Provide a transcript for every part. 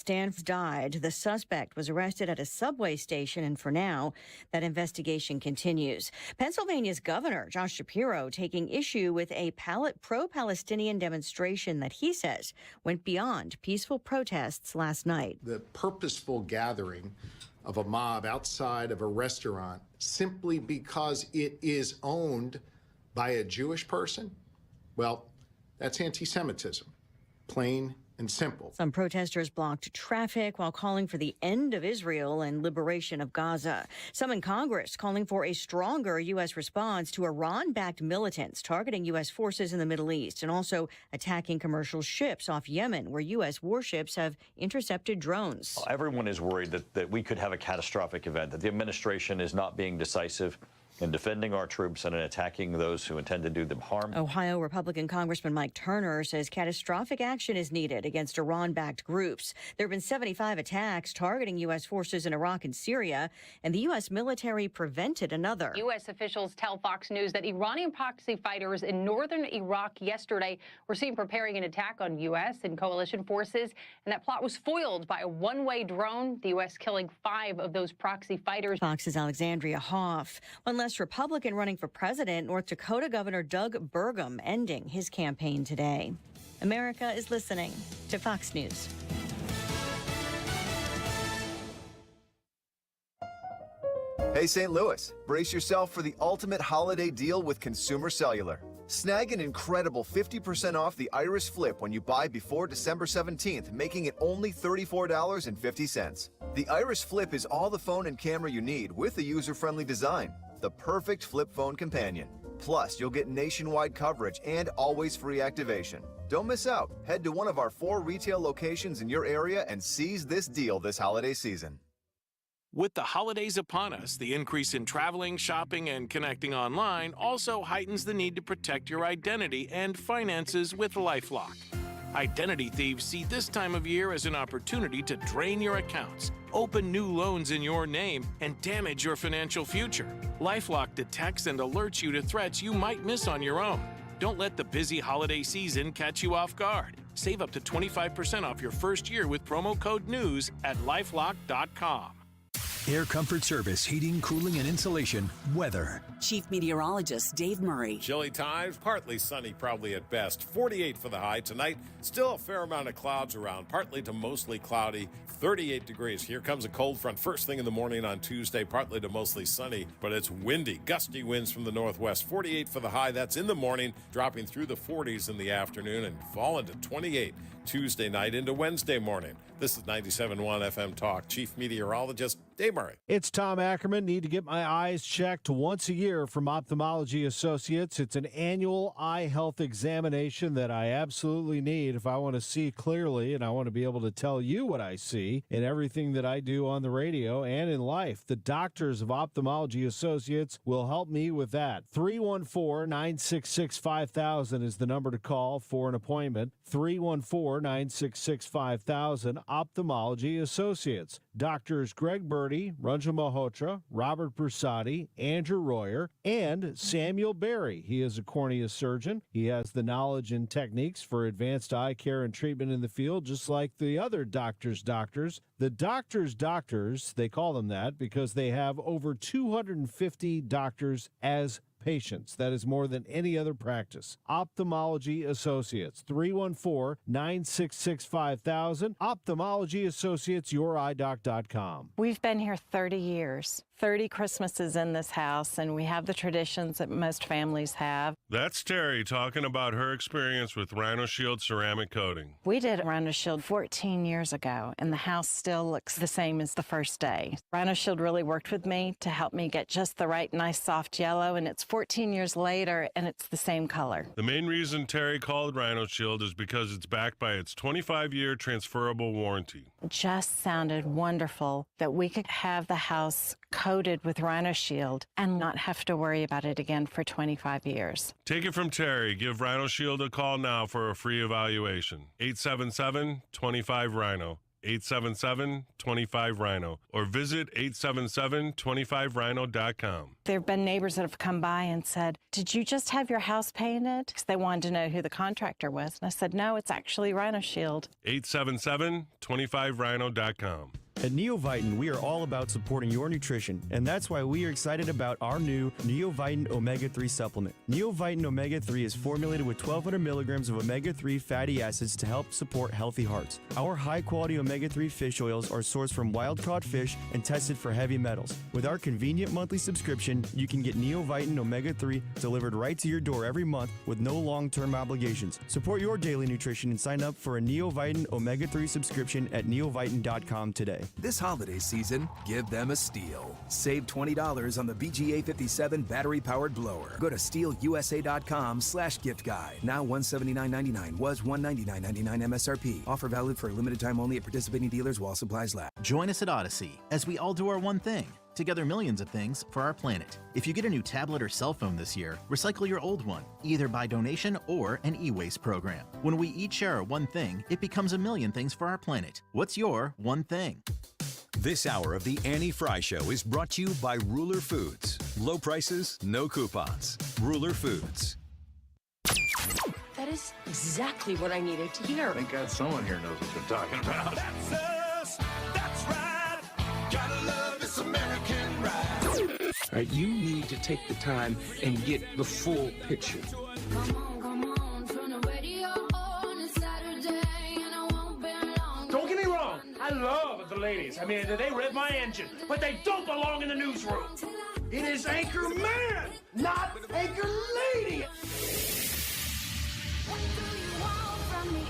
Stanford died. The suspect was arrested at a subway station, and for now, that investigation continues. Pennsylvania's Governor Josh Shapiro taking issue with a pro-Palestinian demonstration that he says went beyond peaceful protests last night. The purposeful gathering of a mob outside of a restaurant simply because it is owned by a Jewish person, well, that's anti-Semitism, plain and simple. Some protesters blocked traffic while calling for the end of Israel and liberation of Gaza. Some in Congress calling for a stronger U.S. response to Iran-backed militants targeting U.S. forces in the Middle East and also attacking commercial ships off Yemen, where U.S. warships have intercepted drones. Everyone is worried that we could have a catastrophic event, that the administration is not being decisive in defending our troops and in attacking those who intend to do them harm. Ohio Republican Congressman Mike Turner says catastrophic action is needed against Iran-backed groups. There have been 75 attacks targeting U.S. forces in Iraq and Syria, and the U.S. military prevented another. U.S. officials tell Fox News that Iranian proxy fighters in northern Iraq yesterday were seen preparing an attack on U.S. and coalition forces, and that plot was foiled by a one-way drone, the U.S. killing 5 of those proxy fighters. Fox's Alexandria Hoff. One less Republican running for president, North Dakota Governor Doug Burgum ending his campaign today. America is listening to Fox News. Hey, St. Louis, brace yourself for the ultimate holiday deal with Consumer Cellular. Snag an incredible 50% off the Iris Flip when you buy before December 17th, making it only $34.50. The Iris Flip is all the phone and camera you need with a user-friendly design. The perfect flip phone companion. Plus, you'll get nationwide coverage and always free activation. Don't miss out. Head to one of our 4 retail locations in your area and seize this deal this holiday season. With the holidays upon us, the increase in traveling, shopping, and connecting online also heightens the need to protect your identity and finances with LifeLock. Identity thieves see this time of year as an opportunity to drain your accounts, open new loans in your name, and damage your financial future. LifeLock detects and alerts you to threats you might miss on your own. Don't let the busy holiday season catch you off guard. Save up to 25% off your first year with promo code NEWS at LifeLock.com. Air Comfort Service, heating, cooling, and insulation. Weather. Chief Meteorologist Dave Murray. Chilly times, partly sunny probably at best. 48 for the high tonight. Still a fair amount of clouds around, partly to mostly cloudy. 38 degrees. Here comes a cold front first thing in the morning on Tuesday, partly to mostly sunny, but it's windy. Gusty winds from the northwest. 48 for the high. That's in the morning, dropping through the 40s in the afternoon and falling to 28 Tuesday night into Wednesday morning. This is 97.1 FM Talk. Chief Meteorologist Dave Murray. It's Tom Ackerman. Need to get my eyes checked once a year from Ophthalmology Associates. It's an annual eye health examination that I absolutely need if I want to see clearly, and I want to be able to tell you what I see in everything that I do on the radio and in life. The doctors of Ophthalmology Associates will help me with that. 314-966-5000 is the number to call for an appointment. 314-966-5000, Ophthalmology Associates. Doctors Greg Birdie, Ranjan Malhotra, Robert Brusati, Andrew Royer, and Samuel Berry. He is a cornea surgeon. He has the knowledge and techniques for advanced eye care and treatment in the field, just like the other doctors. The doctors, they call them that because they have over 250 doctors as patients. That is more than any other practice. Ophthalmology Associates, 314-966-5000. Ophthalmology Associates, yourEyeDoc.com. We've been here 30 years, 30 Christmases in this house, and we have the traditions that most families have. That's Terry talking about her experience with Rhino Shield ceramic coating. We did Rhino Shield 14 years ago, and the house still looks the same as the first day. Rhino Shield really worked with me to help me get just the right nice soft yellow, and it's 14 years later, and it's the same color. The main reason Terry called Rhino Shield is because it's backed by its 25-year transferable warranty. It just sounded wonderful that we could have the house coated with Rhino Shield and not have to worry about it again for 25 years. Take it from Terry. Give Rhino Shield a call now for a free evaluation. 877-25-RHINO. 877-25-RHINO or visit 877-25rhino.com. There have been neighbors that have come by and said, "Did you just have your house painted?" Because they wanted to know who the contractor was. And I said, "No, it's actually Rhino Shield." 877-25rhino.com. At Neovitin, we are all about supporting your nutrition, and that's why we are excited about our new Neovitin Omega-3 supplement. Neovitin Omega-3 is formulated with 1,200 milligrams of omega-3 fatty acids to help support healthy hearts. Our high-quality omega-3 fish oils are sourced from wild-caught fish and tested for heavy metals. With our convenient monthly subscription, you can get Neovitin Omega-3 delivered right to your door every month with no long-term obligations. Support your daily nutrition and sign up for a Neovitin Omega-3 subscription at neovitin.com today. This holiday season, give them a STIHL. Save $20 on the BGA 57 battery-powered blower. Go to stihlusa.com/gift guide. Now $179.99 was $199.99 MSRP. Offer valid for a limited time only at participating dealers while supplies last. Join us at Odyssey as we all do our one thing. Together millions of things for our planet. If you get a new tablet or cell phone this year, recycle your old one, either by donation or an e-waste program. When we each share our one thing, it becomes a million things for our planet. What's your one thing? This hour of the Annie Frey Show is brought to you by Ruler Foods. Low prices, no coupons. Ruler Foods. That is exactly what I needed to hear. Thank God someone here knows what they're talking about. That's us. That's right. Gotta love this American ride. All right, you need to take the time and get the full picture. Don't get me wrong, I love the ladies. I mean, they rev my engine, but they don't belong in the newsroom. It is Anchor Man, not Anchor Lady. What do you want from me?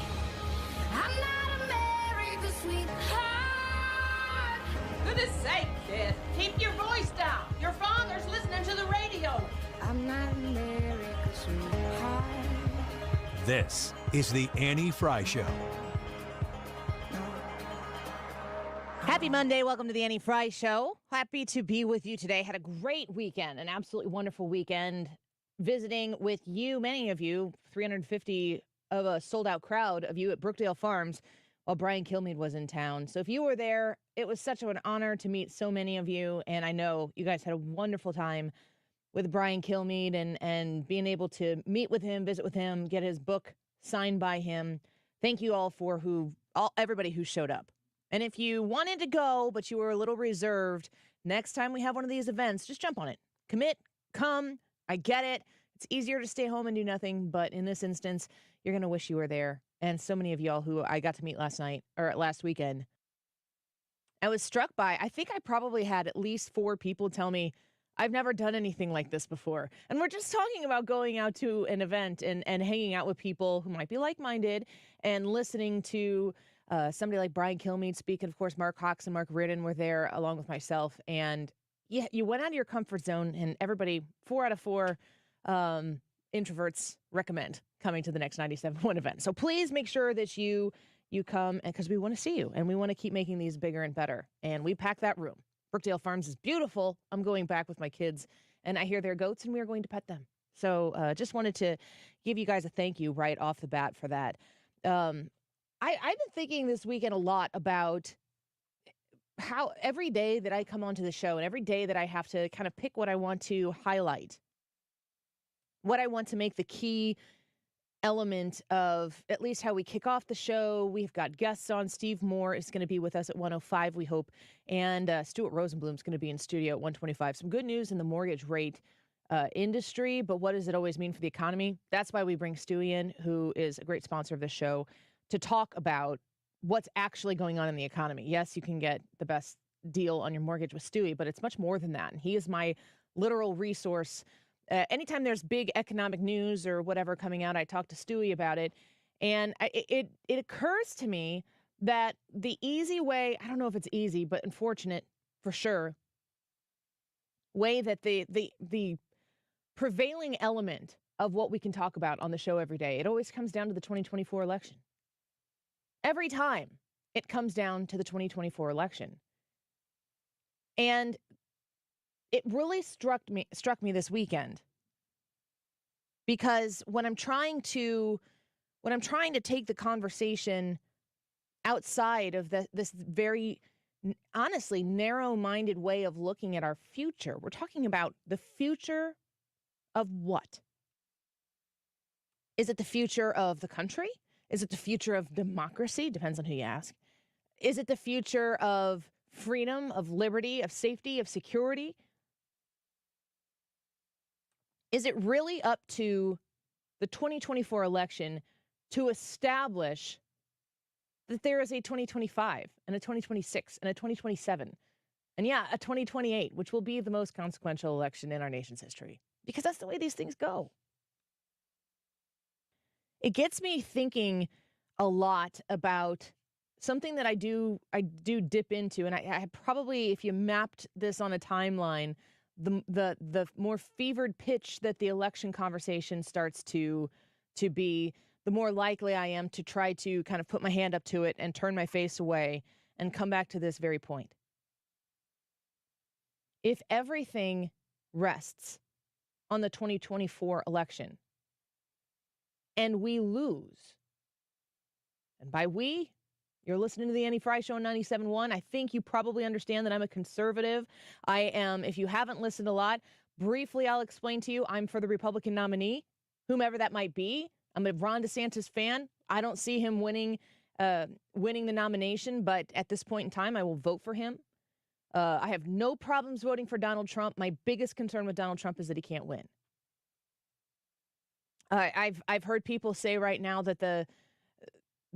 I'm not America's sweetheart. Goodness sake, kid. Keep your voice down. Your father's listening to the radio. I'm not America's sweetheart. This is the Annie Frey Show. Happy Monday. Welcome to the Annie Frey Show. Happy to be with you today. Had a great weekend, an absolutely wonderful weekend, visiting with you, many of you, 350 of a sold-out crowd of you at Brookdale Farms while Brian Kilmeade was in town. So if you were there, it was such an honor to meet so many of you, and I know you guys had a wonderful time with Brian Kilmeade and being able to meet with him, visit with him, get his book signed by him. Thank you all for everybody who showed up. And if you wanted to go, but you were a little reserved, next time we have one of these events, just jump on it. Commit, come. I get it. It's easier to stay home and do nothing, but in this instance, you're going to wish you were there. And so many of y'all who I got to meet last weekend, I was struck by, I think I probably had at least 4 people tell me, I've never done anything like this before. And we're just talking about going out to an event and hanging out with people who might be like-minded and listening to somebody like Brian Kilmeade speak. And of course, Mark Hawks and Mark Reardon were there along with myself. And yeah, you went out of your comfort zone, and everybody, 4 out of 4 introverts recommend coming to the next 97.1 event. So please make sure that you come, because we want to see you and we want to keep making these bigger and better. And we pack that room. Brookdale Farms is beautiful. I'm going back with my kids, and I hear they're goats, and we are going to pet them. So just wanted to give you guys a thank you right off the bat for that. I've been thinking this weekend a lot about how every day that I come onto the show and every day that I have to kind of pick what I want to highlight, what I want to make the key element of at least how we kick off the show. We've got guests on. Steve Moore is going to be with us at 105, we hope. And Stuart Rosenblum is going to be in studio at 125. Some good news in the mortgage rate industry, but what does it always mean for the economy? That's why we bring Stewie in, who is a great sponsor of this show, to talk about what's actually going on in the economy. Yes, you can get the best deal on your mortgage with Stewie, but it's much more than that. And he is my literal resource. Anytime there's big economic news or whatever coming out, I talk to Stewie about it. And it occurs to me that the easy way, I don't know if it's easy, but unfortunate for sure, way that the prevailing element of what we can talk about on the show every day, it always comes down to the 2024 election. Every time it comes down to the 2024 election. And it really struck me this weekend, because when I'm trying to take the conversation outside of this very, honestly, narrow-minded way of looking at our future. We're talking about the future of what? Is it the future of the country? Is it the future of democracy? Depends on who you ask. Is it the future of freedom, of liberty, of safety, of security? Is it really up to the 2024 election to establish that there is a 2025 and a 2026 and a 2027 and, yeah, a 2028, which will be the most consequential election in our nation's history? Because that's the way these things go. It gets me thinking a lot about something that I do dip into, and I probably, if you mapped this on a timeline, the more fevered pitch that the election conversation starts to be, the more likely I am to try to kind of put my hand up to it and turn my face away and come back to this very point. If everything rests on the 2024 election and we lose, and by we, you're listening to the Annie Frey Show on 97.1. I think you probably understand that I'm a conservative. I am, if you haven't listened a lot, briefly I'll explain to you, I'm for the Republican nominee, whomever that might be. I'm a Ron DeSantis fan. I don't see him winning the nomination, but at this point in time, I will vote for him. I have no problems voting for Donald Trump. My biggest concern with Donald Trump is that he can't win. I've heard people say right now that the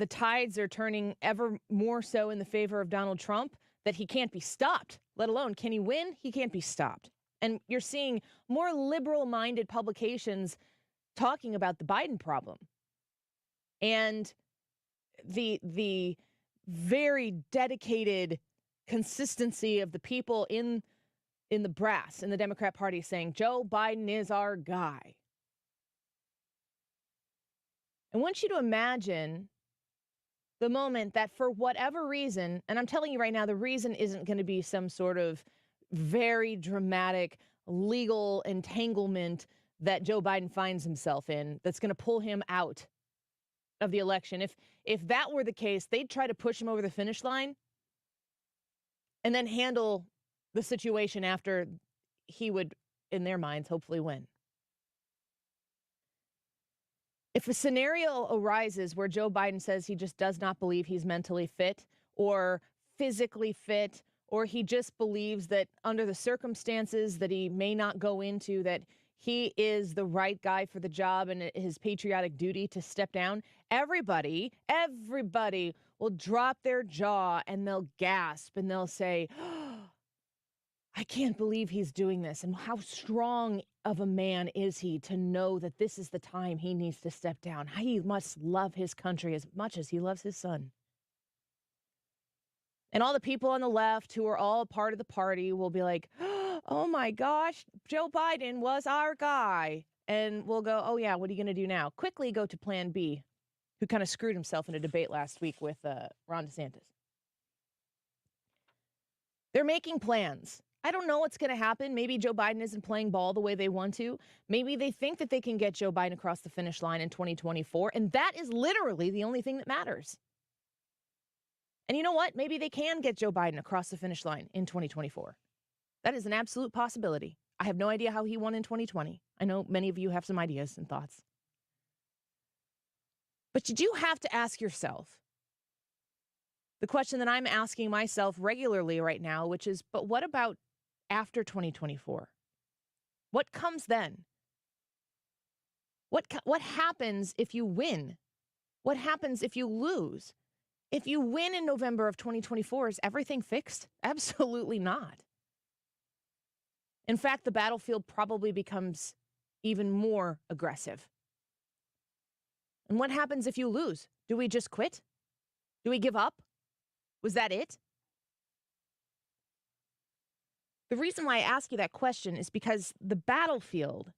tides are turning ever more so in the favor of Donald Trump, that he can't be stopped, let alone can he win? He can't be stopped. And you're seeing more liberal-minded publications talking about the Biden problem and the very dedicated consistency of the people in the brass in the Democrat Party saying Joe Biden is our guy. I want you to imagine the moment that for whatever reason, and I'm telling you right now, the reason isn't going to be some sort of very dramatic legal entanglement that Joe Biden finds himself in that's going to pull him out of the election. If that were the case, they'd try to push him over the finish line and then handle the situation after he would, in their minds, hopefully win. If a scenario arises where Joe Biden says he just does not believe he's mentally fit or physically fit, or he just believes that under the circumstances that he may not go into, that he is the right guy for the job and his patriotic duty to step down, everybody will drop their jaw and they'll gasp and they'll say, oh, I can't believe he's doing this. And how strong of a man is he to know that this is the time he needs to step down? He must love his country as much as he loves his son. And all the people on the left who are all part of the party will be like, oh my gosh, Joe Biden was our guy. And we'll go, oh yeah, what are you going to do now? Quickly go to Plan B, who kind of screwed himself in a debate last week with Ron DeSantis. They're making plans. I don't know what's going to happen. Maybe Joe Biden isn't playing ball the way they want to. Maybe they think that they can get Joe Biden across the finish line in 2024, and that is literally the only thing that matters. And you know what? Maybe they can get Joe Biden across the finish line in 2024. That is an absolute possibility. I have no idea how he won in 2020. I know many of you have some ideas and thoughts. But you do have to ask yourself the question that I'm asking myself regularly right now, which is, but what about after 2024? What comes then? What happens if you win? What happens if you lose? If you win in November of 2024, is everything fixed? Absolutely not. In fact, the battlefield probably becomes even more aggressive. And what happens if you lose? Do we just quit? Do we give up? Was that it? The reason why I ask you that question is because the battlefield,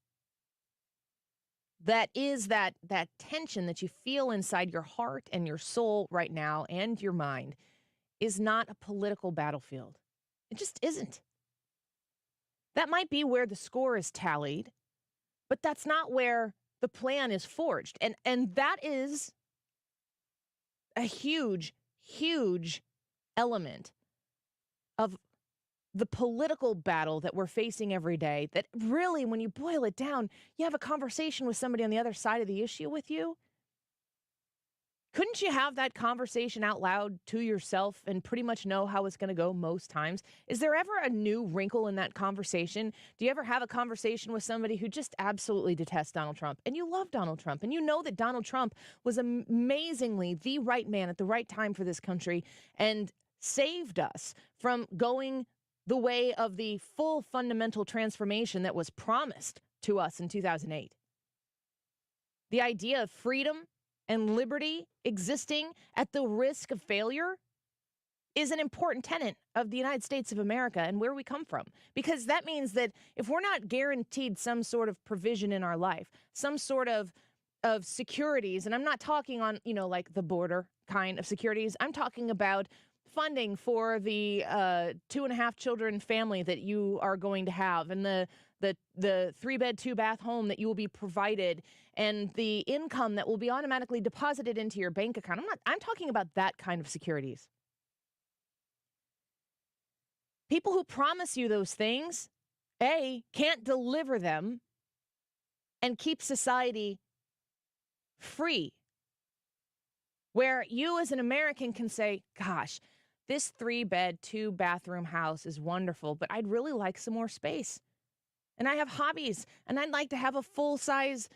that is that tension that you feel inside your heart and your soul right now and your mind, is not a political battlefield. It just isn't. That might be where the score is tallied, but that's not where the plan is forged. And that is a huge, huge element of the political battle that we're facing every day that really, when you boil it down, you have a conversation with somebody on the other side of the issue with you. Couldn't you have that conversation out loud to yourself and pretty much know how it's going to go most times? Is there ever a new wrinkle in that conversation? Do you ever have a conversation with somebody who just absolutely detests Donald Trump and you love Donald Trump and you know that Donald Trump was amazingly the right man at the right time for this country and saved us from going the way of the full fundamental transformation that was promised to us in 2008? The idea of freedom and liberty existing at the risk of failure is an important tenet of the United States of America and where we come from. Because that means that if we're not guaranteed some sort of provision in our life, some sort of securities, and I'm not talking on, like the border kind of securities, I'm talking about funding for the 2.5 children family that you are going to have, and the 3-bed, 2-bath home that you will be provided, and the income that will be automatically deposited into your bank account. I'm talking about that kind of securities. People who promise you those things, A, can't deliver them and keep society free, where you as an American can say, gosh, this 3-bed, 2-bathroom house is wonderful, but I'd really like some more space. And I have hobbies, and I'd like to have a full-size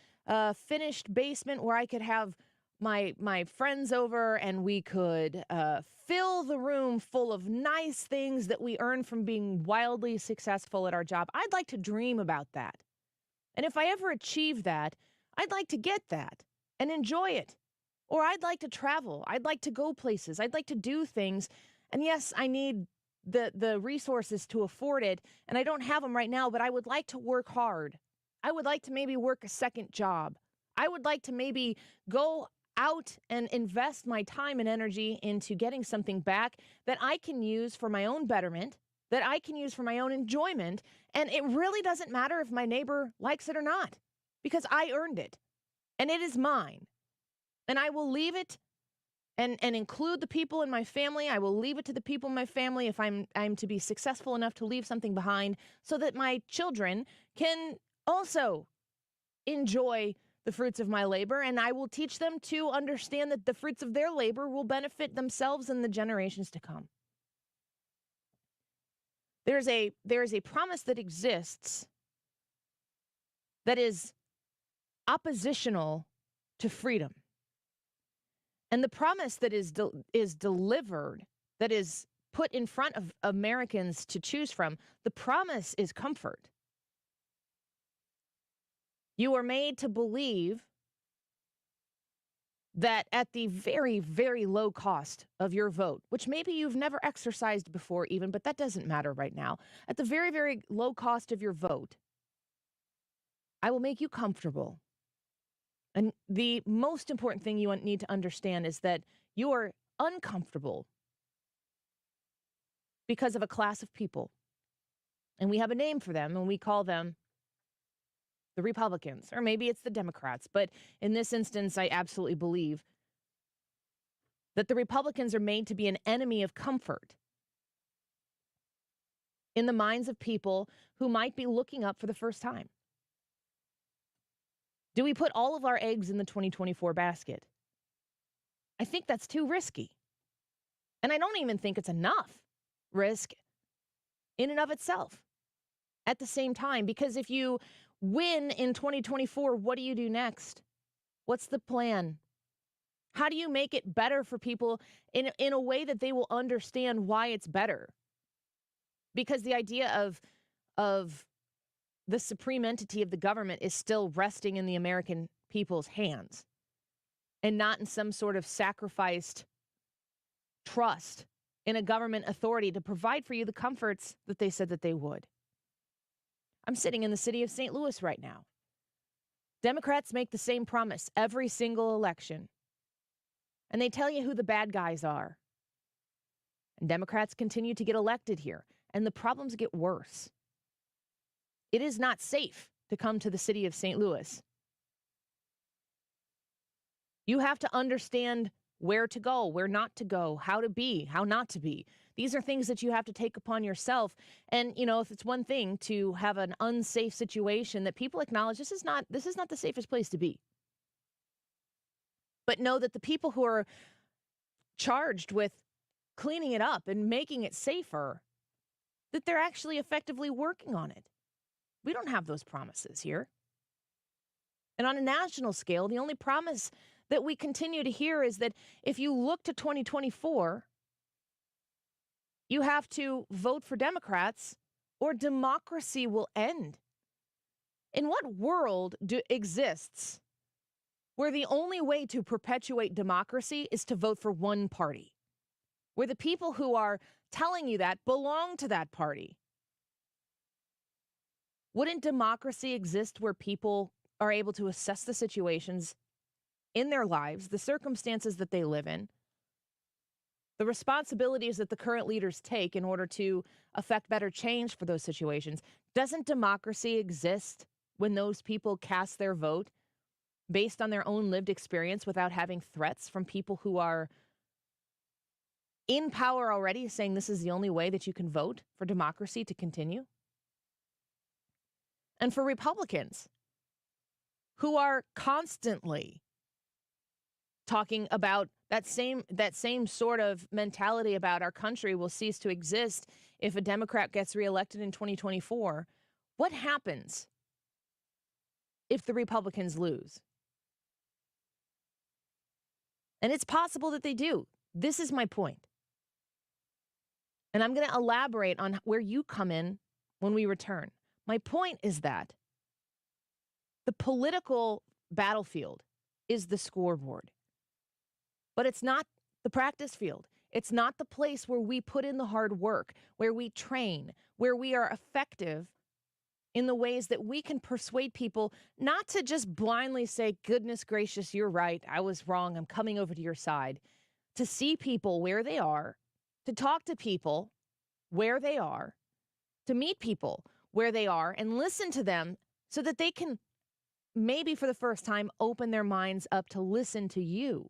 finished basement where I could have my friends over and we could fill the room full of nice things that we earn from being wildly successful at our job. I'd like to dream about that. And if I ever achieve that, I'd like to get that and enjoy it. Or I'd like to travel. I'd like to go places. I'd like to do things. And yes, I need the resources to afford it, and I don't have them right now, but I would like to work hard. I would like to maybe work a second job. I would like to maybe go out and invest my time and energy into getting something back that I can use for my own betterment, that I can use for my own enjoyment, and it really doesn't matter if my neighbor likes it or not, because I earned it, and it is mine. And I will leave it and include the people in my family. I will leave it to the people in my family if I'm to be successful enough to leave something behind so that my children can also enjoy the fruits of my labor. And I will teach them to understand that the fruits of their labor will benefit themselves and the generations to come. There is a promise that exists that is oppositional to freedom. And the promise that is delivered, that is put in front of Americans to choose from, the promise is comfort. You are made to believe that at the very, very low cost of your vote, which maybe you've never exercised before even, but that doesn't matter right now, at the very, very low cost of your vote, I will make you comfortable. And the most important thing you need to understand is that you are uncomfortable because of a class of people. And we have a name for them, and we call them the Republicans, or maybe it's the Democrats. But in this instance, I absolutely believe that the Republicans are made to be an enemy of comfort in the minds of people who might be looking up for the first time. Do we put all of our eggs in the 2024 basket? I think that's too risky. And I don't even think it's enough risk in and of itself at the same time, because if you win in 2024, what do you do next? What's the plan? How do you make it better for people in a way that they will understand why it's better? Because the idea of the supreme entity of the government is still resting in the American people's hands and not in some sort of sacrificed trust in a government authority to provide for you the comforts that they said that they would. I'm sitting in the city of St. Louis right now. Democrats make the same promise every single election. And they tell you who the bad guys are. And Democrats continue to get elected here. And the problems get worse. It is not safe to come to the city of St. Louis. You have to understand where to go, where not to go, how to be, how not to be. These are things that you have to take upon yourself. And, if it's one thing to have an unsafe situation that people acknowledge, this is not the safest place to be. But know that the people who are charged with cleaning it up and making it safer, that they're actually effectively working on it. We don't have those promises here. And on a national scale, the only promise that we continue to hear is that if you look to 2024, you have to vote for Democrats or democracy will end. In what world exists where the only way to perpetuate democracy is to vote for one party, where the people who are telling you that belong to that party? Wouldn't democracy exist where people are able to assess the situations in their lives, the circumstances that they live in, the responsibilities that the current leaders take in order to affect better change for those situations? Doesn't democracy exist when those people cast their vote based on their own lived experience without having threats from people who are in power already, saying this is the only way that you can vote for democracy to continue? And for Republicans who are constantly talking about that same sort of mentality about our country will cease to exist if a Democrat gets reelected in 2024, what happens if the Republicans lose? And it's possible that they do. This is my point. And I'm going to elaborate on where you come in when we return. My point is that the political battlefield is the scoreboard, but it's not the practice field. It's not the place where we put in the hard work, where we train, where we are effective in the ways that we can persuade people not to just blindly say, goodness gracious, you're right, I was wrong, I'm coming over to your side. To see people where they are, to talk to people where they are, to meet people where they are and listen to them so that they can maybe for the first time open their minds up to listen to you.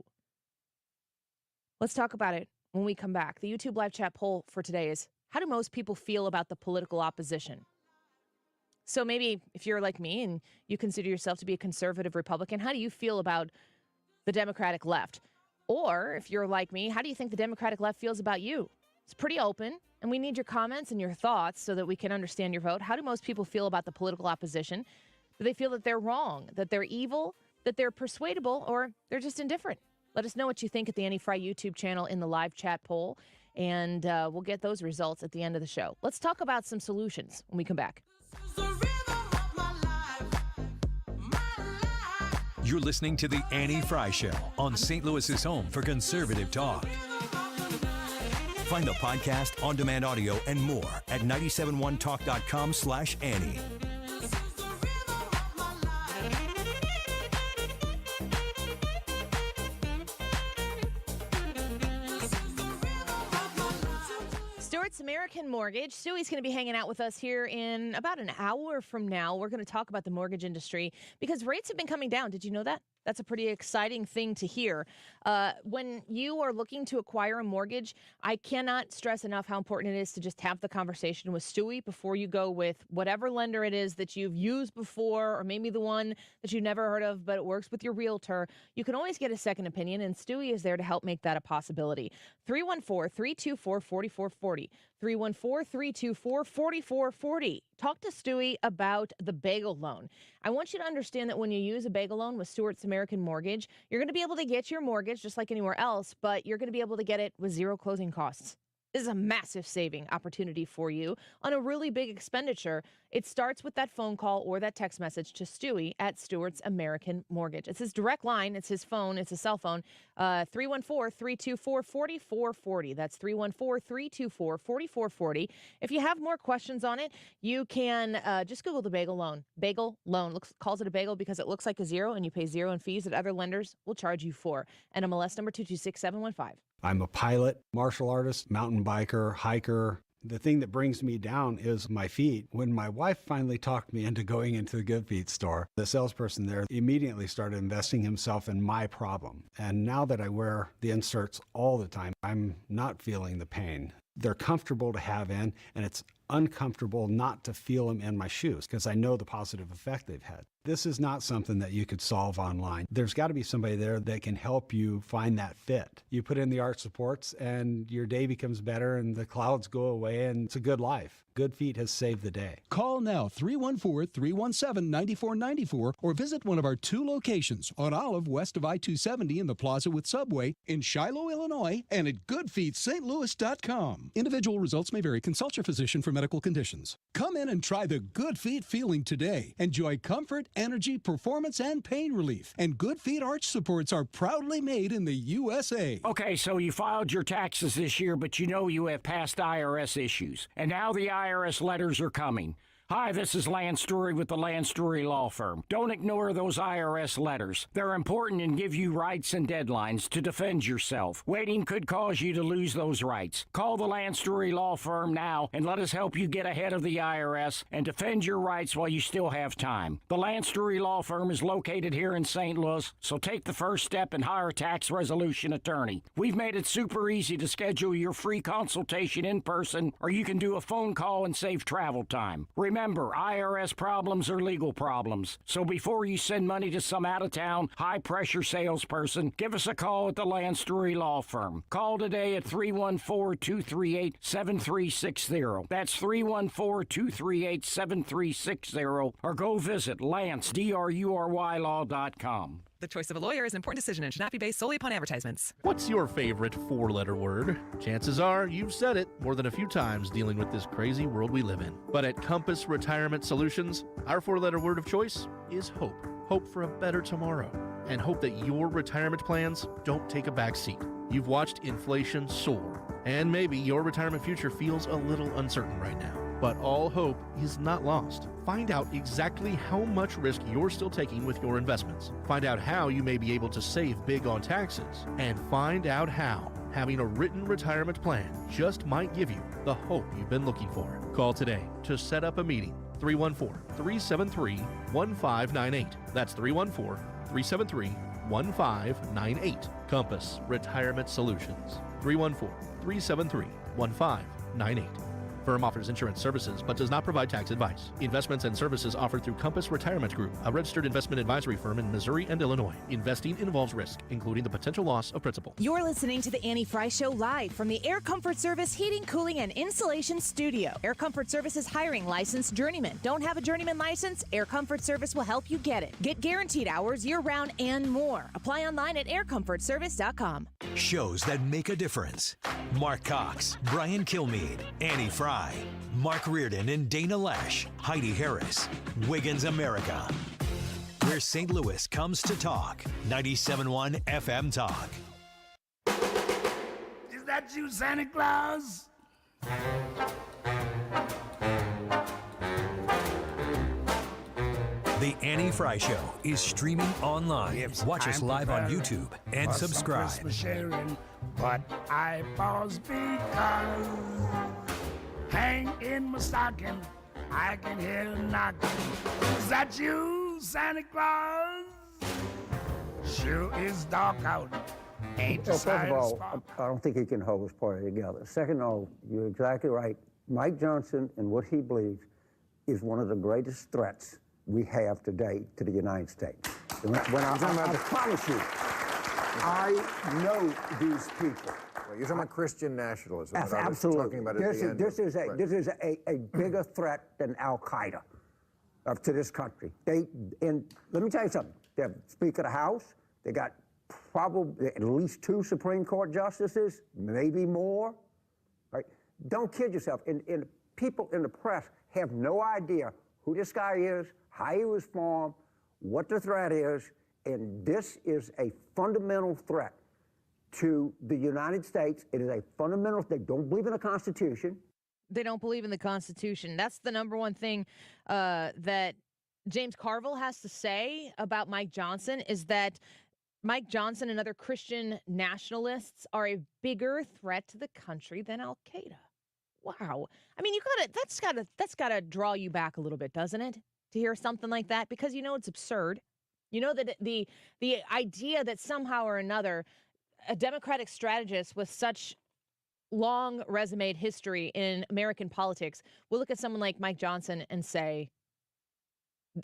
Let's talk about it when we come back. The YouTube live chat poll for today is, how do most people feel about the political opposition? So maybe if you're like me and you consider yourself to be a conservative Republican, how do you feel about the Democratic left? Or if you're like me, how do you think the Democratic left feels about you? It's pretty open, and we need your comments and your thoughts so that we can understand your vote. How do most people feel about the political opposition? Do they feel that they're wrong, that they're evil, that they're persuadable, or they're just indifferent? Let us know what you think at the Annie Frey YouTube channel in the live chat poll, and we'll get those results at the end of the show. Let's talk about some solutions when we come back. You're listening to The Annie Frey Show on St. Louis's home for conservative talk. Find the podcast, on-demand audio, and more at 971talk.com/Annie. Stuart's American Mortgage. Stewie's going to be hanging out with us here in about an hour from now. We're going to talk about the mortgage industry because rates have been coming down. Did you know that? That's a pretty exciting thing to hear. When you are looking to acquire a mortgage, I cannot stress enough how important it is to just have the conversation with Stewie before you go with whatever lender it is that you've used before, or maybe the one that you've never heard of, but it works with your realtor. You can always get a second opinion, and Stewie is there to help make that a possibility. 314-324-4440. 314-324-4440. Talk to Stewie about the bagel loan. I want you to understand that when you use a bagel loan with Stuart's American Mortgage, you're going to be able to get your mortgage just like anywhere else, but you're going to be able to get it with zero closing costs. This is a massive saving opportunity for you on a really big expenditure. It starts with that phone call or that text message to Stewie at Stuart's American Mortgage. It's his direct line. It's his phone. It's a cell phone. 314-324-4440. That's 314-324-4440. If you have more questions on it, you can just Google the bagel loan. Bagel loan calls it a bagel because it looks like a zero and you pay zero in fees that other lenders will charge you for. NMLS number 226715. I'm a pilot, martial artist, mountain biker, hiker, The thing that brings me down is my feet. When my wife finally talked me into going into the Good Feet store, the salesperson there immediately started investing himself in my problem. And now that I wear the inserts all the time, I'm not feeling the pain. They're comfortable to have in, and it's uncomfortable not to feel them in my shoes because I know the positive effect they've had. This is not something that you could solve online. There's got to be somebody there that can help you find that fit. You put in the arch supports and your day becomes better and the clouds go away and it's a good life. Good Feet has saved the day. Call now 314-317-9494 or visit one of our 2 locations on Olive west of I-270 in the Plaza with Subway in Shiloh, Illinois, and at goodfeetstlouis.com. Individual results may vary. Consult your physician for medical conditions. Come in and try the Good Feet feeling today. Enjoy comfort, energy, performance, and pain relief. And Good Feet arch supports are proudly made in the USA. Okay, so you filed your taxes this year, but you know you have past IRS issues. And now the IRS letters are coming. Hi, this is Lance Story with the Lance Story Law Firm. Don't ignore those IRS letters. They're important and give you rights and deadlines to defend yourself. Waiting could cause you to lose those rights. Call the Lance Story Law Firm now and let us help you get ahead of the IRS and defend your rights while you still have time. The Lance Story Law Firm is located here in St. Louis, so take the first step and hire a tax resolution attorney. We've made it super easy to schedule your free consultation in person, or you can do a phone call and save travel time. Remember, IRS problems are legal problems. So before you send money to some out-of-town, high-pressure salesperson, give us a call at the Land Story Law Firm. Call today at 314-238-7360. That's 314-238-7360. Or go visit LanceDruryLaw.com. The choice of a lawyer is an important decision and should not be based solely upon advertisements. What's your favorite 4-letter word? Chances are you've said it more than a few times dealing with this crazy world we live in. But at Compass Retirement Solutions, our 4-letter word of choice is hope. Hope for a better tomorrow. And hope that your retirement plans don't take a back seat. You've watched inflation soar, and maybe your retirement future feels a little uncertain right now. But all hope is not lost. Find out exactly how much risk you're still taking with your investments. Find out how you may be able to save big on taxes. And find out how having a written retirement plan just might give you the hope you've been looking for. Call today to set up a meeting. 314-373-1598. That's 314-373-1598. Compass Retirement Solutions. 314-373-1598. Firm offers insurance services but does not provide tax advice. Investments and services offered through Compass Retirement Group, a registered investment advisory firm in Missouri and Illinois. Investing involves risk, including the potential loss of principal. You're listening to the Annie Frey Show live from the Air Comfort Service Heating, Cooling, and Insulation Studio. Air Comfort Service is hiring licensed journeymen. Don't have a journeyman license? Air Comfort Service will help you get it. Get guaranteed hours year-round and more. Apply online at aircomfortservice.com. Shows that make a difference. Mark Cox, Brian Kilmeade, Annie Frey, Mark Reardon and Dana Lesh, Heidi Harris, Wiggins America. Where St. Louis comes to talk. 97.1 FM Talk. Is that you, Santa Claus? The Annie Frey Show is streaming online. Watch us live on YouTube and subscribe. Christmas sharing, but I pause because hang in my stocking, I can hear a knocking. Is that you, Santa Claus? Sure is dark out. Ain't the First of sign all, spot. I don't think he can hold his party together. Second of all, you're exactly right. Mike Johnson and what he believes is one of the greatest threats we have today to the United States. When I promise you, I know these people. Well, you're talking about Christian nationalism. Absolutely. Talking about this is a bigger threat than Al Qaeda to this country. And let me tell you something. They have Speaker of the House. They got probably at least 2 Supreme Court justices, maybe more. Right? Don't kid yourself. And people in the press have no idea who this guy is, how he was formed, what the threat is, and this is a fundamental threat to the United States. It is a fundamental. They don't believe in the Constitution. They don't believe in the Constitution. That's the number one thing that James Carville has to say about Mike Johnson is that Mike Johnson and other Christian nationalists are a bigger threat to the country than Al Qaeda. wow. I mean, that's gotta draw you back a little bit, doesn't it? To hear something like that, because you know it's absurd. You know that the idea that somehow or another a Democratic strategist with such long resume history in American politics will look at someone like Mike Johnson and say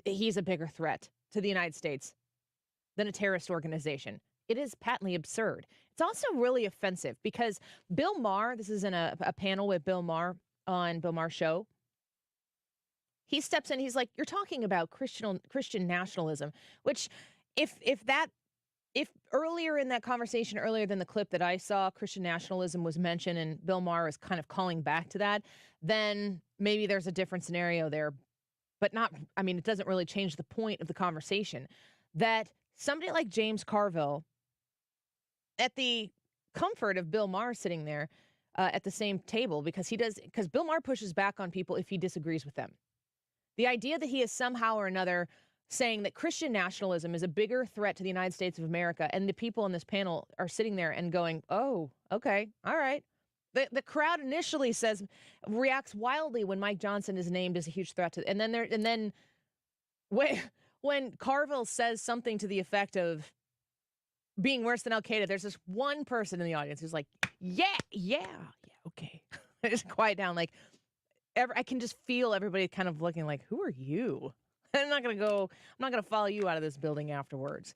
he's a bigger threat to the United States than a terrorist organization. It is patently absurd. It's also really offensive because Bill Maher, this is in a panel with Bill Maher on Bill Maher's show. He steps in, he's like, you're talking about Christian nationalism, which if earlier in that conversation, earlier than the clip that I saw, Christian nationalism was mentioned and Bill Maher is kind of calling back to that, then maybe there's a different scenario there. But not, I mean, it doesn't really change the point of the conversation that somebody like James Carville, at the comfort of Bill Maher sitting there at the same table, because Bill Maher pushes back on people if he disagrees with them. The idea that he is somehow or another saying that Christian nationalism is a bigger threat to the United States of America, and the people on this panel are sitting there and going, oh, okay, all right. The crowd initially reacts wildly when Mike Johnson is named as a huge threat to, and then when Carville says something to the effect of being worse than Al Qaeda, there's this one person in the audience who's like, yeah, okay, just quiet down. Like, I can just feel everybody kind of looking like, who are you? I'm not gonna follow you out of this building afterwards.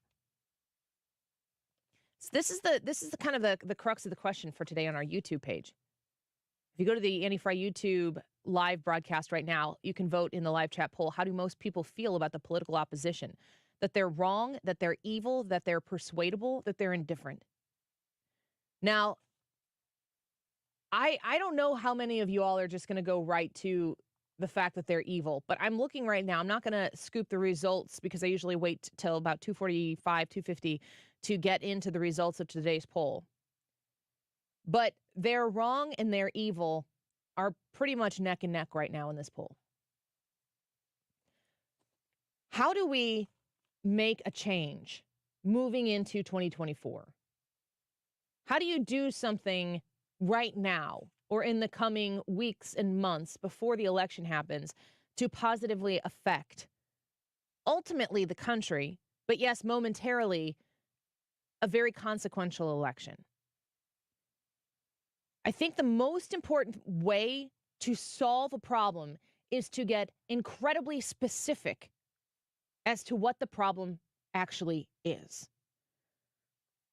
So this is the kind of the crux of the question for today on our YouTube page. If you go to the Annie Frey YouTube live broadcast right now, you can vote in the live chat poll. How do most people feel about the political opposition? That they're wrong, that they're evil, that they're persuadable, that they're indifferent. Now, I don't know how many of you all are just going to go right to the fact that they're evil, but I'm looking right now. I'm not going to scoop the results because I usually wait till about 2:45, 2:50 to get into the results of today's poll. But they're wrong and they're evil are pretty much neck and neck right now in this poll. How do we make a change moving into 2024? How do you do something right now or in the coming weeks and months before the election happens to positively affect ultimately the country, but yes, momentarily, a very consequential election? I think the most important way to solve a problem is to get incredibly specific as to what the problem actually is.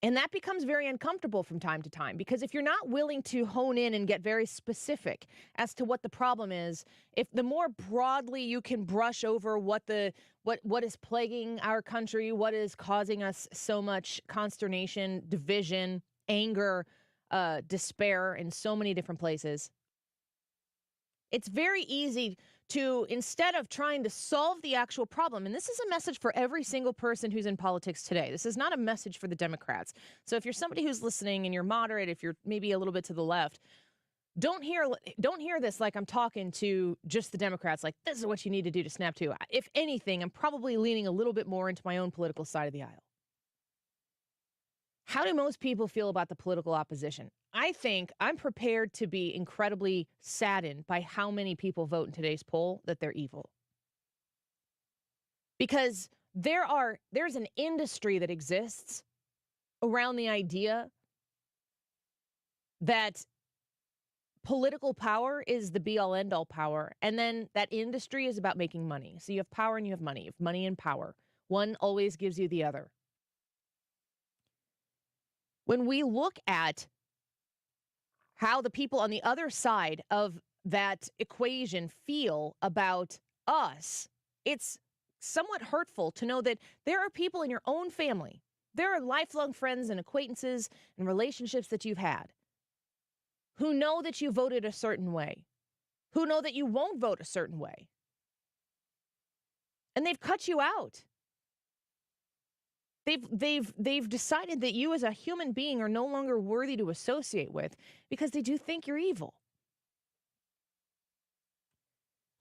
And that becomes very uncomfortable from time to time, because if you're not willing to hone in and get very specific as to what the problem is, if the more broadly you can brush over what is plaguing our country, what is causing us so much consternation, division, anger, despair in so many different places, it's very easy to, instead of trying to solve the actual problem, and this is a message for every single person who's in politics today. This is not a message for the Democrats. So if you're somebody who's listening and you're moderate, if you're maybe a little bit to the left, don't hear this like I'm talking to just the Democrats, like this is what you need to do to snap to. If anything, I'm probably leaning a little bit more into my own political side of the aisle. How do most people feel about the political opposition? I think I'm prepared to be incredibly saddened by how many people vote in today's poll that they're evil. Because there's an industry that exists around the idea that political power is the be-all, end-all power, and then that industry is about making money. So you have power and you have money. You have money and power. One always gives you the other. When we look at how the people on the other side of that equation feel about us, it's somewhat hurtful to know that there are people in your own family, there are lifelong friends and acquaintances and relationships that you've had who know that you voted a certain way, who know that you won't vote a certain way, and they've cut you out. They've decided that you as a human being are no longer worthy to associate with because they do think you're evil.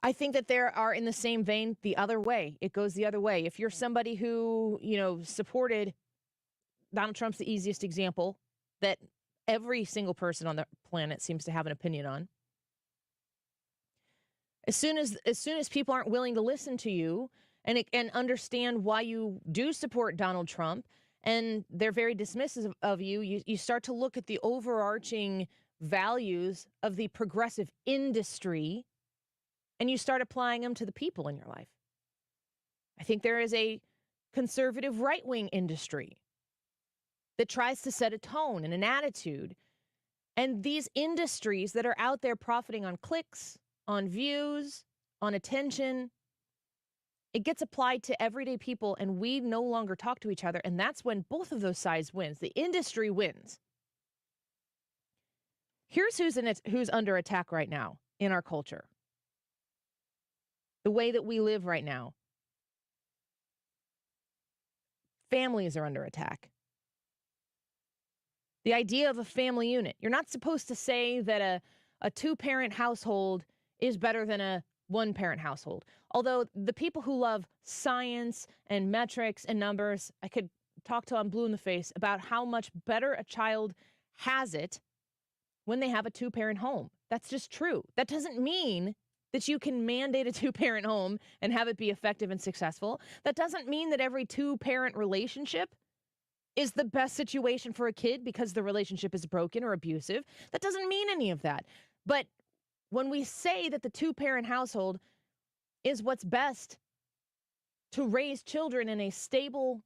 I think that there are, in the same vein, the other way. It goes the other way. If you're somebody who, supported Donald Trump's the easiest example that every single person on the planet seems to have an opinion on. As soon as people aren't willing to listen to you and understand why you do support Donald Trump, and they're very dismissive of you, you start to look at the overarching values of the progressive industry, and you start applying them to the people in your life. I think there is a conservative right-wing industry that tries to set a tone and an attitude. And these industries that are out there profiting on clicks, on views, on attention, it gets applied to everyday people, and we no longer talk to each other. And that's when both of those sides wins. The industry wins. Here's who's under attack right now in our culture. The way that we live right now. Families are under attack. The idea of a family unit. You're not supposed to say that a two-parent household is better than a one-parent household. Although the people who love science and metrics and numbers, I could talk till I'm blue in the face about how much better a child has it when they have a two-parent home. That's just true. That doesn't mean that you can mandate a two-parent home and have it be effective and successful. That doesn't mean that every two-parent relationship is the best situation for a kid because the relationship is broken or abusive. That doesn't mean any of that. But when we say that the two-parent household is what's best to raise children in a stable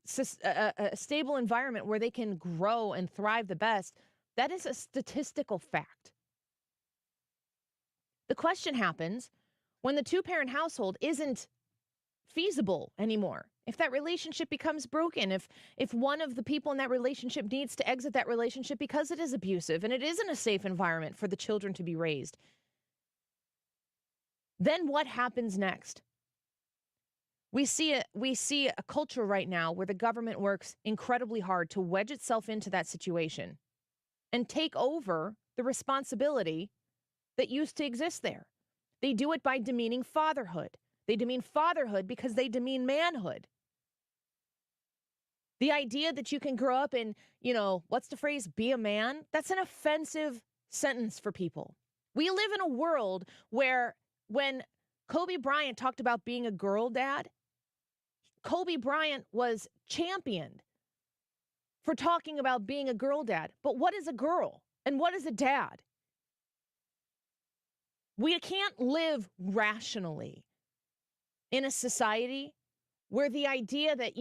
environment where they can grow and thrive the best, that is a statistical fact. The question happens when the two-parent household isn't feasible anymore. If that relationship becomes broken, if one of the people in that relationship needs to exit that relationship because it is abusive and it isn't a safe environment for the children to be raised, then what happens next? We see a culture right now where the government works incredibly hard to wedge itself into that situation and take over the responsibility that used to exist there. They do it by demeaning fatherhood. They demean fatherhood because they demean manhood. The idea that you can grow up and, what's the phrase, be a man, that's an offensive sentence for people. We live in a world where when Kobe Bryant talked about being a girl dad, Kobe Bryant was championed for talking about being a girl dad. But what is a girl and what is a dad? We can't live rationally in a society where the idea that,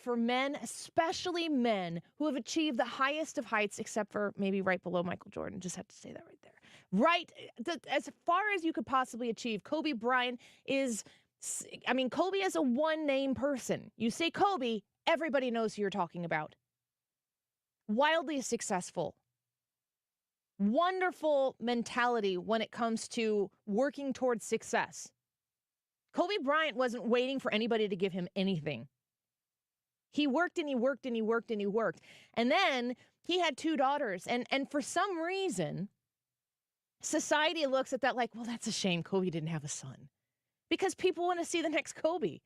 for men, especially men who have achieved the highest of heights, except for maybe right below Michael Jordan, just have to say that right there. Right, as far as you could possibly achieve, Kobe Bryant is, Kobe is a one-name person. You say Kobe, everybody knows who you're talking about. Wildly successful. Wonderful mentality when it comes to working towards success. Kobe Bryant wasn't waiting for anybody to give him anything. He worked and he worked and he worked and he worked. And then he had 2 daughters. And for some reason, society looks at that like, well, that's a shame Kobe didn't have a son. Because people want to see the next Kobe.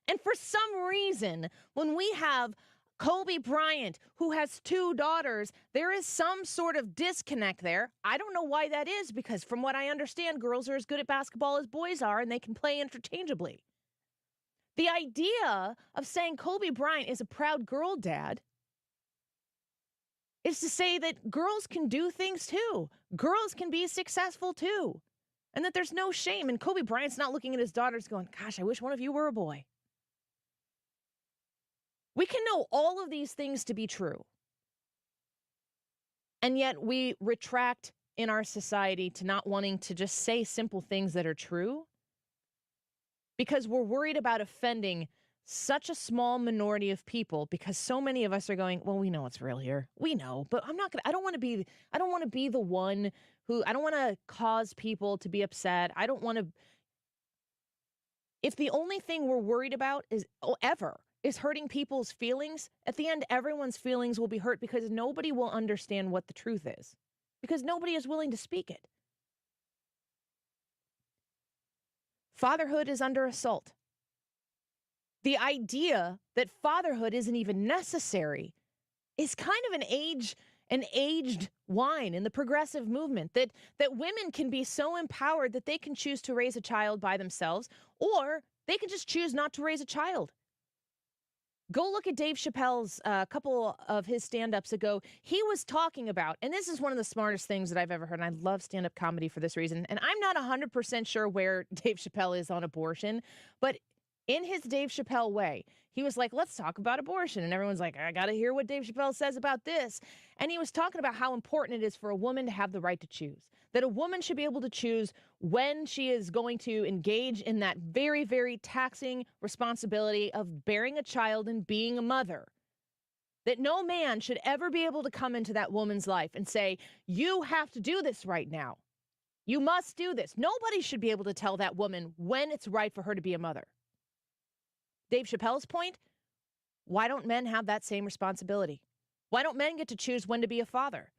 And for some reason, when we have Kobe Bryant, who has 2 daughters, there is some sort of disconnect there. I don't know why that is, because from what I understand, girls are as good at basketball as boys are, and they can play interchangeably. The idea of saying Kobe Bryant is a proud girl dad is to say that girls can do things too. Girls can be successful too. And that there's no shame. And Kobe Bryant's not looking at his daughters going, gosh, I wish one of you were a boy. We can know all of these things to be true. And yet we retract in our society to not wanting to just say simple things that are true because we're worried about offending such a small minority of people, because so many of us are going, well, we know what's real here. We know, but I don't want to be the one who, I don't want to cause people to be upset. I don't want to, if the only thing we're worried about is hurting people's feelings, at the end, everyone's feelings will be hurt because nobody will understand what the truth is, because nobody is willing to speak it. Fatherhood is under assault. The idea that fatherhood isn't even necessary is kind of an age an aged wine in the progressive movement, that women can be so empowered that they can choose to raise a child by themselves, or they can just choose not to raise a child. Go look at Dave Chappelle's couple of his stand-ups ago. He was talking about, and this is one of the smartest things that I've ever heard, and I love stand-up comedy for this reason, and I'm not 100% sure where Dave Chappelle is on abortion, but in his Dave Chappelle way, he was like, let's talk about abortion. And everyone's like, I got to hear what Dave Chappelle says about this. And he was talking about how important it is for a woman to have the right to choose, that a woman should be able to choose when she is going to engage in that very, very taxing responsibility of bearing a child and being a mother. That no man should ever be able to come into that woman's life and say, you have to do this right now. You must do this. Nobody should be able to tell that woman when it's right for her to be a mother. Dave Chappelle's point, why don't men have that same responsibility? Why don't men get to choose when to be a father?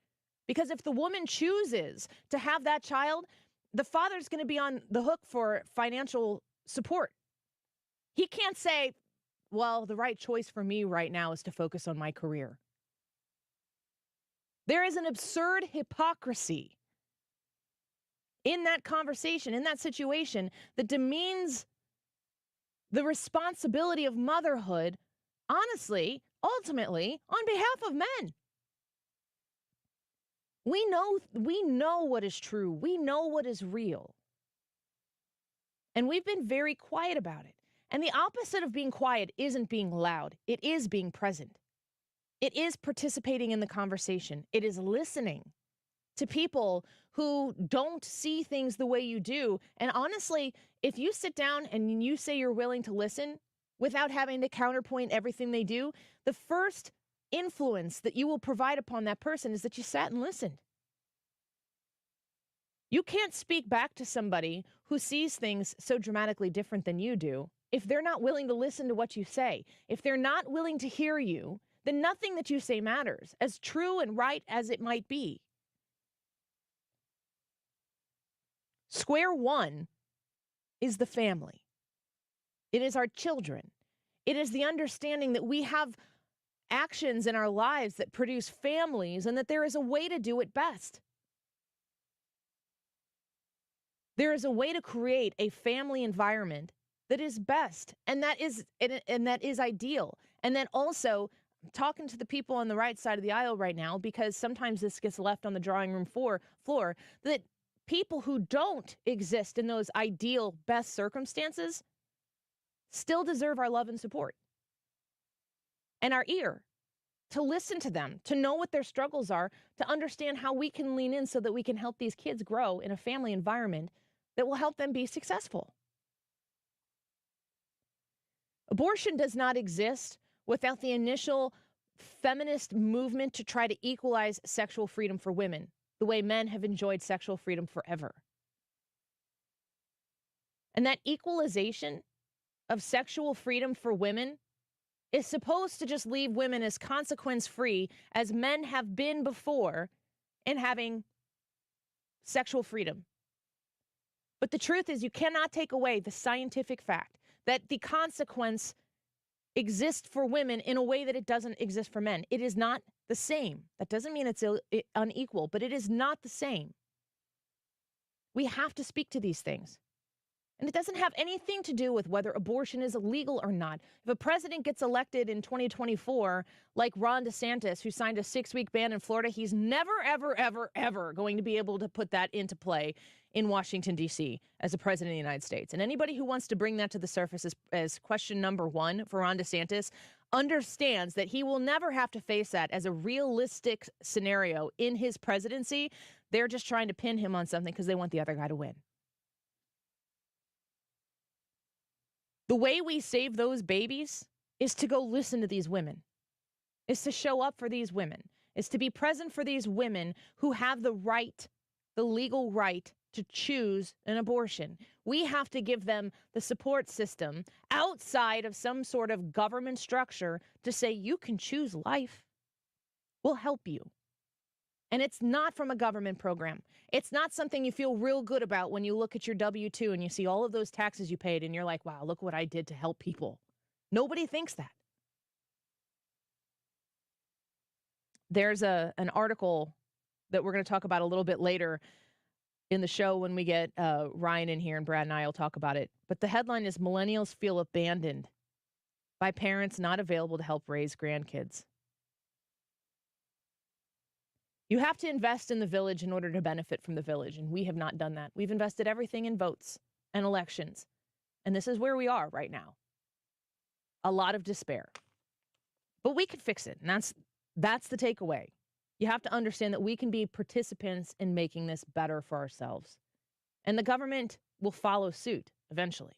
Because if the woman chooses to have that child, the father's going to be on the hook for financial support. He can't say, well, the right choice for me right now is to focus on my career. There is an absurd hypocrisy in that conversation, in that situation, that demeans the responsibility of motherhood, honestly, ultimately, on behalf of men. We know what is true. We know what is real. And we've been very quiet about it. And the opposite of being quiet isn't being loud. It is being present. It is participating in the conversation. It is listening to people who don't see things the way you do. And honestly, if you sit down and you say you're willing to listen without having to counterpoint everything they do, the first influence that you will provide upon that person is that you sat and listened. You can't speak back to somebody who sees things so dramatically different than you do if they're not willing to listen to what you say. If they're not willing to hear you, then nothing that you say matters, as true and right as it might be. Square one is the family. It is our children. It is the understanding that we have actions in our lives that produce families and that there is a way to do it best. There is a way to create a family environment that is best, and that is ideal. And then also, I'm talking to the people on the right side of the aisle right now, because sometimes this gets left on the drawing room floor, that people who don't exist in those ideal, best circumstances still deserve our love and support and our ear, to listen to them, to know what their struggles are, to understand how we can lean in so that we can help these kids grow in a family environment that will help them be successful. Abortion does not exist without the initial feminist movement to try to equalize sexual freedom for women, the way men have enjoyed sexual freedom forever. And that equalization of sexual freedom for women is supposed to just leave women as consequence-free as men have been before in having sexual freedom. But the truth is, you cannot take away the scientific fact that the consequence exists for women in a way that it doesn't exist for men. It is not the same. That doesn't mean it's unequal, but it is not the same. We have to speak to these things. And it doesn't have anything to do with whether abortion is illegal or not. If a president gets elected in 2024, like Ron DeSantis, who signed a 6-week ban in Florida, he's never, ever, ever, ever going to be able to put that into play in Washington, D.C. as a president of the United States. And anybody who wants to bring that to the surface as question number one for Ron DeSantis understands that he will never have to face that as a realistic scenario in his presidency. They're just trying to pin him on something because they want the other guy to win. The way we save those babies is to go listen to these women, is to show up for these women, is to be present for these women who have the right, the legal right to choose an abortion. We have to give them the support system outside of some sort of government structure to say, you can choose life. We'll help you. And it's not from a government program. It's not something you feel real good about when you look at your W-2 and you see all of those taxes you paid and you're like, wow, look what I did to help people. Nobody thinks that. There's an article that we're going to talk about a little bit later in the show when we get Ryan in here, and Brad and I will talk about it. But the headline is Millennials Feel Abandoned by Parents Not Available to Help Raise Grandkids. You have to invest in the village in order to benefit from the village, and we have not done that. We've invested everything in votes and elections, and this is where we are right now. A lot of despair. But we can fix it, and that's the takeaway. You have to understand that we can be participants in making this better for ourselves. And the government will follow suit eventually.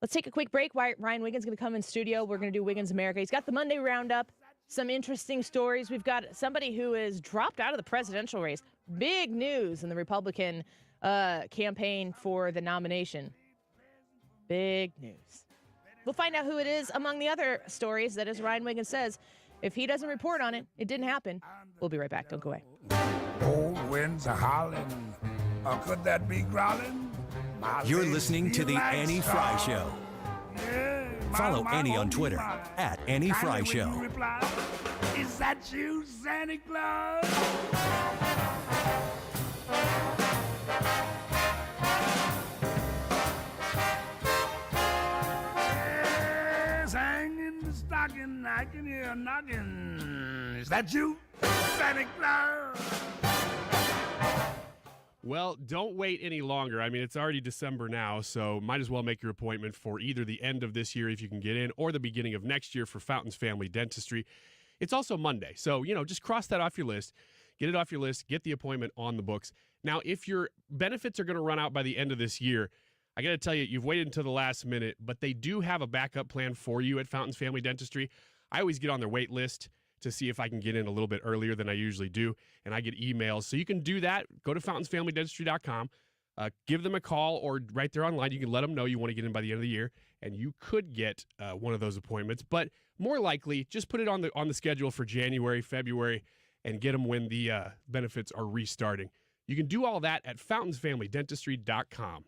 Let's take a quick break. Ryan Wiggins is going to come in studio. We're going to do Wiggins America. He's got the Monday Roundup, some interesting stories. We've got somebody who has dropped out of the presidential race. Big news in the Republican campaign for the nomination. Big news. We'll find out who it is among the other stories that, as Ryan Wiggins says, if he doesn't report on it, it didn't happen. We'll be right back. Don't go away. Old winds are howling, or could that be growling? You're listening to The Annie Frey Show. Follow Annie on Twitter at Annie Frey Show. Is that you, Santa Claus? Yes, hanging the stocking, I can hear a knocking. Is that you, Santa Claus? Well, don't wait any longer. I mean, it's already December now, so might as well make your appointment for either the end of this year if you can get in, or the beginning of next year for Fountains Family Dentistry. It's also Monday, so, just cross that off your list. Get it off your list. Get the appointment on the books. Now, if your benefits are going to run out by the end of this year, I got to tell you, you've waited until the last minute, but they do have a backup plan for you at Fountains Family Dentistry. I always get on their wait list to see if I can get in a little bit earlier than I usually do, and I get emails. So you can do that. Go to fountainsfamilydentistry.com, give them a call, or right there online, you can let them know you want to get in by the end of the year, and you could get one of those appointments. But more likely, just put it on the schedule for January, February, and get them when the benefits are restarting. You can do all that at fountainsfamilydentistry.com.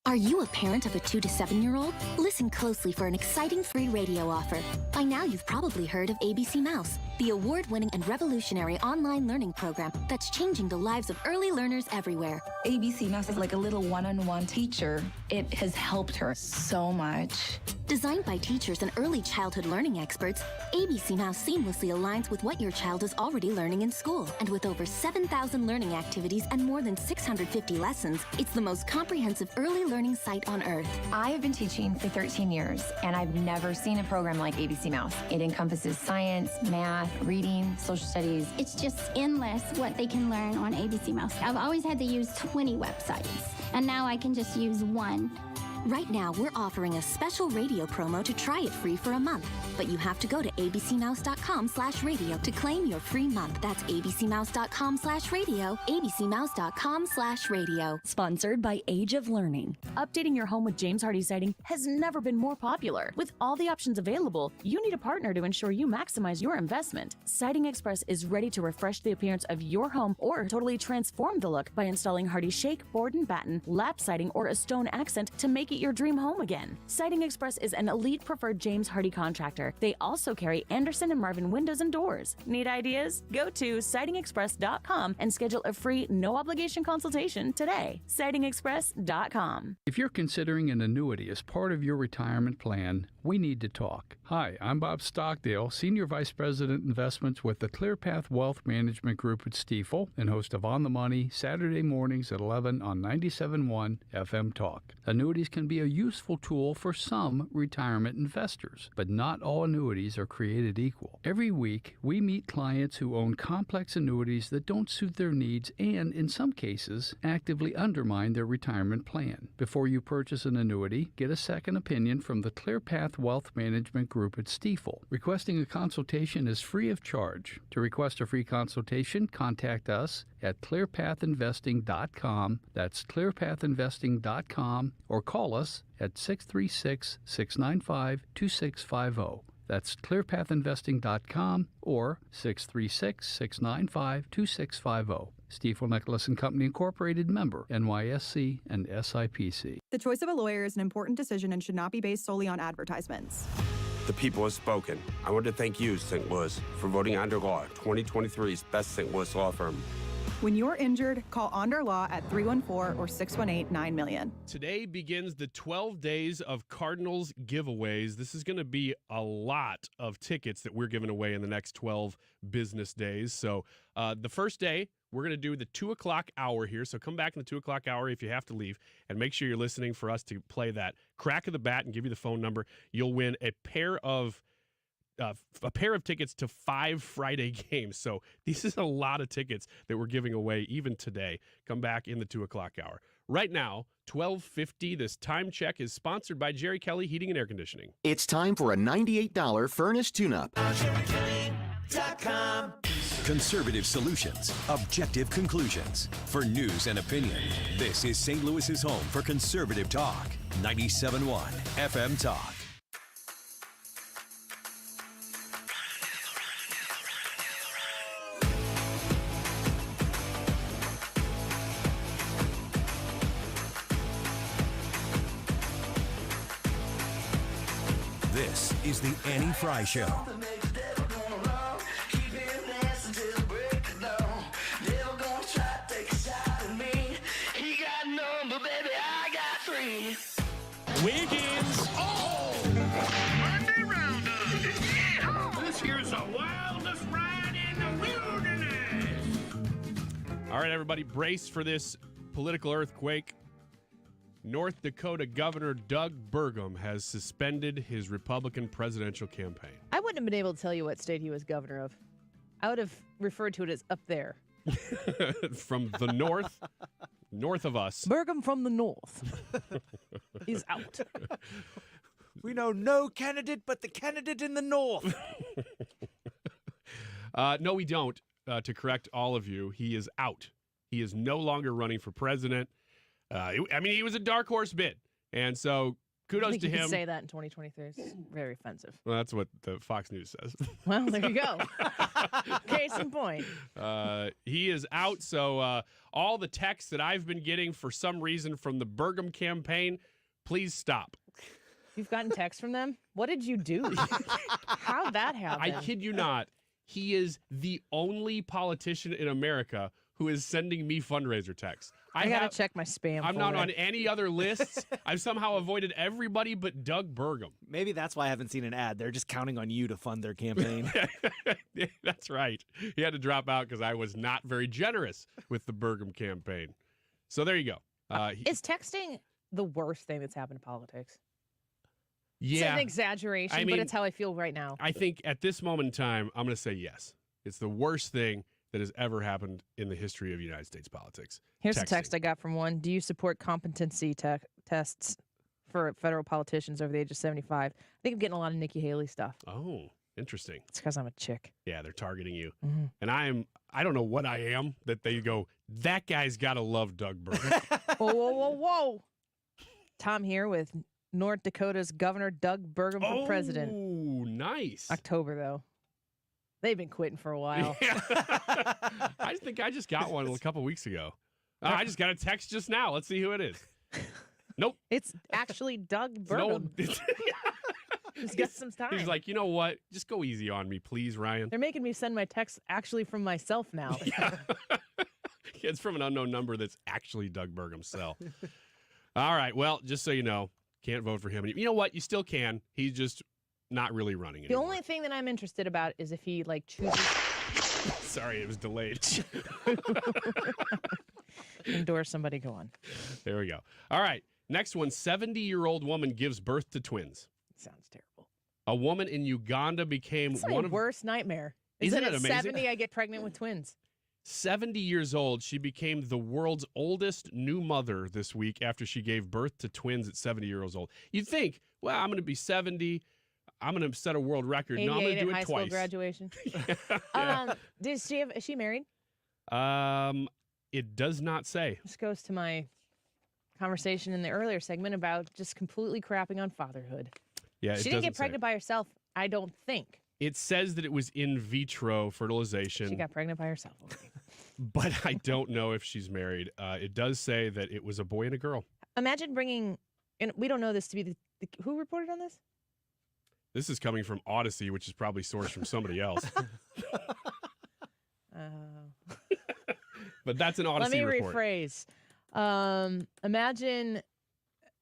Are you a parent of a 2 to 7-year-old? Listen closely for an exciting free radio offer. By now, you've probably heard of ABC Mouse, the award-winning and revolutionary online learning program that's changing the lives of early learners everywhere. ABC Mouse is like a little one-on-one teacher. It has helped her so much. Designed by teachers and early childhood learning experts, ABC Mouse seamlessly aligns with what your child is already learning in school. And with over 7,000 learning activities and more than 650 lessons, it's the most comprehensive early learning site on earth. I have been teaching for 13 years, and I've never seen a program like ABC Mouse. It encompasses science, math, reading, social studies. It's just endless what they can learn on ABC Mouse. I've always had to use 20 websites, and now I can just use one. Right now, we're offering a special radio promo to try it free for a month. But you have to go to abcmouse.com/radio to claim your free month. That's abcmouse.com/radio, abcmouse.com/radio. Sponsored by Age of Learning. Updating your home with James Hardie siding has never been more popular. With all the options available, you need a partner to ensure you maximize your investment. Siding Express is ready to refresh the appearance of your home or totally transform the look by installing Hardie shake, board and batten, lap siding, or a stone accent to make it your dream home again. Siding Express is an elite preferred James Hardie contractor. They also carry Anderson and Marvin windows and doors. Need ideas? Go to sidingexpress.com and schedule a free no-obligation consultation today. sidingexpress.com. If you're considering an annuity as part of your retirement plan, we need to talk. Hi, I'm Bob Stockdale, Senior Vice President Investments with the ClearPath Wealth Management Group at Stifel and host of On the Money, Saturday mornings at 11 on 97.1 FM Talk. Annuities can be a useful tool for some retirement investors, but not all annuities are created equal. Every week, we meet clients who own complex annuities that don't suit their needs and, in some cases, actively undermine their retirement plan. Before you purchase an annuity, get a second opinion from the ClearPath Wealth Management Group at Stifel. Requesting a consultation is free of charge. To request a free consultation, contact us at clearpathinvesting.com. That's clearpathinvesting.com, or call us at 636-695-2650. That's clearpathinvesting.com or 636-695-2650. Stifel Nicholas & Company Incorporated, member NYSE and SIPC. The choice of a lawyer is an important decision and should not be based solely on advertisements. The people have spoken. I want to thank you, St. Louis, for voting Onder Law 2023's best St. Louis law firm. When you're injured, call Onder Law at 314 or 618-9000000. Today begins the 12 days of Cardinals giveaways. This is going to be a lot of tickets that we're giving away in the next 12 business days. So the first day, we're going to do the 2 o'clock hour here. So come back in the 2 o'clock hour if you have to leave, and make sure you're listening for us to play that crack of the bat and give you the phone number. You'll win a pair of tickets to 5 Friday games. So this is a lot of tickets that we're giving away even today. Come back in the 2 o'clock hour. Right now, 12:50. This time check is sponsored by Jerry Kelly Heating and Air Conditioning. It's time for a $98 furnace tune-up. Conservative solutions, objective conclusions. For news and opinion, this is St. Louis's home for conservative talk. 97.1 FM Talk. This is the Annie Frey Show. Wiggins. Oh! Monday Roundup. Yeah! This here's the wildest ride in the wilderness. All right, everybody, brace for this political earthquake. North Dakota Governor Doug Burgum has suspended his Republican presidential campaign. I wouldn't have been able to tell you what state he was governor of. I would have referred to it as up there. From the north, north of us. Burgum from the north. He's out. We know no candidate but the candidate in the north. No, we don't. To correct all of you, he is out. He is no longer running for president. He was a dark horse bid. And so kudos I think to you him. can say that in 2023. It's very offensive. Well, that's what the Fox News says. Well, there you go. Case in point. He is out. So all the texts that I've been getting for some reason from the Burgum campaign, please stop. You've gotten texts from them? What did you do? How'd that happen? I kid you not. He is the only politician in America who is sending me fundraiser texts. I got to check my spam I'm not folder. on any other lists. I've somehow avoided everybody but Doug Burgum. Maybe that's why I haven't seen an ad. They're just counting on you to fund their campaign. That's right. He had to drop out because I was not very generous with the Burgum campaign. So there you go. Is texting the worst thing that's happened to politics? Yeah. It's an exaggeration, but it's how I feel right now. I think at this moment in time, I'm going to say yes. It's the worst thing that has ever happened in the history of United States politics. Here's a text I got from one. Do you support competency tests for federal politicians over the age of 75? I think I'm getting a lot of Nikki Haley stuff. Oh, interesting. It's because I'm a chick. Yeah, they're targeting you. Mm-hmm. And I don't know what I am that they go, that guy's got to love Doug Burgum. Whoa. Tom here with North Dakota's Governor Doug Burgum for president. Oh, nice. October, though. They've been quitting for a while. Yeah. I think I just got one a couple weeks ago. I just got a text just now. Let's see who it is. Nope. It's actually Doug Burgum. Just get some time. He's like, you know what? Just go easy on me, please, Ryan. They're making me send my texts actually from myself now. Yeah. It's from an unknown number that's actually Doug Burgum's cell. All right. Well, just so you know, can't vote for him. You know what? You still can. He's just not really running The anymore. only thing that I'm interested about is if he chooses. Sorry, it was delayed. Endorse somebody. Go on. There we go. All right. Next one. 70-year-old woman gives birth to twins. Sounds terrible. A woman in Uganda became It's one my of worst nightmare. Isn't it at amazing? 70, I get pregnant with twins. 70 years old, she became the world's oldest new mother this week after she gave birth to twins at 70 years old. You'd think, well, I'm going to be 70. I'm going to set a world record. No, I'm going to do it high twice. school graduation. Yeah. Is she married? It does not say. This goes to my conversation in the earlier segment about just completely crapping on fatherhood. Yeah, she didn't get pregnant by herself, I don't think. It says that it was in vitro fertilization. She got pregnant by herself. Okay. But I don't know if she's married. It does say that it was a boy and a girl. Imagine bringing, and we don't know this to be who reported on this? This is coming from Odyssey, which is probably sourced from somebody else. But that's an Odyssey report. Let me rephrase. Imagine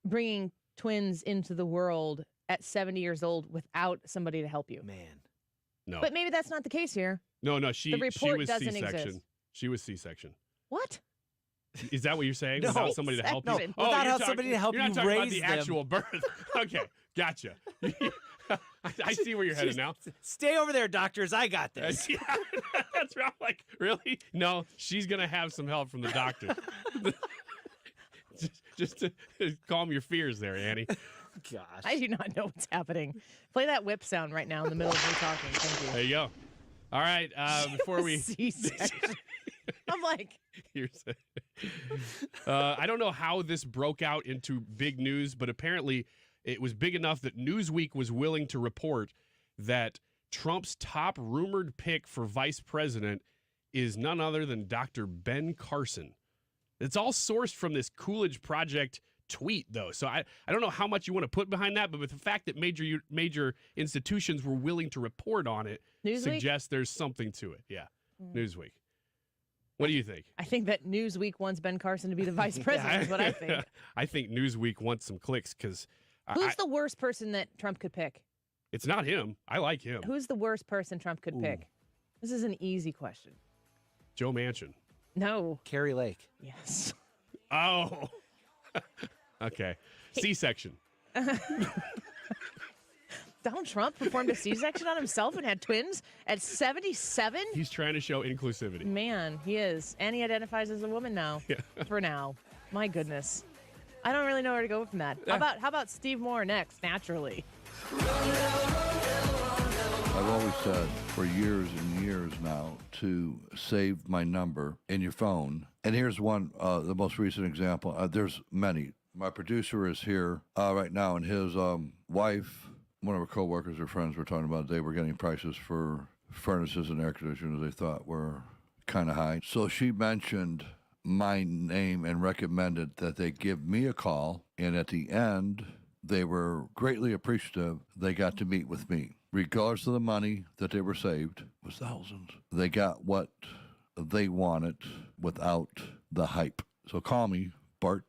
bringing twins into the world at 70 years old without somebody to help you. Man. No. But maybe that's not the case here. No, The she report was doesn't C-section. exist. She was C-section. What? Is that what you're saying? No. Without somebody to help you? No, without somebody to help you're not you talking about raise the them. actual birth. Okay, gotcha. I see where you're headed now. Stay over there, doctors. I got this. Yeah, that's right. I'm like, really? No, she's going to have some help from the doctor. just to calm your fears there, Annie. Gosh. I do not know what's happening. Play that whip sound right now in the middle of me talking. Thank you. There you go. All right, before we... C-section. I'm like... I don't know how this broke out into big news, but apparently it was big enough that Newsweek was willing to report that Trump's top rumored pick for vice president is none other than Dr. Ben Carson. It's all sourced from this Coolidge Project tweet, though. So I don't know how much you want to put behind that, but with the fact that major institutions were willing to report on it suggests there's something to it. Yeah, Newsweek. What do you think? I think that Newsweek wants Ben Carson to be the vice president is what I think. I think Newsweek wants some clicks because... Who's the worst person that Trump could pick? It's not him. I like him. Who's the worst person Trump could pick? This is an easy question. Joe Manchin. No. Carrie Lake. Yes. Oh. Okay. C-section. Donald Trump performed a C-section on himself and had twins at 77? He's trying to show inclusivity. Man, he is. And he identifies as a woman now. Yeah. For now. My goodness. I don't really know where to go from that. How about Steve Moore next, naturally? I've always said for years and years now to save my number in your phone. And here's one, the most recent example. There's many. My producer is here right now, and his wife, one of her coworkers or friends were talking about they were getting prices for furnaces and air conditioners they thought were kind of high. So she mentioned my name and recommended that they give me a call, and at the end they were greatly appreciative they got to meet with me. Regardless of the money that they were saved, it was thousands, they got what they wanted without the hype. So call me, Bart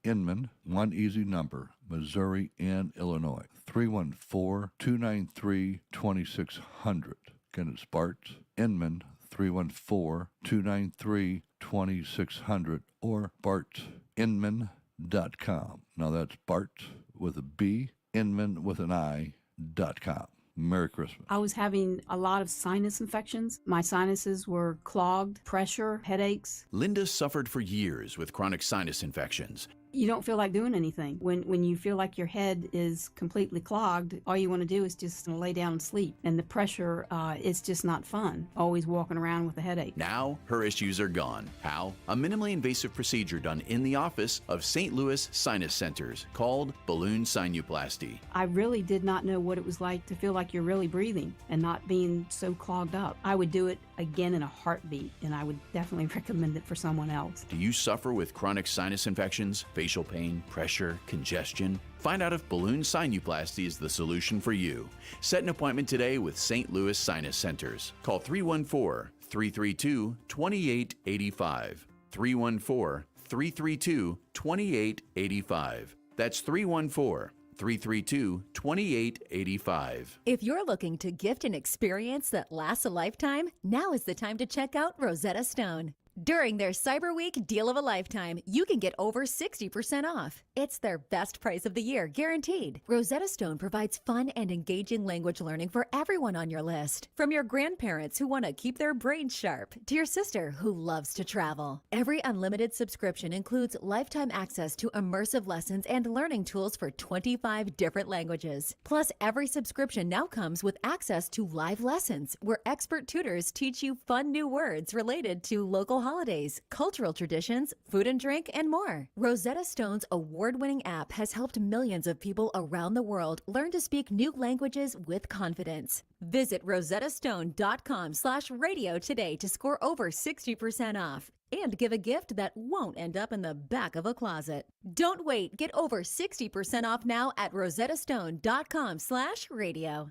Inman, one easy number, Missouri and Illinois, 314-293-2600. Again, it's Bart Inman, 314-293-2600 or bartinman.com. Now that's Bart with a B, Inman with an I.com. Merry Christmas. I was having a lot of sinus infections. My sinuses were clogged, pressure, headaches. Linda suffered for years with chronic sinus infections. You don't feel like doing anything. When you feel like your head is completely clogged, all you want to do is just lay down and sleep. And the pressure, it's just not fun, always walking around with a headache. Now, her issues are gone. How? A minimally invasive procedure done in the office of St. Louis Sinus Centers called balloon sinuplasty. I really did not know what it was like to feel like you're really breathing and not being so clogged up. I would do it again in a heartbeat, and I would definitely recommend it for someone else. Do you suffer with chronic sinus infections, facial pain, pressure, congestion? Find out if balloon sinuplasty is the solution for you. Set an appointment today with St. Louis Sinus Centers. Call 314-332-2885. 314-332-2885. That's 314-332-2885. If you're looking to gift an experience that lasts a lifetime, now is the time to check out Rosetta Stone. During their Cyber Week Deal of a Lifetime, you can get over 60% off. It's their best price of the year, guaranteed. Rosetta Stone provides fun and engaging language learning for everyone on your list. From your grandparents who want to keep their brains sharp, to your sister who loves to travel. Every unlimited subscription includes lifetime access to immersive lessons and learning tools for 25 different languages. Plus, every subscription now comes with access to live lessons, where expert tutors teach you fun new words related to local holidays, cultural traditions, food and drink, and more. Rosetta Stone's award-winning app has helped millions of people around the world learn to speak new languages with confidence. Visit rosettastone.com/radio today to score over 60% off. and give a gift that won't end up in the back of a closet. Don't wait. Get over 60% off now at rosettastone.com/radio.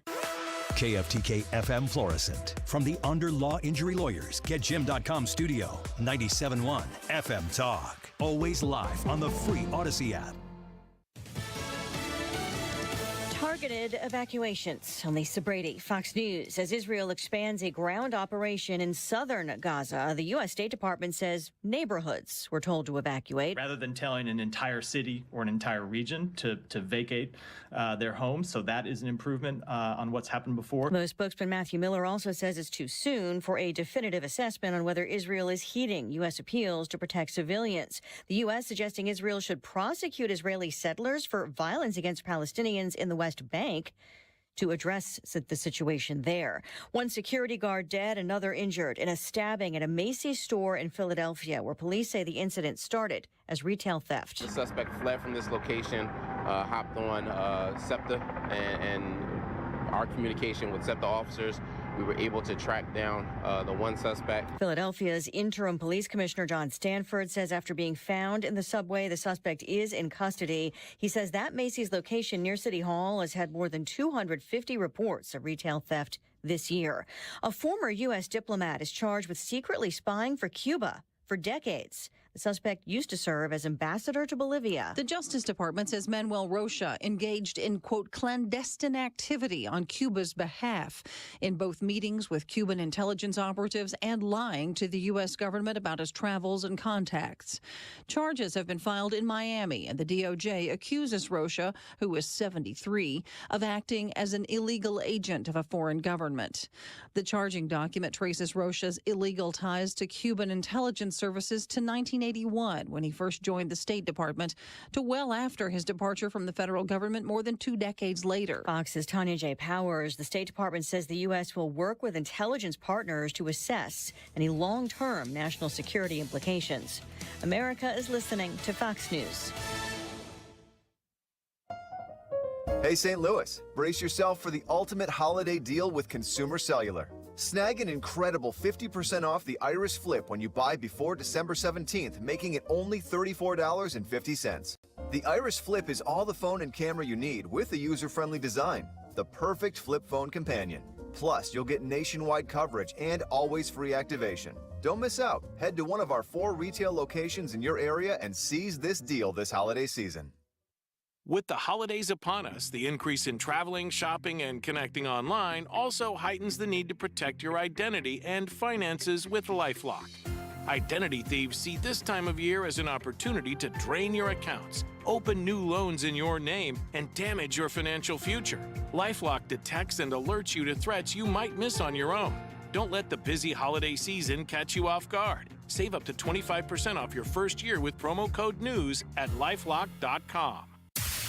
KFTK FM Florissant. From the Under Law Injury Lawyers, GetJim.com studio. 97.1 FM Talk. Always live on the free Odyssey app. Targeted evacuations. I'm Lisa Brady, Fox News. As Israel expands a ground operation in southern Gaza, the U.S. State Department says neighborhoods were told to evacuate. Rather than telling an entire city or an entire region to vacate their homes. So that is an improvement on what's happened before. The spokesman Matthew Miller also says it's too soon for a definitive assessment on whether Israel is heeding U.S. appeals to protect civilians. The U.S. suggesting Israel should prosecute Israeli settlers for violence against Palestinians in the West Bank to address the situation there. One security guard dead, another injured in a stabbing at a Macy's store in Philadelphia, where police say the incident started as retail theft. The suspect fled from this location, hopped on SEPTA, and our communication with SEPTA officers, we were able to track down the one suspect. Philadelphia's interim police commissioner John Stanford says after being found in the subway, the suspect is in custody. He says that Macy's location near City Hall has had more than 250 reports of retail theft this year. A former U.S. diplomat is charged with secretly spying for Cuba for decades. The suspect used to serve as ambassador to Bolivia. The Justice Department says Manuel Rocha engaged in, quote, clandestine activity on Cuba's behalf in both meetings with Cuban intelligence operatives and lying to the U.S. government about his travels and contacts. Charges have been filed in Miami, and the DOJ accuses Rocha, who is 73, of acting as an illegal agent of a foreign government. The charging document traces Rocha's illegal ties to Cuban intelligence services to 1981, when he first joined the State Department, to well after his departure from the federal government more than 2 decades later. Fox's Tanya J. Powers. The State Department says the U.S. will work with intelligence partners to assess any long-term national security implications. America is listening to Fox News. Hey, St. Louis, brace yourself for the ultimate holiday deal with Consumer Cellular. Snag an incredible 50% off the Iris Flip when you buy before December 17th, making it only $34.50. The Iris Flip is all the phone and camera you need with a user-friendly design, the perfect flip phone companion. Plus, you'll get nationwide coverage and always free activation. Don't miss out. Head to one of our 4 retail locations in your area and seize this deal this holiday season. With the holidays upon us, the increase in traveling, shopping, and connecting online also heightens the need to protect your identity and finances with LifeLock. Identity thieves see this time of year as an opportunity to drain your accounts, open new loans in your name, and damage your financial future. LifeLock detects and alerts you to threats you might miss on your own. Don't let the busy holiday season catch you off guard. Save up to 25% off your first year with promo code NEWS at LifeLock.com.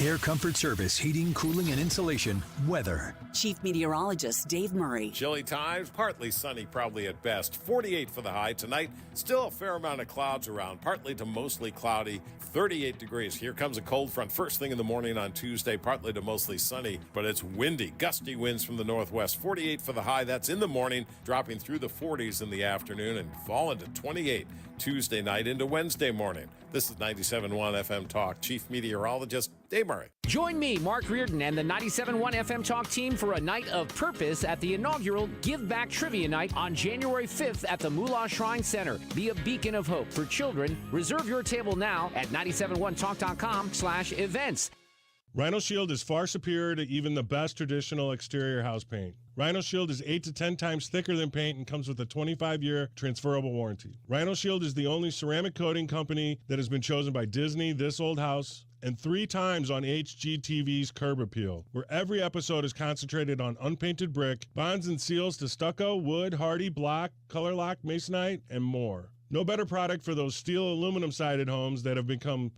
Air Comfort Service, heating, cooling, and insulation. Weather. Chief Meteorologist Dave Murray. Chilly times, partly sunny, probably at best. 48 for the high tonight. Still a fair amount of clouds around, partly to mostly cloudy. 38 degrees. Here comes a cold front first thing in the morning on Tuesday, partly to mostly sunny, but it's windy. Gusty winds from the northwest. 48 for the high. That's in the morning, dropping through the 40s in the afternoon and falling to 28 Tuesday night into Wednesday morning. This is 97.1 FM Talk. Chief Meteorologist Dave Murray. Join me, Mark Reardon, and the 97.1 FM Talk team for a night of purpose at the inaugural Give Back Trivia Night on January 5th at the Moolah Shrine Center. Be a beacon of hope for children. Reserve your table now at 971talk.com/events. Rhino Shield is far superior to even the best traditional exterior house paint. Rhino Shield is 8 to 10 times thicker than paint and comes with a 25-year transferable warranty. Rhino Shield is the only ceramic coating company that has been chosen by Disney, This Old House, and 3 times on HGTV's Curb Appeal, where every episode is concentrated on unpainted brick, bonds and seals to stucco, wood, hardy, block, color lock, masonite, and more. No better product for those steel aluminum-sided homes that have become,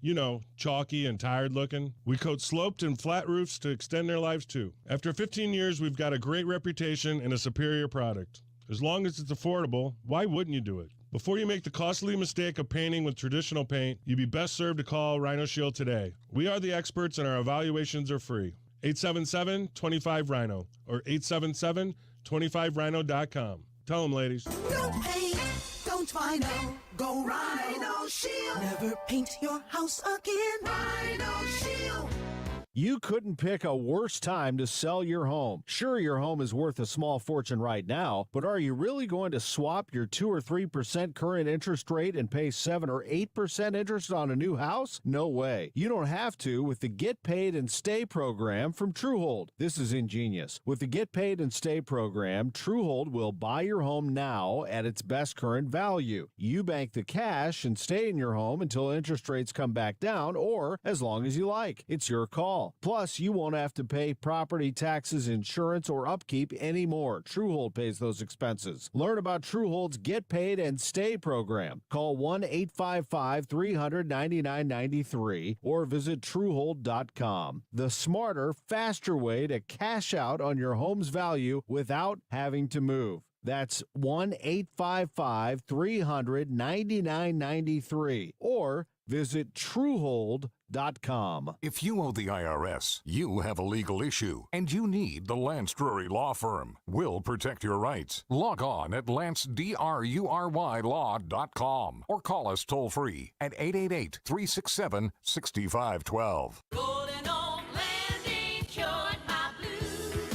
chalky and tired looking. We coat sloped and flat roofs to extend their lives too. After 15 years, we've got a great reputation and a superior product. As long as it's affordable, why wouldn't you do it? Before you make the costly mistake of painting with traditional paint, you'd be best served to call Rhino Shield today. We are the experts and our evaluations are free. 877-25-RHINO or 877-25rhino.com. Tell them, ladies. Don't paint, don't Rhino, go Rhino Shield. Never paint your house again. Rhino Shield. You couldn't pick a worse time to sell your home. Sure, your home is worth a small fortune right now, but are you really going to swap your 2 or 3% current interest rate and pay 7 or 8% interest on a new house? No way. You don't have to with the Get Paid and Stay program from Truehold. This is ingenious. With the Get Paid and Stay program, Truehold will buy your home now at its best current value. You bank the cash and stay in your home until interest rates come back down, or as long as you like. It's your call. Plus, you won't have to pay property taxes, insurance, or upkeep anymore. Truehold pays those expenses. Learn about Truehold's Get Paid and Stay program. Call 1-855-300-9993 or visit Truehold.com. The smarter, faster way to cash out on your home's value without having to move. That's 1-855-300-9993 or visit Truehold.com. If you owe the IRS, you have a legal issue, and you need the Lance Drury Law Firm. We'll protect your rights. Log on at lancedrurylaw.com or call us toll-free at 888-367-6512.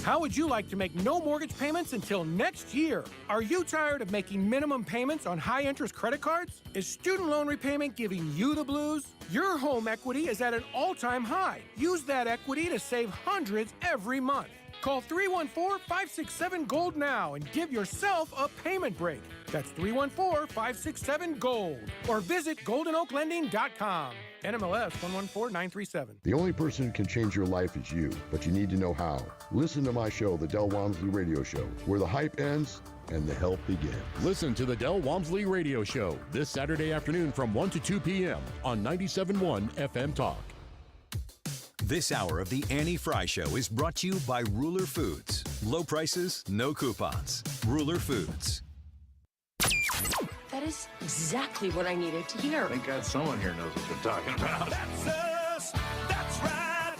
How would you like to make no mortgage payments until next year? Are you tired of making minimum payments on high-interest credit cards? Is student loan repayment giving you the blues? Your home equity is at an all-time high. Use that equity to save hundreds every month. Call 314-567-GOLD now and give yourself a payment break. That's 314-567-GOLD. Or visit goldenoaklending.com. NMLS 114937. The only person who can change your life is you, but you need to know how. Listen to my show, The Del Walmsley Radio Show, where the hype ends and the help begins. Listen to The Del Walmsley Radio Show this Saturday afternoon from 1 to 2 p.m. on 97.1 FM Talk. This hour of the Annie Frey Show is brought to you by Ruler Foods. Low prices, no coupons. Ruler Foods. That is exactly what I needed to hear. Thank God someone here knows what they're talking about. That's us. That's right.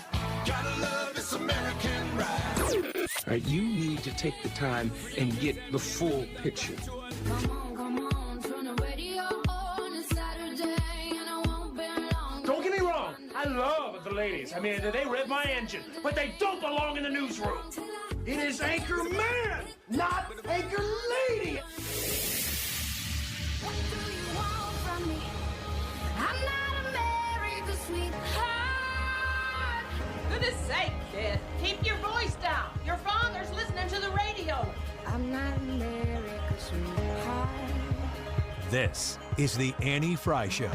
Gotta love this American ride. All right, you need to take the time and get the full picture. Come on, turn the radio on. It's Saturday and I won't be long. Don't get me wrong. I love the ladies. I mean, they rev my engine, but they don't belong in the newsroom. It is Anchor Man, not Anchor Lady. What do you want from me? I'm not America's sweetheart. Goodness sake, kid. Keep your voice down. Your father's listening to the radio. I'm not America's sweetheart. This is the Annie Frey Show.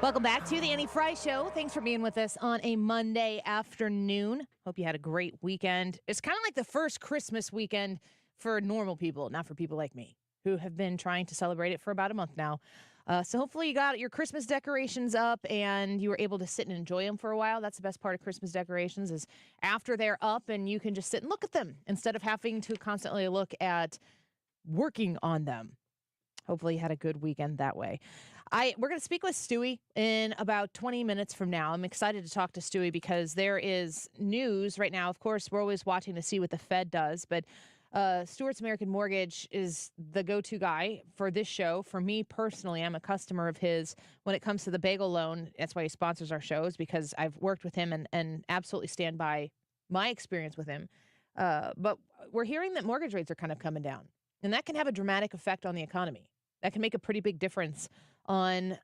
Welcome back to the Annie Frey Show. Thanks for being with us on a Monday afternoon. Hope you had a great weekend. It's kind of like the first Christmas weekend for normal people, not for people like me, who have been trying to celebrate it for about a month now. So hopefully you got your Christmas decorations up and you were able to sit and enjoy them for a while. That's the best part of Christmas decorations is after they're up and you can just sit and look at them instead of having to constantly look at working on them. Hopefully you had a good weekend that way. We're going to speak with Stewie in about 20 minutes from now. I'm excited to talk to Stewie because there is news right now. Of course, we're always watching to see what the Fed does, but Stuart's American Mortgage is the go-to guy for this show. For me personally, I'm a customer of his when it comes to the bagel loan. That's why he sponsors our shows, because I've worked with him and absolutely stand by my experience with him. But we're hearing that mortgage rates are kind of coming down, and that can have a dramatic effect on the economy. That can make a pretty big difference on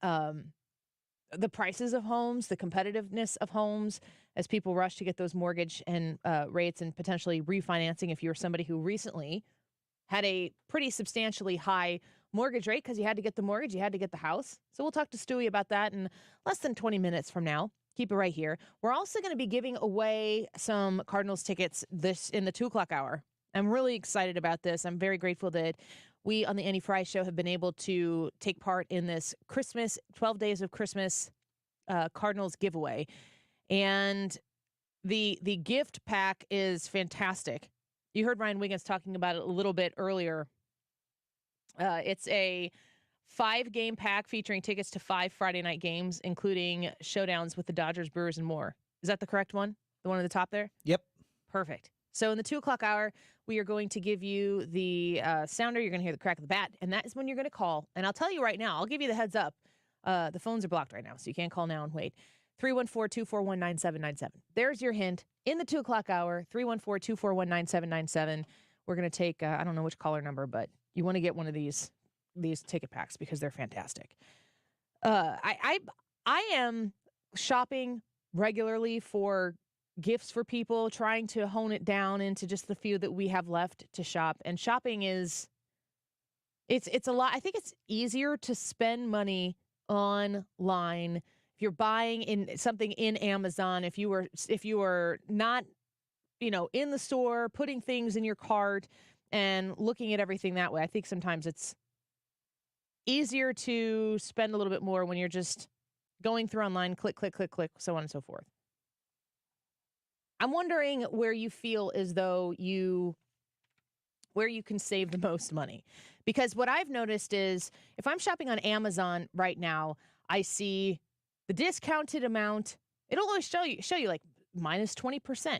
the prices of homes, the competitiveness of homes, as people rush to get those mortgage and rates and potentially refinancing if you're somebody who recently had a pretty substantially high mortgage rate because you had to get the mortgage, you had to get the house. So we'll talk to Stewie about that in less than 20 minutes from now. Keep it right here. We're also going to be giving away some Cardinals tickets in the 2 o'clock hour. I'm really excited about this. I'm very grateful that we on the Annie Frey Show have been able to take part in this Christmas, 12 Days of Christmas Cardinals giveaway. And the gift pack is fantastic. You heard Ryan Wiggins talking about it a little bit earlier. It's a 5-game pack featuring tickets to 5 Friday night games, including showdowns with the Dodgers, Brewers, and more. Is that the correct one? The one at the top there? Yep. Perfect. So in the 2 o'clock hour, we are going to give you the sounder. You're going to hear the crack of the bat, and that is when you're going to call. And I'll tell you right now, I'll give you the heads up. The phones are blocked right now, so you can't call now and wait. 314-241-9797. There's your hint. In the 2 o'clock hour, 314-241-9797. We're going to take, I don't know which caller number, but you want to get one of these ticket packs because they're fantastic. I am shopping regularly for gifts for people, trying to hone it down into just the few that we have left to shop. And shopping it's a lot. I think it's easier to spend money online. If you're buying in something in Amazon, if you were not, in the store, putting things in your cart and looking at everything that way, I think sometimes it's easier to spend a little bit more when you're just going through online, click, click, click, click, so on and so forth. I'm wondering where you feel as though where you can save the most money. Because what I've noticed is if I'm shopping on Amazon right now, I see the discounted amount. It'll always show you like minus 20%.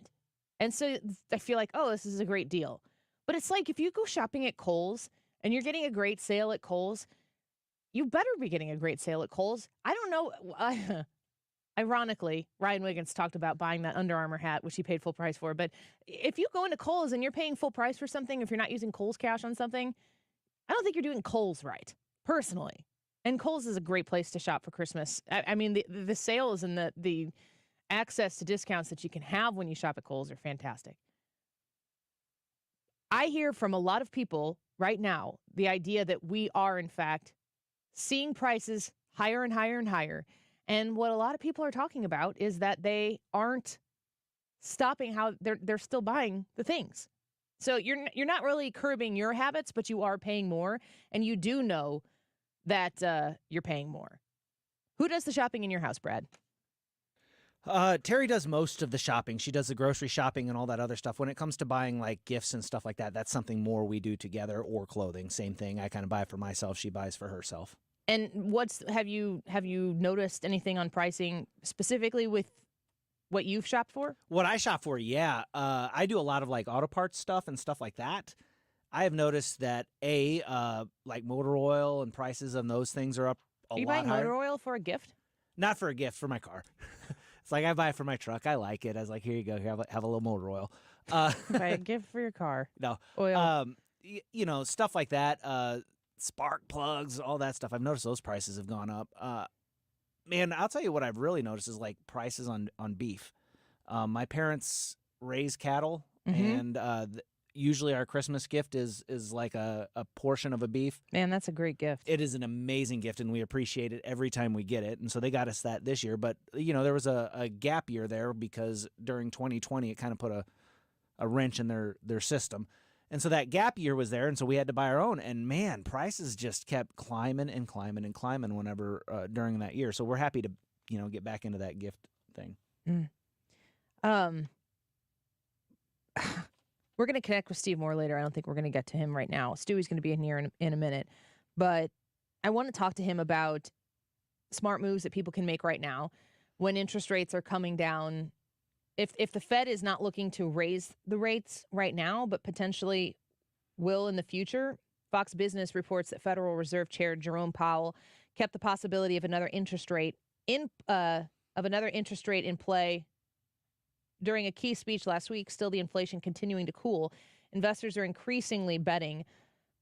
And so I feel like, oh, this is a great deal. But it's like if you go shopping at Kohl's and you're getting a great sale at Kohl's, you better be getting a great sale at Kohl's. I don't know. Ironically, Ryan Wiggins talked about buying that Under Armour hat, which he paid full price for. But if you go into Kohl's and you're paying full price for something, if you're not using Kohl's cash on something, I don't think you're doing Kohl's right, personally. And Kohl's is a great place to shop for Christmas. I mean, the sales and the access to discounts that you can have when you shop at Kohl's are fantastic. I hear from a lot of people right now the idea that we are, in fact, seeing prices higher and higher and higher. And what a lot of people are talking about is that they aren't stopping how they're still buying the things. So you're not really curbing your habits, but you are paying more, and you do know that you're paying more. Who does the shopping in your house, Brad? Terry does most of the shopping. She does the grocery shopping and all that other stuff. When it comes to buying like gifts and stuff like that, that's something more we do together, or clothing. Same thing. I kind of buy for myself. She buys for herself. And have you noticed anything on pricing specifically with what you've shopped for? What I shop for, yeah. I do a lot of like auto parts stuff and stuff like that. I have noticed that like motor oil and prices on those things are up a lot higher. Are you buying motor oil for a gift? Not for a gift, for my car. It's like I buy it for my truck. I like it. I was like, here you go. Here, have a little motor oil. Buy a gift for your car. No. Oil. Stuff like that. Spark plugs, all that stuff. I've noticed those prices have gone up. Man, I'll tell you what I've really noticed is like prices on beef. My parents raise cattle, and usually our Christmas gift is like a portion of a beef. Man, that's a great gift. It is an amazing gift, and we appreciate it every time we get it. And so they got us that this year. But, there was a gap year there because during 2020 it kind of put a wrench in their system. And so that gap year was there, and so we had to buy our own. And, man, prices just kept climbing and climbing and climbing whenever during that year. So we're happy to, get back into that gift thing. We're going to connect with Steve Moore later. I don't think we're going to get to him right now. Stewie's going to be in here in a minute. But I want to talk to him about smart moves that people can make right now when interest rates are coming down. If the Fed is not looking to raise the rates right now, but potentially will in the future, Fox Business reports that Federal Reserve Chair Jerome Powell kept the possibility of another interest rate in play during a key speech last week. Still, the inflation continuing to cool. Investors are increasingly betting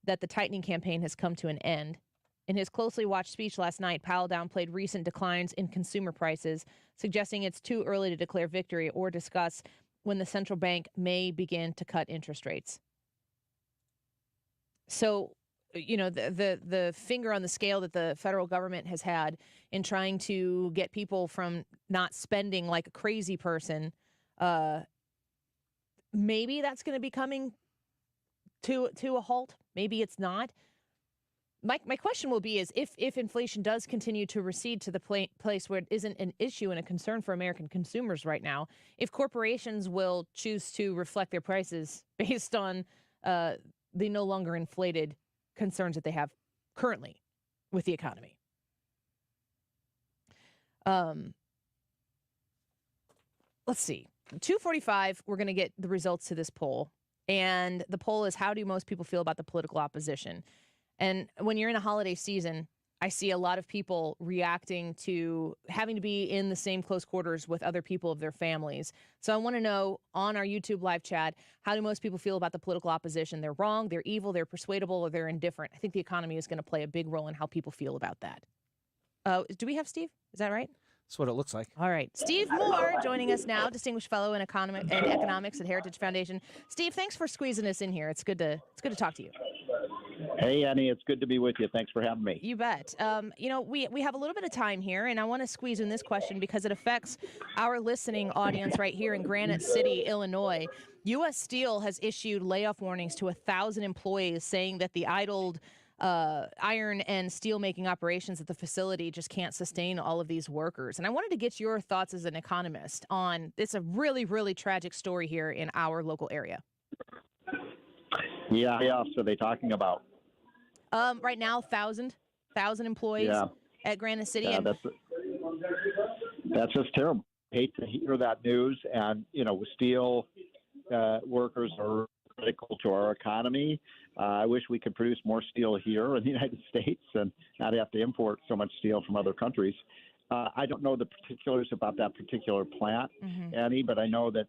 that the tightening campaign has come to an end. In his closely watched speech last night, Powell downplayed recent declines in consumer prices, suggesting it's too early to declare victory or discuss when the central bank may begin to cut interest rates. So, the finger on the scale that the federal government has had in trying to get people from not spending like a crazy person, maybe that's going to be coming to a halt. Maybe it's not. My question will be is if inflation does continue to recede to the place where it isn't an issue and a concern for American consumers right now, if corporations will choose to reflect their prices based on the no longer inflated concerns that they have currently with the economy. Let's see. 2:45, we're going to get the results to this poll. And the poll is, how do most people feel about the political opposition? And when you're in a holiday season, I see a lot of people reacting to having to be in the same close quarters with other people of their families. So I want to know on our YouTube live chat, how do most people feel about the political opposition? They're wrong, they're evil, they're persuadable, or they're indifferent. I think the economy is going to play a big role in how people feel about that. Do we have Steve? Is that right? That's what it looks like. All right. Steve Moore joining us now, distinguished fellow in economics at Heritage Foundation. Steve, thanks for squeezing us in here. It's good to talk to you. Hey, Annie, it's good to be with you. Thanks for having me. You bet. We have a little bit of time here, and I want to squeeze in this question because it affects our listening audience right here in Granite City, Illinois. U.S. Steel has issued layoff warnings to 1,000 employees, saying that the idled iron and steel making operations at the facility just can't sustain all of these workers. And I wanted to get your thoughts as an economist on it's a really, really tragic story here in our local area. Yeah, layoffs are they talking about? Right now, 1,000 employees at Granite City. Yeah, that's just terrible. Hate to hear that news. And, steel workers are critical to our economy. I wish we could produce more steel here in the United States and not have to import so much steel from other countries. I don't know the particulars about that particular plant, Annie, but I know that,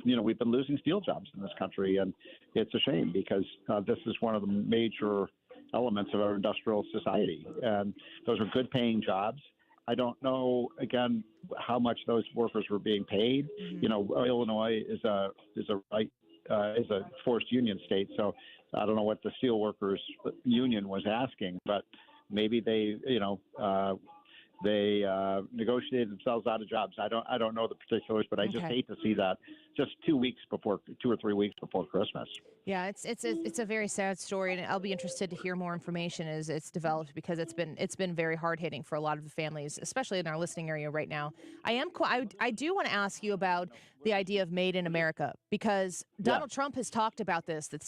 we've been losing steel jobs in this country, and it's a shame because this is one of the major elements of our industrial society, and those are good-paying jobs. I don't know, again, how much those workers were being paid. Illinois is a forced union state, so I don't know what the steelworkers union was asking, but maybe they negotiated themselves out of jobs. I don't know the particulars, but I just hate to see that just 2 or 3 weeks before Christmas. Yeah, it's a very sad story, and I'll be interested to hear more information as it's developed because it's been very hard hitting for a lot of the families, especially in our listening area right now. I do want to ask you about the idea of made in America because Donald Trump has talked about this. That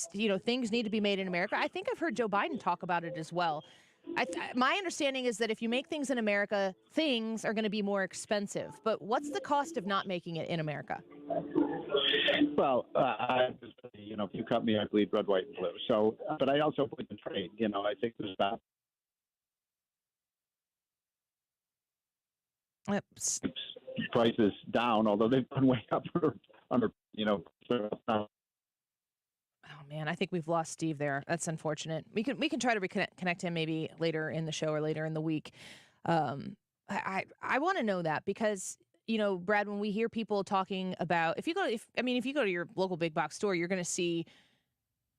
things need to be made in America. I think I've heard Joe Biden talk about it as well. My understanding is that if you make things in America, things are going to be more expensive. But what's the cost of not making it in America? Well, if you cut me, I bleed red, white, and blue. So, but I also believe in trade. I think there's that. Prices down, although they've gone way up under. Oh man, I think we've lost Steve there. That's unfortunate. We can try to reconnect him maybe later in the show or later in the week. I want to know that because Brad, when we hear people talking about if you go to your local big box store, you're going to see,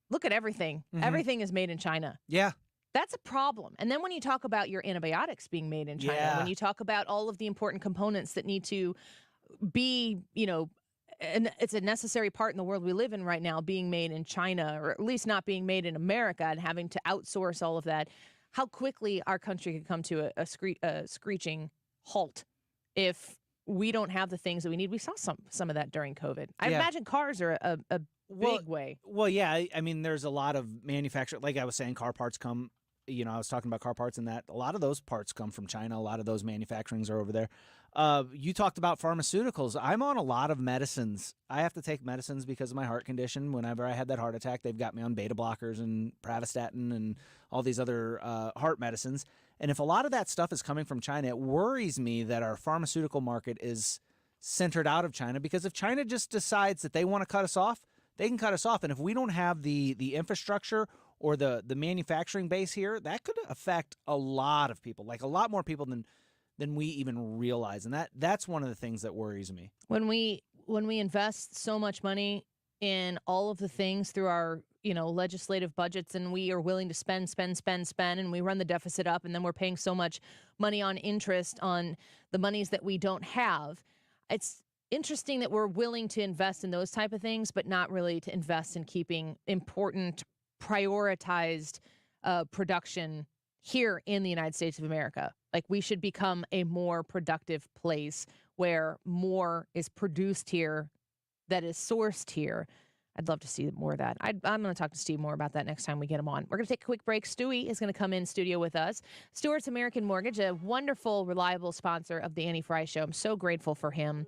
look at everything. Mm-hmm. Everything is made in China. Yeah. That's a problem. And then when you talk about your antibiotics being made in China, when you talk about all of the important components that need to be, and it's a necessary part in the world we live in right now, being made in China, or at least not being made in America and having to outsource all of that, how quickly our country could come to a screeching halt if we don't have the things that we need. We saw some of that during COVID. I imagine cars are a big way. Well, yeah. I mean, there's a lot of manufacturing. Like I was saying, car parts come, I was talking about car parts and that a lot of those parts come from China. A lot of those manufacturings are over there. You talked about pharmaceuticals. I'm on a lot of medicines. I have to take medicines because of my heart condition. Whenever I had that heart attack, they've got me on beta blockers and pravastatin and all these other heart medicines. And if a lot of that stuff is coming from China, it worries me that our pharmaceutical market is centered out of China, because if China just decides that they want to cut us off, they can cut us off. And if we don't have the infrastructure or the manufacturing base here, that could affect a lot of people, like a lot more people than we even realize. And that's one of the things that worries me. When we invest so much money in all of the things through our legislative budgets, and we are willing to spend, and we run the deficit up, and then we're paying so much money on interest on the monies that we don't have. It's interesting that we're willing to invest in those type of things, but not really to invest in keeping important, prioritized production here in the United States of America. Like, we should become a more productive place where more is produced here, that is sourced here. I'd love to see more of that. I'm going to talk to Steve more about that next time we get him on. We're going to take a quick break. Stewie is going to come in studio with us. Stuart's American Mortgage, a wonderful, reliable sponsor of the Annie Frey Show. I'm so grateful for him.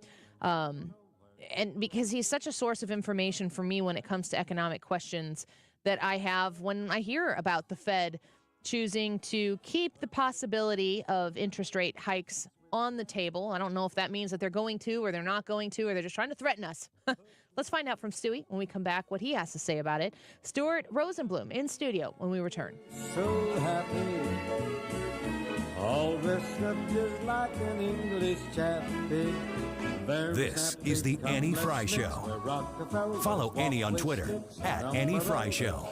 and because he's such a source of information for me when it comes to economic questions that I have when I hear about the Fed choosing to keep the possibility of interest rate hikes on the table. I don't know if that means that they're going to or they're not going to, or they're just trying to threaten us. Let's find out from Stewie when we come back what he has to say about it. Stuart Rosenblum in studio when we return. So happy, all dressed up just like an English chapstick. This is the Annie Frey Show. Follow Annie on Twitter at Annie Frey Show.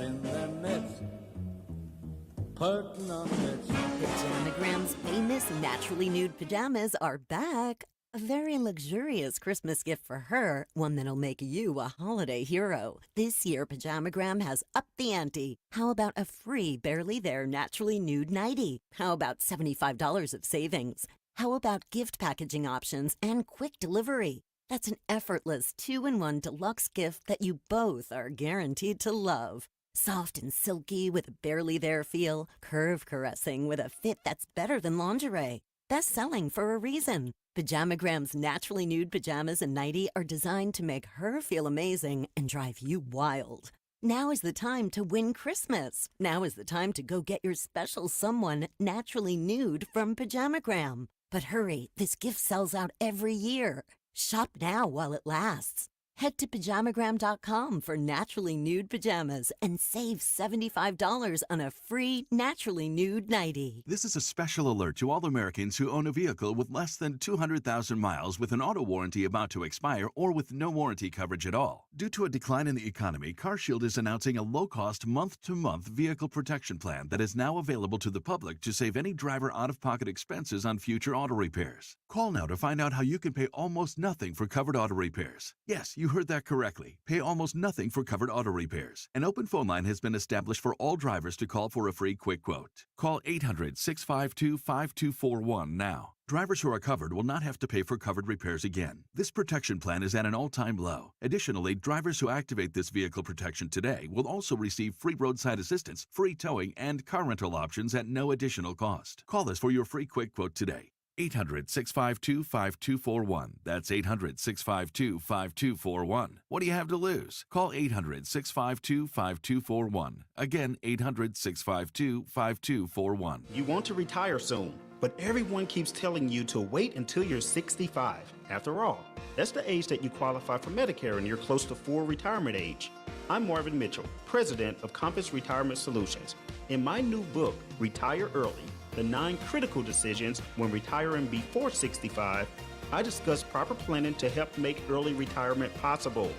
Pajamagram's famous naturally nude pajamas are back. A very luxurious Christmas gift for her, one that'll make you a holiday hero. This year, Pajamagram has upped the ante. How about a free, barely there, naturally nude nightie? How about $75 of savings? How about gift packaging options and quick delivery? That's an effortless 2-in-1 deluxe gift that you both are guaranteed to love. Soft and silky with a barely there feel, curve caressing with a fit that's better than lingerie. Best selling for a reason. Pajamagram's naturally nude pajamas and nightie are designed to make her feel amazing and drive you wild. Now is the time to win Christmas. Now is the time to go get your special someone naturally nude from Pajamagram. But hurry, this gift sells out every year. Shop now while it lasts. Head to pajamagram.com for naturally nude pajamas and save $75 on a free naturally nude nightie. This is a special alert to all Americans who own a vehicle with less than 200,000 miles with an auto warranty about to expire or with no warranty coverage at all. Due to a decline in the economy, CarShield is announcing a low-cost month-to-month vehicle protection plan that is now available to the public to save any driver out-of-pocket expenses on future auto repairs. Call now to find out how you can pay almost nothing for covered auto repairs. Yes, you heard that correctly. Pay almost nothing for covered auto repairs. An open phone line has been established for all drivers to call for a free quick quote. Call 800-652-5241 now. Drivers who are covered will not have to pay for covered repairs again. This protection plan is at an all-time low. Additionally, drivers who activate this vehicle protection today will also receive free roadside assistance, free towing, and car rental options at no additional cost. Call us for your free quick quote today. 800-652-5241. That's 800-652-5241. What do you have to lose? Call 800-652-5241. Again, 800-652-5241. You want to retire soon, but everyone keeps telling you to wait until you're 65. After all, that's the age that you qualify for Medicare and you're close to full retirement age. I'm Marvin Mitchell, president of Compass Retirement Solutions. In my new book, Retire Early, The 9 Critical Decisions When Retiring Before 65, I discuss proper planning to help make early retirement possible.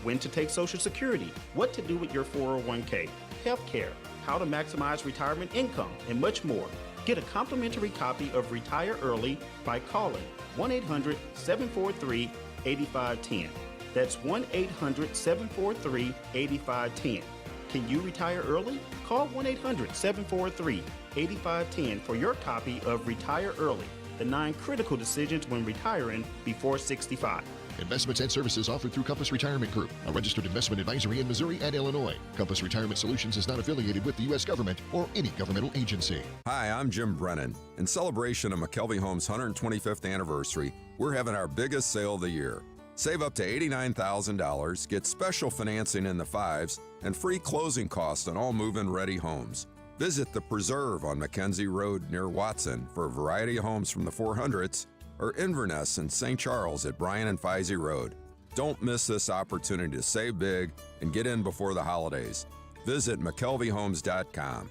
When to take Social Security, what to do with your 401k, health care, how to maximize retirement income, and much more. Get a complimentary copy of Retire Early by calling 1-800-743-8510. That's 1-800-743-8510. Can you retire early? Call 1-800-743-8510 for your copy of Retire Early, the 9 critical decisions when retiring before 65. Investments and services offered through Compass Retirement Group, a registered investment advisory in Missouri and Illinois. Compass Retirement Solutions is not affiliated with the U.S. government or any governmental agency. Hi, I'm Jim Brennan. In celebration of McKelvey Homes' 125th anniversary, we're having our biggest sale of the year. Save up to $89,000, get special financing in the 5s, and free closing costs on all move-in ready homes. Visit The Preserve on Mackenzie Road near Watson for a variety of homes from the 400s, or Inverness in St. Charles at Bryan and Feisey Road. Don't miss this opportunity to save big and get in before the holidays. Visit McKelveyHomes.com.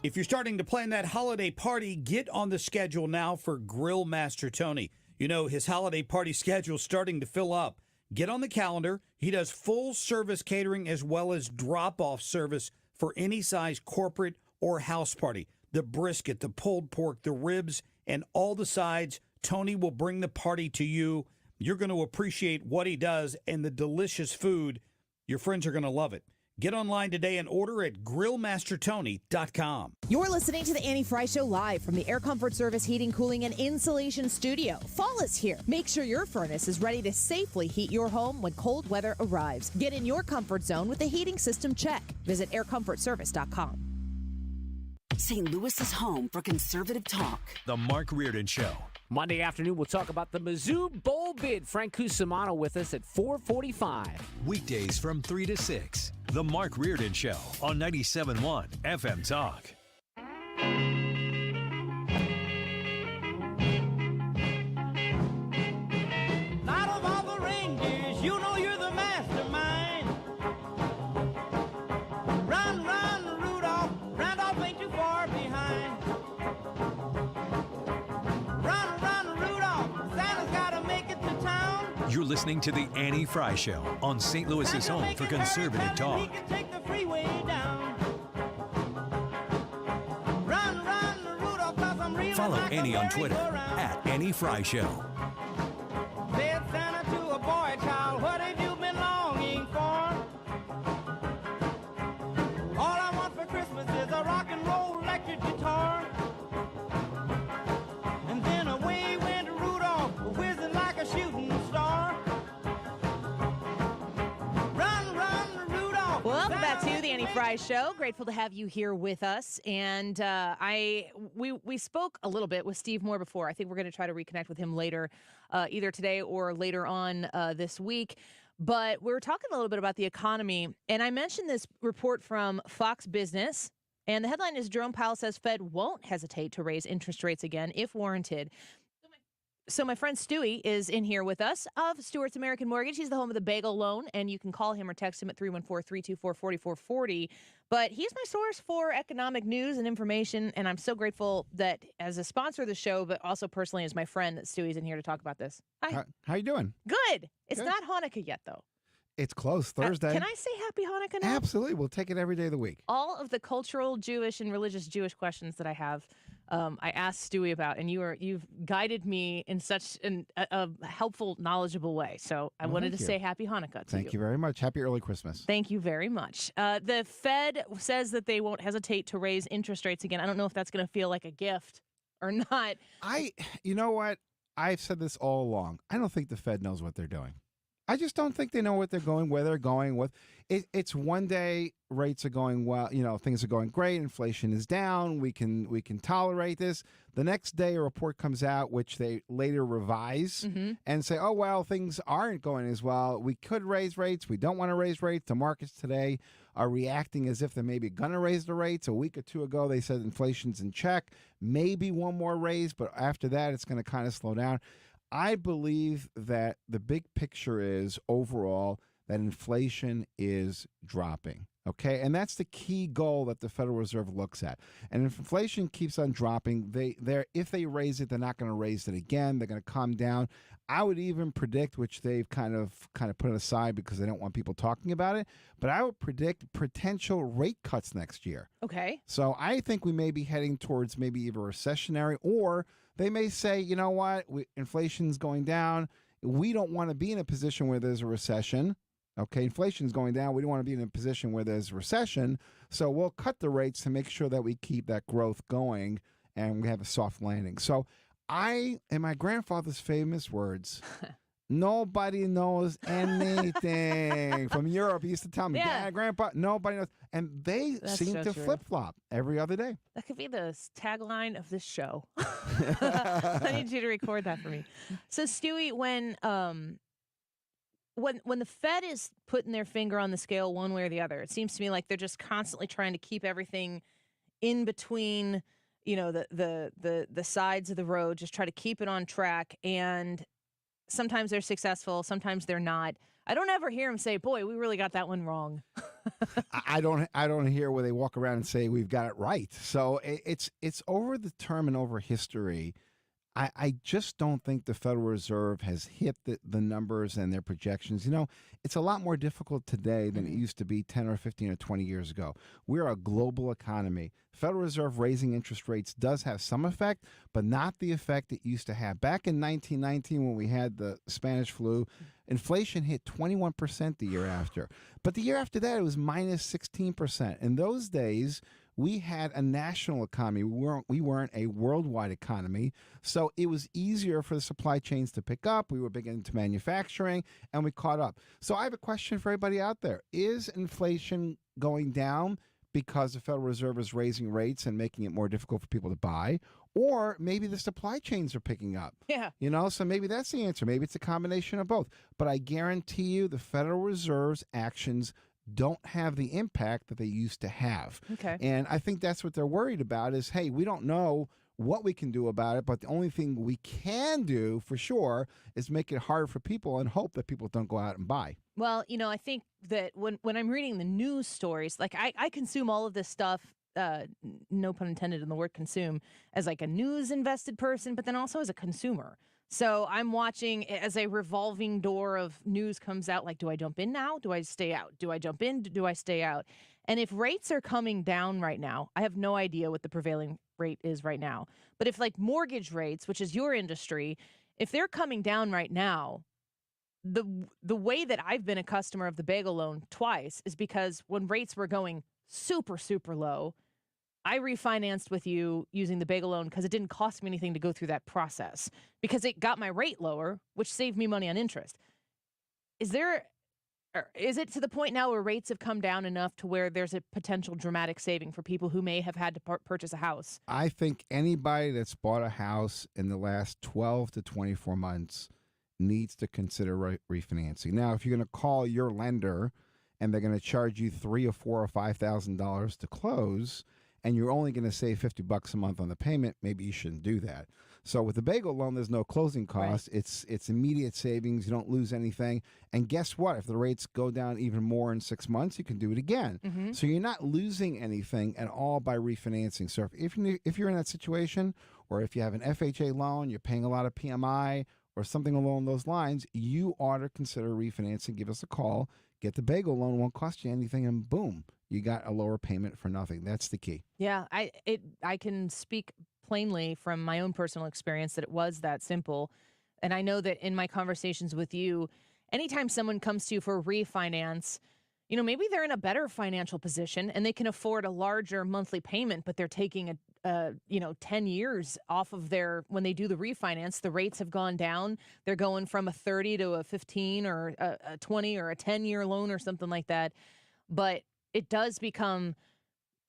If you're starting to plan that holiday party, get on the schedule now for Grill Master Tony. You know, his holiday party schedule's starting to fill up. Get on the calendar. He does full service catering as well as drop-off service for any size corporate or house party. The brisket, the pulled pork, the ribs, and all the sides. Tony will bring the party to you. You're going to appreciate what he does and the delicious food. Your friends are going to love it. Get online today and order at grillmastertony.com. You're listening to the Annie Frey Show live from the Air Comfort Service Heating, Cooling, and Insulation Studio. Fall is here. Make sure your furnace is ready to safely heat your home when cold weather arrives. Get in your comfort zone with the heating system check. Visit aircomfortservice.com. St. Louis's home for conservative talk. The Mark Reardon Show. Monday afternoon, we'll talk about the Mizzou Bowl bid. Frank Cusimano with us at 4:45. Weekdays from 3 to 6. The Mark Reardon Show on 97.1 FM Talk. Out of all the reindeers, you know you're the mastermind. Run, run, Rudolph. Randolph ain't too far behind. Run, run, Rudolph. Santa's gotta make it to town. You're listening to the Annie Frey Show on St. Louis's home for conservative talk. He can take the freeway down. Run, run, Rudolph, 'cause I'm reeling Follow like a Annie on Twitter merry-go-round. at Annie Frey Show. Said Santa to a boy child, what have you been longing for? All I want for Christmas is a rock and roll electric guitar. And then away went Rudolph, whizzing like a shooting star. Run, run, Rudolph. Welcome back to the Annie Frey Show. Grateful to have you here with us. And we spoke a little bit with Steve Moore before. I think we're going to try to reconnect with him later, either today or later on this week. But we were talking a little bit about the economy, and I mentioned this report from Fox Business. And the headline is Jerome Powell says Fed won't hesitate to raise interest rates again if warranted. So my friend Stewie is in here with us of Stewart's American Mortgage. He's the home of the Bagel Loan, and you can call him or text him at 314-324-4440. But he's my source for economic news and information, and I'm so grateful that as a sponsor of the show, but also personally as my friend, that Stewie's in here to talk about this. Hi. How you doing? Good. It's Good. not Hanukkah yet, though. It's close. Thursday. Can I say Happy Hanukkah now? Absolutely. We'll take it every day of the week. All of the cultural Jewish and religious Jewish questions that I have, I asked Stewie about, and you've guided me in such a helpful, knowledgeable way. So I wanted to say Happy Hanukkah to you. Thank you very much. Happy early Christmas. Thank you very much. The Fed says that they won't hesitate to raise interest rates again. I don't know if that's going to feel like a gift or not. You know what? I've said this all along. I don't think the Fed knows what they're doing. I just don't think they know what they're going, where they're going with. It's one day rates are going well, things are going great, inflation is down, we can tolerate this. The next day a report comes out which they later revise and say, oh well, things aren't going as well. We could raise rates, we don't want to raise rates. The markets today are reacting as if they're maybe going to raise the rates. A week or two ago they said inflation's in check, maybe one more raise, but after that it's going to kind of slow down. I believe that the big picture is overall that inflation is dropping, okay? And that's the key goal that the Federal Reserve looks at. And if inflation keeps on dropping, if they raise it, they're not going to raise it again. They're going to calm down. I would even predict, which they've kind of put it aside because they don't want people talking about it, but I would predict potential rate cuts next year. Okay. So I think we may be heading towards maybe either recessionary, or they may say, you know what, inflation's going down. We don't want to be in a position where there's a recession. Okay, inflation's going down. We don't want to be in a position where there's a recession. So we'll cut the rates to make sure that we keep that growth going and we have a soft landing. So in my grandfather's famous words, nobody knows anything. From Europe, he used to tell me, Dad, Grandpa, nobody knows. And they seem to flip-flop every other day. That could be the tagline of this show. I need you to record that for me. So, Stewie, when the Fed is putting their finger on the scale one way or the other, it seems to me like they're just constantly trying to keep everything in between, the sides of the road, just try to keep it on track. And sometimes they're successful, sometimes they're not. I don't ever hear them say, boy, we really got that one wrong. I don't hear where they walk around and say we've got it right. So it's over the term and over history. I just don't think the Federal Reserve has hit the numbers and their projections. It's a lot more difficult today than it used to be 10 or 15 or 20 years ago. We're a global economy. Federal Reserve raising interest rates does have some effect, but not the effect it used to have. Back in 1919, when we had the Spanish flu, inflation hit 21% the year after. But the year after that, it was minus 16%. In those days, we had a national economy. We weren't a worldwide economy. So it was easier for the supply chains to pick up. We were big into manufacturing, and we caught up. So I have a question for everybody out there. Is inflation going down because the Federal Reserve is raising rates and making it more difficult for people to buy? Or maybe the supply chains are picking up. Yeah. So maybe that's the answer. Maybe it's a combination of both. But I guarantee you the Federal Reserve's actions don't have the impact that they used to have. Okay. And I think that's what they're worried about is, hey, we don't know what we can do about it, but the only thing we can do for sure is make it hard for people and hope that people don't go out and buy. Well, I think that when I'm reading the news stories, like I consume all of this stuff, no pun intended in the word consume, as like a news invested person, but then also as a consumer. So I'm watching as a revolving door of news comes out, like, do I jump in now? Do I stay out? Do I jump in? Do I stay out? And if rates are coming down right now, I have no idea what the prevailing rate is right now. But if like mortgage rates, which is your industry, if they're coming down right now, the way that I've been a customer of the bagel loan twice is because when rates were going super, super low, I refinanced with you using the bagel loan because it didn't cost me anything to go through that process because it got my rate lower, which saved me money on interest. Is it to the point now where rates have come down enough to where there's a potential dramatic saving for people who may have had to purchase a house? I think anybody that's bought a house in the last 12 to 24 months needs to consider refinancing. Now, if you're going to call your lender and they're going to charge you $3,000 or $4,000 or $5,000 to close, and you're only going to save $50 a month on the payment, maybe you shouldn't do that. So with the bagel loan, there's no closing costs. Right. It's immediate savings. You don't lose anything. And guess what? If the rates go down even more in 6 months, you can do it again. Mm-hmm. So you're not losing anything at all by refinancing. So if you're in that situation, or if you have an FHA loan, you're paying a lot of PMI or something along those lines, you ought to consider refinancing. Give us a call. Get the bagel loan. It won't cost you anything, and boom, you got a lower payment for nothing. That's the key. Yeah, I can speak plainly from my own personal experience that it was that simple. And I know that in my conversations with you, anytime someone comes to you for a refinance, maybe they're in a better financial position and they can afford a larger monthly payment, but they're taking 10 years off of when they do the refinance, the rates have gone down. They're going from a 30 to a 15 or a 20 or a 10-year loan or something like that. But it does become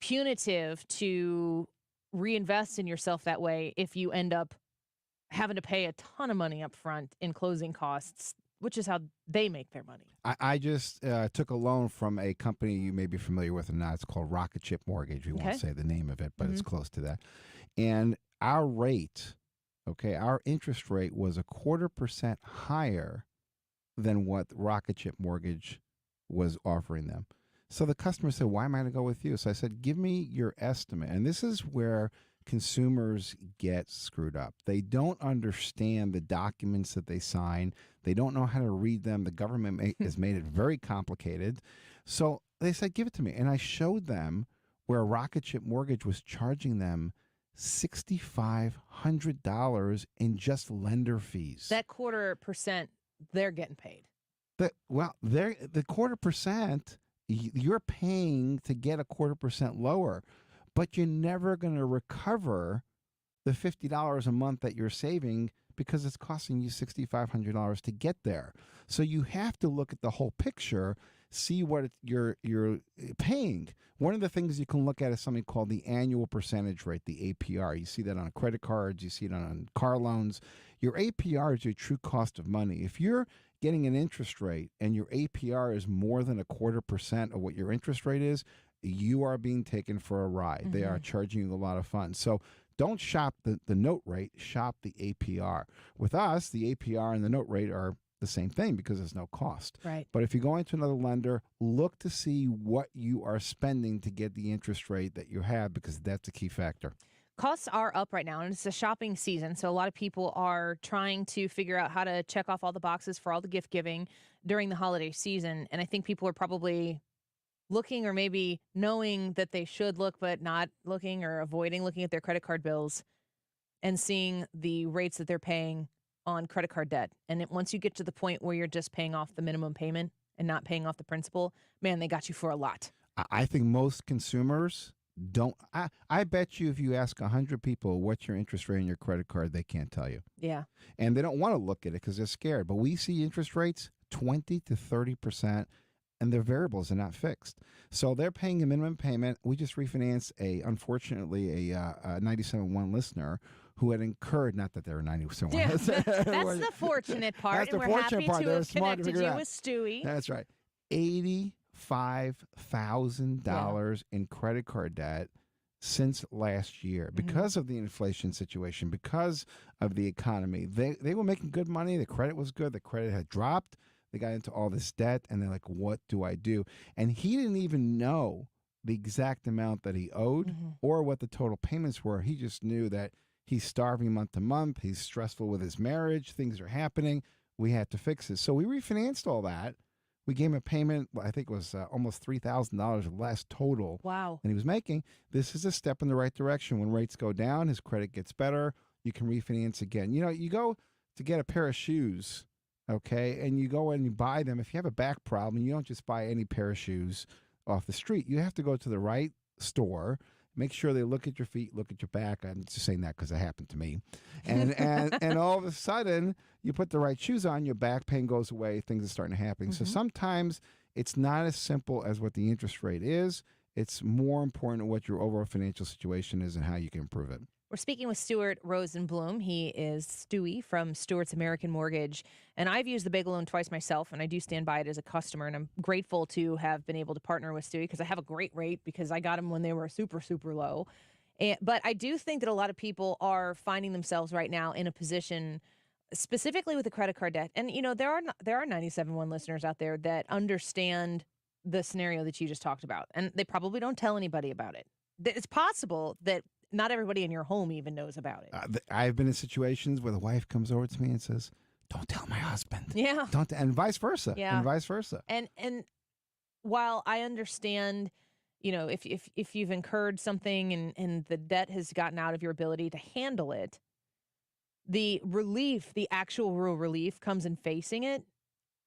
punitive to reinvest in yourself that way if you end up having to pay a ton of money up front in closing costs, which is how they make their money. I just took a loan from a company you may be familiar with or not. It's called Rocket Ship Mortgage. We won't say the name of it, but it's close to that. And our rate, our interest rate was 0.25% higher than what Rocket Ship Mortgage was offering them. So the customer said, why am I going to go with you? So I said, give me your estimate. And this is where consumers get screwed up. They don't understand the documents that they sign. They don't know how to read them. The government has made it very complicated. So they said, give it to me. And I showed them where Rocket Ship Mortgage was charging them $6,500 in just lender fees. That 0.25%, they're getting paid. The 0.25%, you're paying to get 0.25% lower, but you're never going to recover the $50 a month that you're saving because it's costing you $6,500 to get there. So you have to look at the whole picture, see what you're paying. One of the things you can look at is something called the annual percentage rate, the APR. You see that on credit cards, you see it on car loans. Your APR is your true cost of money. If you're getting an interest rate and your APR is more than 0.25% of what your interest rate is, you are being taken for a ride. Mm-hmm. They are charging you a lot of funds. So don't shop the note rate, shop the APR. With us, the APR and the note rate are the same thing because there's no cost. Right. But if you go into another lender, look to see what you are spending to get the interest rate that you have, because that's a key factor. Costs are up right now, and it's a shopping season, so a lot of people are trying to figure out how to check off all the boxes for all the gift giving during the holiday season, and I think people are probably looking or maybe knowing that they should look but not looking or avoiding looking at their credit card bills and seeing the rates that they're paying on credit card debt. And once you get to the point where you're just paying off the minimum payment and not paying off the principal, man, they got you for a lot. I think most consumers don't. I bet you if you ask 100 people what's your interest rate on your credit card, they can't tell you. Yeah. And they don't want to look at it because they're scared. But we see interest rates 20 to 30%. and their variables are not fixed. So they're paying a minimum payment. We just refinanced unfortunately, a 97.1 listener who had incurred, not that they're 97.1 Yeah, listener. that's the fortunate part. That's the and we're fortunate happy part. to They're have smart to connected figure it you out. with Stewie. That's right. $85,000 in credit card debt since last year because of the inflation situation, because of the economy. They were making good money. The credit was good. The credit had dropped. They got into all this debt, and they're like, what do I do? And he didn't even know the exact amount that he owed or what the total payments were. He just knew that he's starving month to month. He's stressful with his marriage. Things are happening. We had to fix it. So we refinanced all that. We gave him a payment, I think it was almost $3,000 less total Wow. than he was making. This is a step in the right direction. When rates go down, his credit gets better. You can refinance again. You know, you go to get a pair of shoes, okay, and you go and you buy them. If you have a back problem, you don't just buy any pair of shoes off the street. You have to go to the right store, make sure they look at your feet, look at your back. I'm just saying that because it happened to me. And all of a sudden, you put the right shoes on, your back pain goes away, things are starting to happen. So sometimes it's not as simple as what the interest rate is. It's more important what your overall financial situation is and how you can improve it. We're speaking with Stuart Rosenblum. He is Stewie from Stewart's American Mortgage. And I've used the Big Loan twice myself, and I do stand by it as a customer. And I'm grateful to have been able to partner with Stewie because I have a great rate because I got them when they were super, super low. But I do think that a lot of people are finding themselves right now in a position, specifically with the credit card debt. And, you know, there are 97.1 listeners out there that understand the scenario that you just talked about. And they probably don't tell anybody about it. It's possible that not everybody in your home even knows about it. I've been in situations where the wife comes over to me and says, "Don't tell my husband." Yeah. Don't, and vice versa. Yeah. And vice versa. And while I understand, you know, if you've incurred something and the debt has gotten out of your ability to handle it, the relief, the actual real relief comes in facing it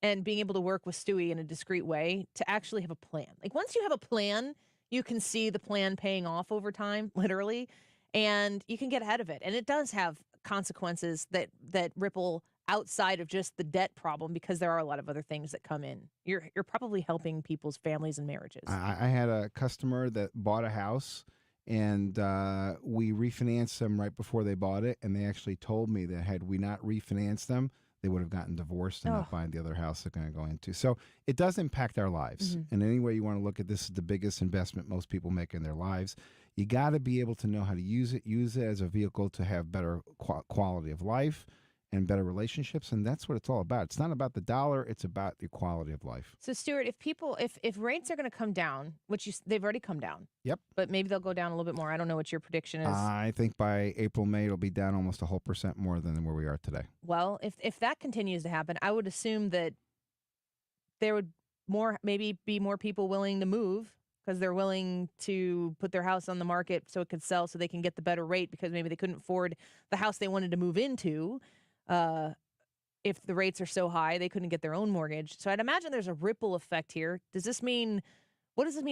and being able to work with Stewie in a discreet way to actually have a plan. Like once you have a plan, you can see the plan paying off over time, literally, and you can get ahead of it. And it does have consequences that ripple outside of just the debt problem because there are a lot of other things that come in. You're probably helping people's families and marriages. I had a customer that bought a house, and we refinanced them right before they bought it, and they actually told me that had we not refinanced them, they would have gotten divorced and not buying the other house they're going to go into. So it does impact our lives. And any way you want to look at this is the biggest investment most people make in their lives. You got to be able to know how to use it as a vehicle to have better quality of life and better relationships. And that's what it's all about. It's not about the dollar. It's about the quality of life. So, Stuart, if rates are going to come down, which they've already come down. Yep. But maybe they'll go down a little bit more. I don't know what your prediction is. I think by April, May, it'll be down almost a whole % more than where we are today. Well, if that continues to happen, I would assume that there would maybe be more people willing to move because they're willing to put their house on the market so it could sell so they can get the better rate because maybe they couldn't afford the house they wanted to move into. If the rates are so high, they couldn't get their own mortgage. So I'd imagine there's a ripple effect here. What does this mean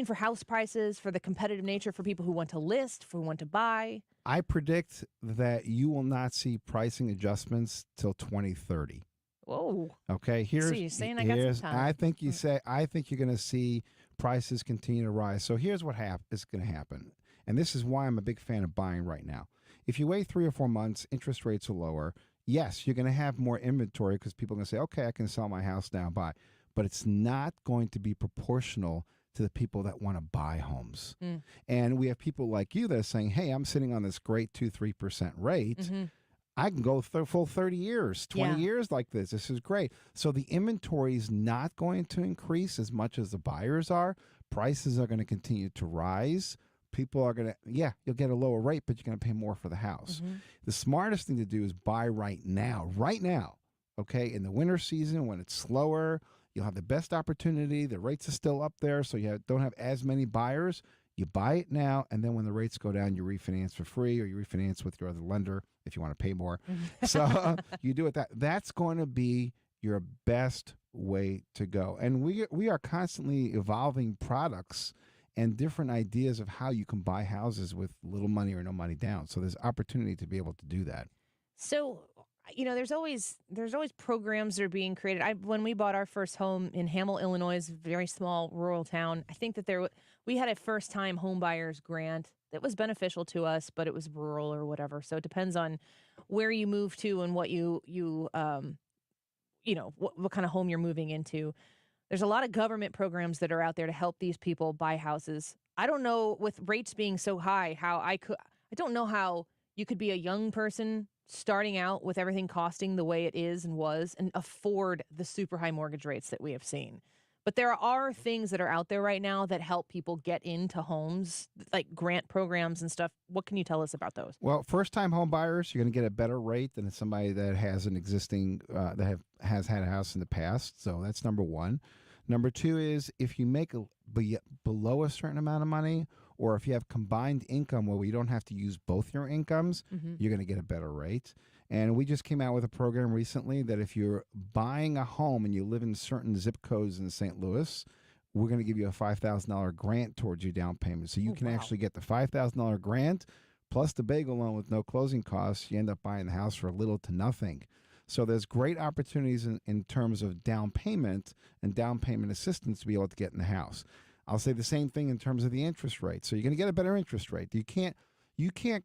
for house prices, for the competitive nature, for people who want to list, for who want to buy? I predict that you will not see pricing adjustments till 2030. Whoa. Okay, So you're saying I got some time. I think you're going to see prices continue to rise. So here's what is going to happen. And this is why I'm a big fan of buying right now. If you wait 3 or 4 months, interest rates are lower. Yes, you're going to have more inventory because people are going to say, okay, I can sell my house now, buy. But it's not going to be proportional to the people that want to buy homes. And we have people like you that are saying, hey, I'm sitting on this great 2-3% rate. I can go full 30 years, 20 years like this. This is great. So the inventory is not going to increase as much as the buyers are. Prices are going to continue to rise. People are going to, you'll get a lower rate, but you're going to pay more for the house. The smartest thing to do is buy right now, okay? In the winter season when it's slower, you'll have the best opportunity. The rates are still up there, so you don't have as many buyers. You buy it now, and then when the rates go down, you refinance for free or you refinance with your other lender if you want to pay more. So you do it that's going to be your best way to go. And we are constantly evolving products and different ideas of how you can buy houses with little money or no money down. So there's opportunity to be able to do that. So, there's always programs that are being created. When we bought our first home in Hamel, Illinois, a very small rural town, I think that we had a first-time home buyers grant that was beneficial to us, but it was rural or whatever. So it depends on where you move to and what what kind of home you're moving into. There's a lot of government programs that are out there to help these people buy houses. I don't know, with rates being so high, I don't know how you could be a young person starting out with everything costing the way it is and was and afford the super high mortgage rates that we have seen. But there are things that are out there right now that help people get into homes, like grant programs and stuff. What can you tell us about those? Well, first-time home buyers, you're going to get a better rate than somebody that has an existing has had a house in the past. So that's number one. Number two is if you make below a certain amount of money, or if you have combined income where you don't have to use both your incomes, you're going to get a better rate. And we just came out with a program recently that if you're buying a home and you live in certain zip codes in St. Louis, we're going to give you a $5,000 grant towards your down payment. So you can actually get the $5,000 grant plus the bagel loan with no closing costs. You end up buying the house for little to nothing. So there's great opportunities in terms of down payment and down payment assistance to be able to get in the house. I'll say the same thing in terms of the interest rate. So you're going to get a better interest rate. You can't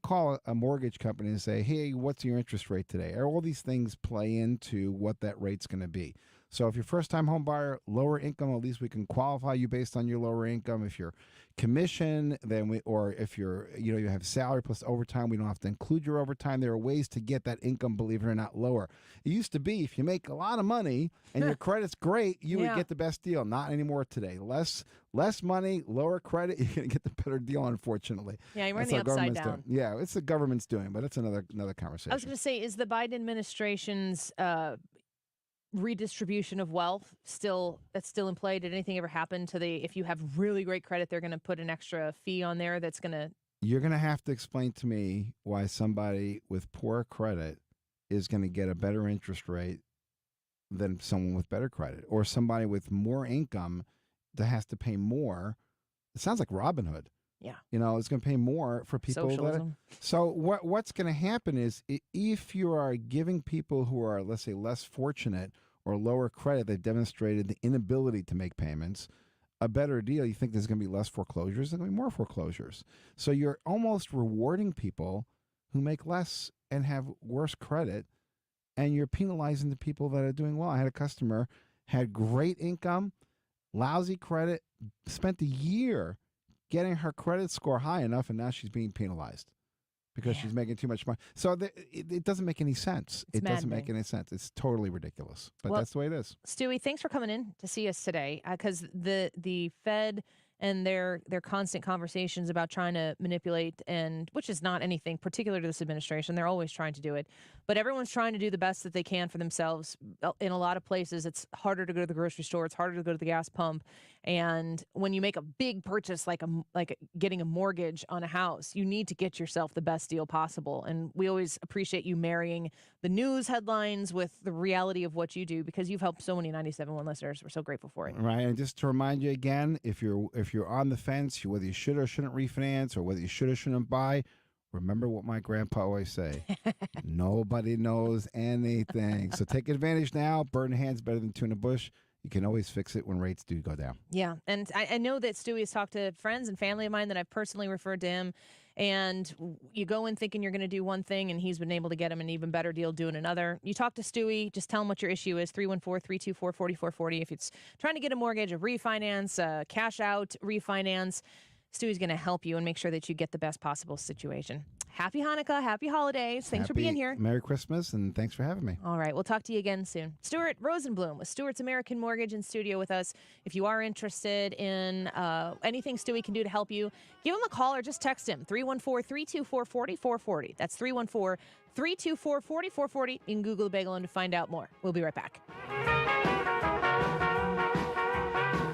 call a mortgage company and say, hey, what's your interest rate today? All these things play into what that rate's going to be. So if you're first-time home buyer, lower income, at least we can qualify you based on your lower income. If you're commission, or if you have salary plus overtime, we don't have to include your overtime. There are ways to get that income, believe it or not, lower. It used to be if you make a lot of money and your credit's great, you would get the best deal. Not anymore today. Less money, lower credit, you're going to get the better deal, unfortunately. Yeah, you're in the upside down. Yeah, it's the government's doing, but it's another conversation. I was going to say, is the Biden administration's redistribution of wealth still in play? Did anything ever happen to if you have really great credit, they're going to put an extra fee on there that's going to... You're going to have to explain to me why somebody with poor credit is going to get a better interest rate than someone with better credit, or somebody with more income that has to pay more. It sounds like Robin Hood. Yeah. It's going to pay more for people. Socialism. So what's going to happen is if you are giving people who are, let's say, less fortunate or lower credit, they've demonstrated the inability to make payments, a better deal, you think there's going to be less foreclosures, there's going to be more foreclosures. So you're almost rewarding people who make less and have worse credit, and you're penalizing the people that are doing well. I had a customer, had great income, lousy credit, spent a year getting her credit score high enough, and now she's being penalized because she's making too much money. So it doesn't make any sense. It doesn't make any sense. It's totally ridiculous, but that's the way it is. Stewie, thanks for coming in to see us today, because the Fed and their constant conversations about trying to manipulate, and which is not anything particular to this administration. They're always trying to do it. But everyone's trying to do the best that they can for themselves. In a lot of places, it's harder to go to the grocery store. It's harder to go to the gas pump. And when you make a big purchase, like getting a mortgage on a house, you need to get yourself the best deal possible. And we always appreciate you marrying the news headlines with the reality of what you do, because you've helped so many 97.1 listeners. We're so grateful for it. Right. And just to remind you again, if you're on the fence, whether you should or shouldn't refinance, or whether you should or shouldn't buy, remember what my grandpa always say: nobody knows anything. So take advantage now. Bird in hand's better than two in a bush. You can always fix it when rates do go down. Yeah, and I know that Stewie has talked to friends and family of mine that I've personally referred to him, and you go in thinking you're going to do one thing, and he's been able to get him an even better deal doing another. You talk to Stewie, just tell him what your issue is, 314-324-4440. If it's trying to get a mortgage, a refinance, a cash out refinance, Stewie's going to help you and make sure that you get the best possible situation. Happy Hanukkah. Happy holidays. Thanks for being here. Merry Christmas, and thanks for having me. All right. We'll talk to you again soon. Stuart Rosenblum with Stuart's American Mortgage in studio with us. If you are interested in anything Stewie can do to help you, give him a call or just text him, 314-324-4440. That's 314-324-4440. You can Google the bagel loan to find out more. We'll be right back.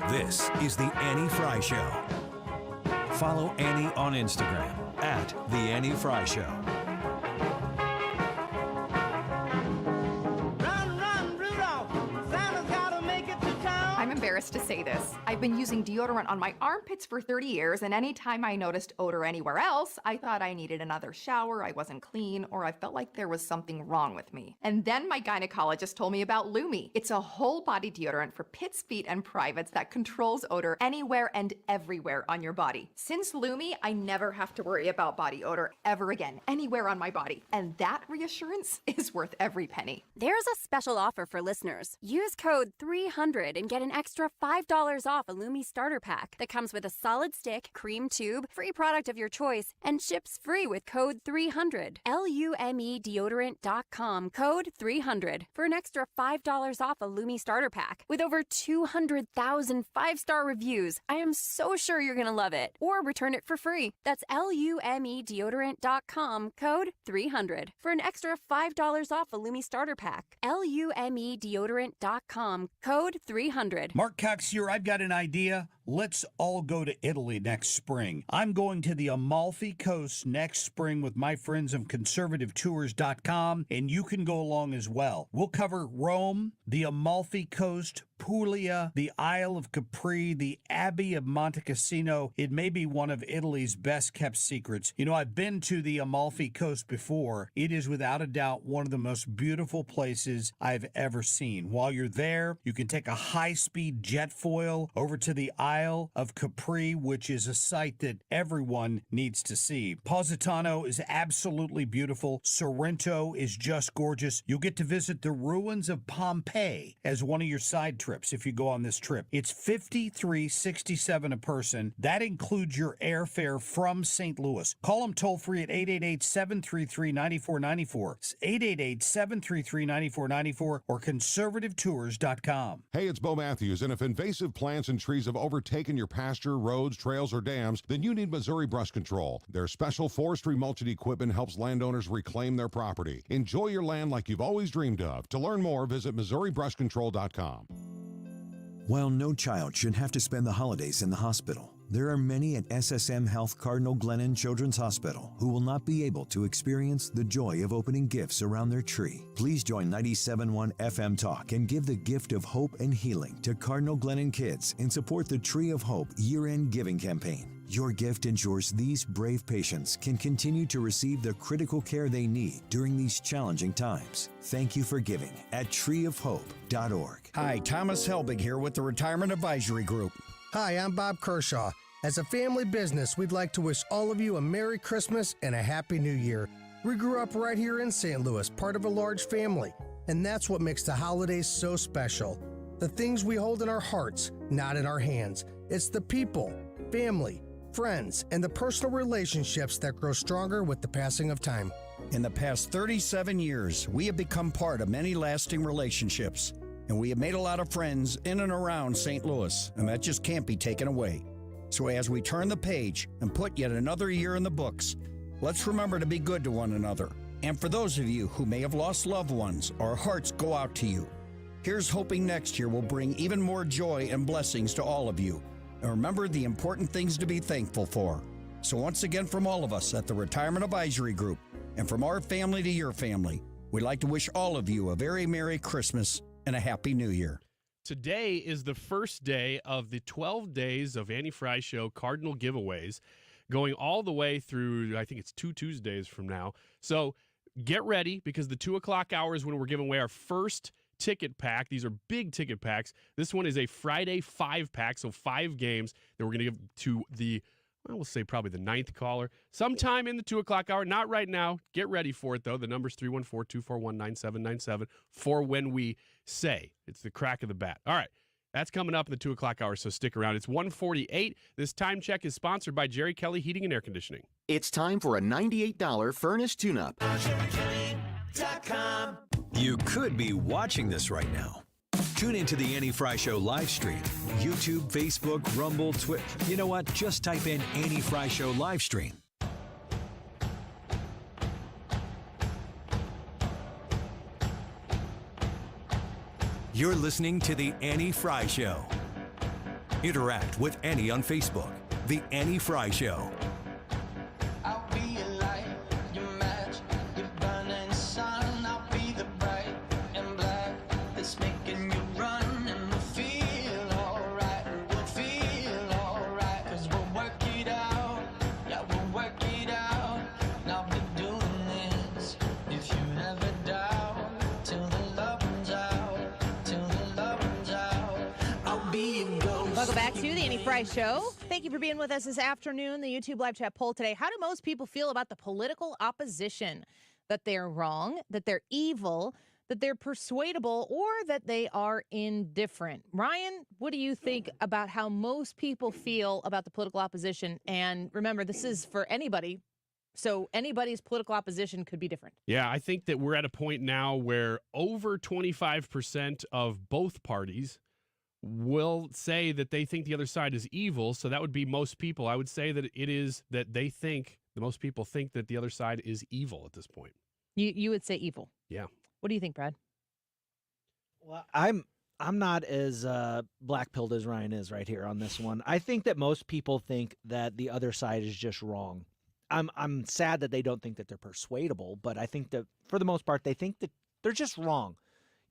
This is the Annie Frey Show. Follow Annie on Instagram at The Annie Frey Show. Run, run, Rudolph. Santa's gotta make it to town. I'm embarrassed to say this. I've been using deodorant on my armpits for 30 years, and anytime I noticed odor anywhere else, I thought I needed another shower, I wasn't clean, or I felt like there was something wrong with me. And then my gynecologist told me about Lumi. It's a whole body deodorant for pits, feet, and privates that controls odor anywhere and everywhere on your body. Since Lumi, I never have to worry about body odor ever again, anywhere on my body. And that reassurance is worth every penny. There's a special offer for listeners. Use code 300 and get an extra $5 off a Lumi starter pack that comes with a solid stick, cream tube, free product of your choice, and ships free with code 300. LUME deodorant.com, code 300 for an extra $5 off a Lumi starter pack. With over 200,000 5-star reviews, I am so sure you're going to love it. Or return it for free. That's LUME deodorant.com, code 300 for an extra $5 off a Lumi starter pack. LUME deodorant.com, code 300. Mark Cox here. I've got an idea. Let's all go to Italy next spring. I'm going to the Amalfi Coast next spring with my friends of conservativetours.com, and you can go along as well. We'll cover Rome, the Amalfi Coast, Puglia, the Isle of Capri, the Abbey of Monte Cassino. It may be one of Italy's best-kept secrets. You know, I've been to the Amalfi Coast before. It is without a doubt one of the most beautiful places I've ever seen. While you're there, you can take a high-speed jet foil over to the Isle of Capri, which is a site that everyone needs to see. Positano is absolutely beautiful. Sorrento is just gorgeous. You'll get to visit the ruins of Pompeii as one of your side trips if you go on this trip. It's $53.67 a person. That includes your airfare from St. Louis. Call them toll-free at 888-733-9494. It's 888-733-9494 or conservativetours.com. Hey, it's Bo Matthews, and if invasive plants and trees have overtaken your pasture, roads, trails, or dams, then you need Missouri Brush Control. Their special forestry mulching equipment helps landowners reclaim their property. Enjoy your land like you've always dreamed of. To learn more, visit MissouriBrushControl.com. While no child should have to spend the holidays in the hospital, there are many at SSM Health Cardinal Glennon Children's Hospital who will not be able to experience the joy of opening gifts around their tree. Please join 97.1 FM Talk and give the gift of hope and healing to Cardinal Glennon kids and support the Tree of Hope year-end giving campaign. Your gift ensures these brave patients can continue to receive the critical care they need during these challenging times. Thank you for giving at treeofhope.org. Hi, Thomas Helbig here with the Retirement Advisory Group. Hi, I'm Bob Kershaw. As a family business, we'd like to wish all of you a Merry Christmas and a Happy New Year. We grew up right here in St. Louis, part of a large family, and that's what makes the holidays so special. The things we hold in our hearts, not in our hands. It's the people, family, friends, and the personal relationships that grow stronger with the passing of time. In the past 37 years, we have become part of many lasting relationships, and we have made a lot of friends in and around St. Louis, and that just can't be taken away. So as we turn the page and put yet another year in the books, let's remember to be good to one another. And for those of you who may have lost loved ones, our hearts go out to you. Here's hoping next year will bring even more joy and blessings to all of you. And remember the important things to be thankful for. So once again, from all of us at the Retirement Advisory Group, and from our family to your family, we'd like to wish all of you a very Merry Christmas and a Happy New Year. Today is the first day of the 12 days of Annie Frey Show Cardinal giveaways, going all the way through, I think it's 2 Tuesdays from now. So get ready, because the 2 o'clock hour is when we're giving away our first ticket pack. These are big ticket packs. This one is a Friday 5-pack, so 5 games that we're going to give to the, well, we'll say probably the 9th caller sometime in the 2 o'clock hour. Not right now. Get ready for it, though. The number's 314-241-9797 for when we say. It's the crack of the bat. All right. That's coming up in the 2 o'clock hour, so stick around. It's 1:48. This time check is sponsored by Jerry Kelly Heating and Air Conditioning. It's time for a $98 furnace tune-up. You could be watching this right now. Tune into the Annie Frey Show live stream. YouTube, Facebook, Rumble, Twitter. You know what? Just type in Annie Frey Show live stream. You're listening to the Annie Frey Show. Interact with Annie on Facebook. The Annie Frey Show. I'll be your light, your match, your burning sun. I'll be the bright and black that's making you run and feel alright. Welcome back to the Annie Frey Show. Thank you for being with us this afternoon. The YouTube live chat poll today. How do most people feel about the political opposition? That they're wrong, that they're evil, that they're persuadable, or that they are indifferent? Ryan, what do you think about how most people feel about the political opposition? And remember, this is for anybody, so anybody's political opposition could be different. Yeah, I think that we're at a point now where over 25% of both parties will say that they think the other side is evil. So that would be most people. I would say that it is that they think, the most people think that the other side is evil at this point. You would say evil. Yeah. What do you think, Brad? Well, I'm not as black-pilled as Ryan is right here on this one. I think that most people think that the other side is just wrong. I'm sad that they don't think that they're persuadable, but I think that for the most part they think that they're just wrong.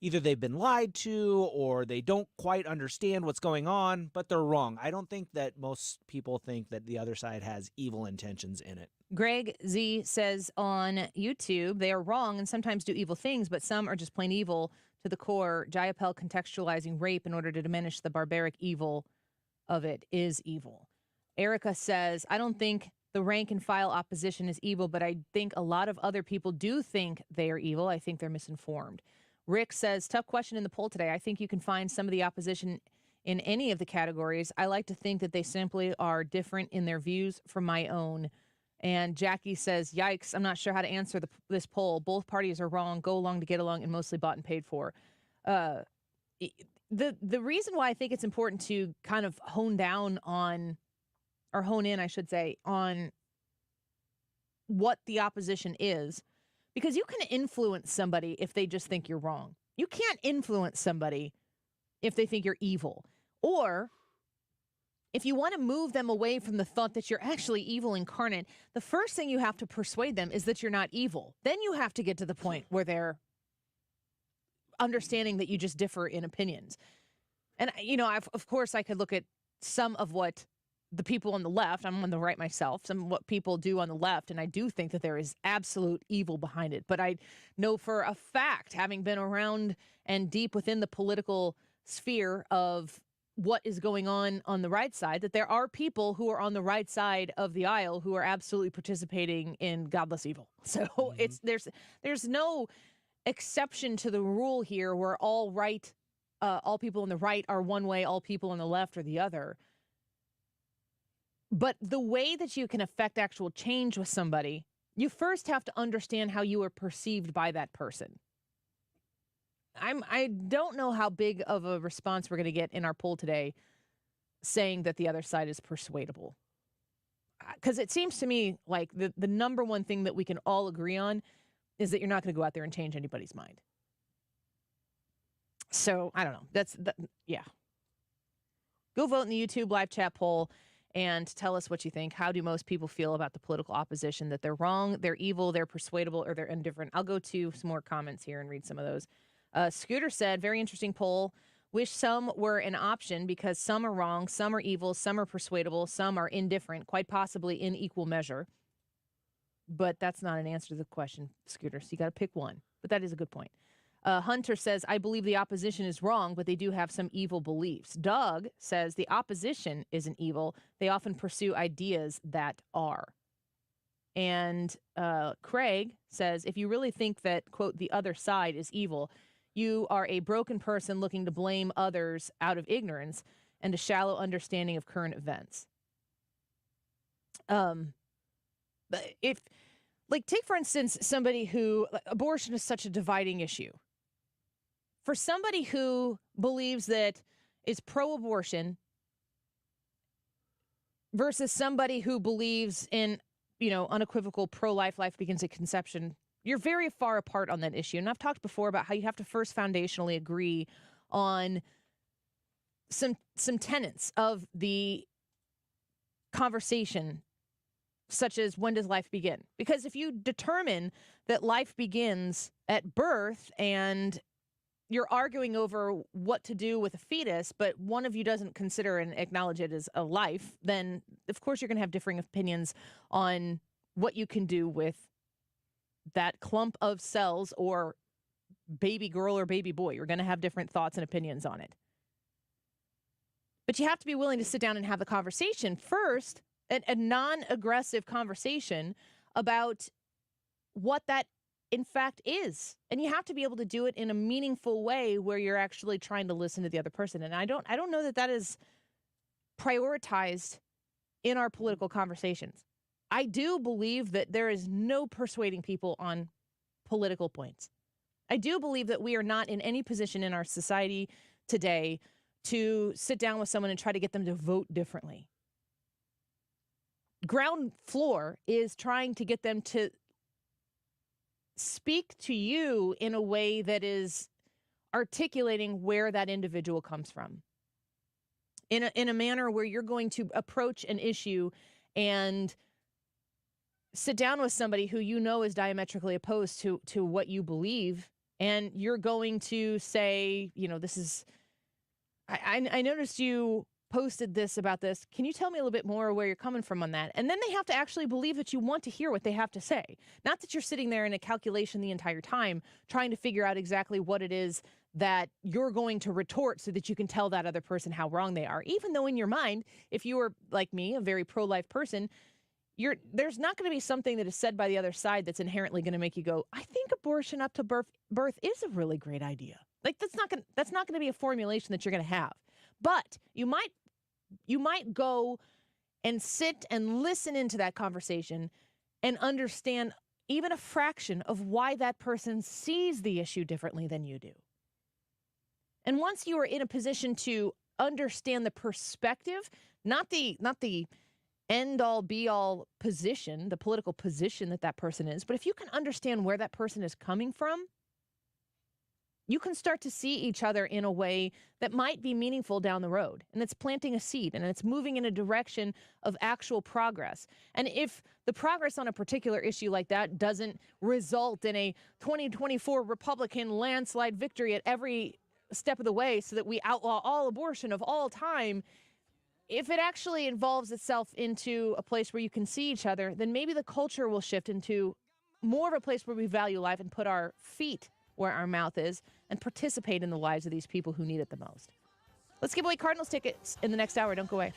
Either they've been lied to or they don't quite understand what's going on, but they're wrong. I don't think that most people think that the other side has evil intentions in it. Greg Z says on YouTube, they are wrong and sometimes do evil things, but some are just plain evil to the core. Jayapal contextualizing rape in order to diminish the barbaric evil of it is evil. Erica says, I don't think the rank and file opposition is evil, but I think a lot of other people do think they are evil. I think they're misinformed. Rick says, tough question in the poll today. I think you can find some of the opposition in any of the categories. I like to think that they simply are different in their views from my own. And Jackie says, yikes, I'm not sure how to answer this poll. Both parties are wrong, go along to get along, and mostly bought and paid for. The reason why I think it's important to kind of hone in, I should say, on what the opposition is, because you can influence somebody if they just think you're wrong. You can't influence somebody if they think you're evil. Or if you want to move them away from the thought that you're actually evil incarnate, the first thing you have to persuade them is that you're not evil. Then you have to get to the point where they're understanding that you just differ in opinions. And, of course, I could look at some of what the people on the left, I'm on the right myself, some of what people do on the left, and I do think that there is absolute evil behind it. But I know for a fact, having been around and deep within the political sphere of what is going on the right side, that there are people who are on the right side of the aisle who are absolutely participating in godless evil. So there's no exception to the rule here where all people on the right are one way, all people on the left are the other. But the way that you can affect actual change with somebody, you first have to understand how you are perceived by that person. I don't know how big of a response we're going to get in our poll today saying that the other side is persuadable. Because it seems to me like the number one thing that we can all agree on is that you're not going to go out there and change anybody's mind. So, I don't know. Yeah. Go vote in the YouTube live chat poll and tell us what you think. How do most people feel about the political opposition? That they're wrong, they're evil, they're persuadable, or they're indifferent? I'll go to some more comments here and read some of those. Scooter said, very interesting poll. Wish some were an option because some are wrong, some are evil, some are persuadable, some are indifferent, quite possibly in equal measure. But that's not an answer to the question, Scooter, so you got to pick one. But that is a good point. Hunter says, I believe the opposition is wrong, but they do have some evil beliefs. Doug says the opposition isn't evil. They often pursue ideas that are. And Craig says, if you really think that, quote, the other side is evil, you are a broken person looking to blame others out of ignorance and a shallow understanding of current events. But take, for instance, somebody who, abortion is such a dividing issue. For somebody who believes that is pro-abortion versus somebody who believes in, unequivocal pro-life, life begins at conception, you're very far apart on that issue. And I've talked before about how you have to first foundationally agree on some tenets of the conversation, such as when does life begin? Because if you determine that life begins at birth and you're arguing over what to do with a fetus, but one of you doesn't consider and acknowledge it as a life, then of course you're going to have differing opinions on what you can do with that clump of cells or baby girl or baby boy. You're going to have different thoughts and opinions on it. But you have to be willing to sit down and have the conversation first, a non-aggressive conversation about what that in fact is. And you have to be able to do it in a meaningful way where you're actually trying to listen to the other person. And I don't know that is prioritized in our political conversations. I do believe that there is no persuading people on political points. I do believe that we are not in any position in our society today to sit down with someone and try to get them to vote differently. Ground floor is trying to get them to speak to you in a way that is articulating where that individual comes from. In a manner where you're going to approach an issue and sit down with somebody who you know is diametrically opposed to what you believe, and you're going to say, this is... I noticed you posted this about this. Can you tell me a little bit more where you're coming from on that? And then they have to actually believe that you want to hear what they have to say. Not that you're sitting there in a calculation the entire time trying to figure out exactly what it is that you're going to retort so that you can tell that other person how wrong they are. Even though in your mind, if you were like me, a very pro-life person, there's not going to be something that is said by the other side that's inherently going to make you go, I think abortion up to birth is a really great idea. Like that's not going to be a formulation that you're going to have. But you might go and sit and listen into that conversation and understand even a fraction of why that person sees the issue differently than you do. And once you are in a position to understand the perspective, not the end-all, be-all position, the political position that person is, but if you can understand where that person is coming from, you can start to see each other in a way that might be meaningful down the road. And it's planting a seed, and it's moving in a direction of actual progress. And if the progress on a particular issue like that doesn't result in a 2024 Republican landslide victory at every step of the way so that we outlaw all abortion of all time, if it actually involves itself into a place where you can see each other, then maybe the culture will shift into more of a place where we value life and put our feet where our mouth is and participate in the lives of these people who need it the most. Let's give away Cardinals tickets in the next hour. Don't go away.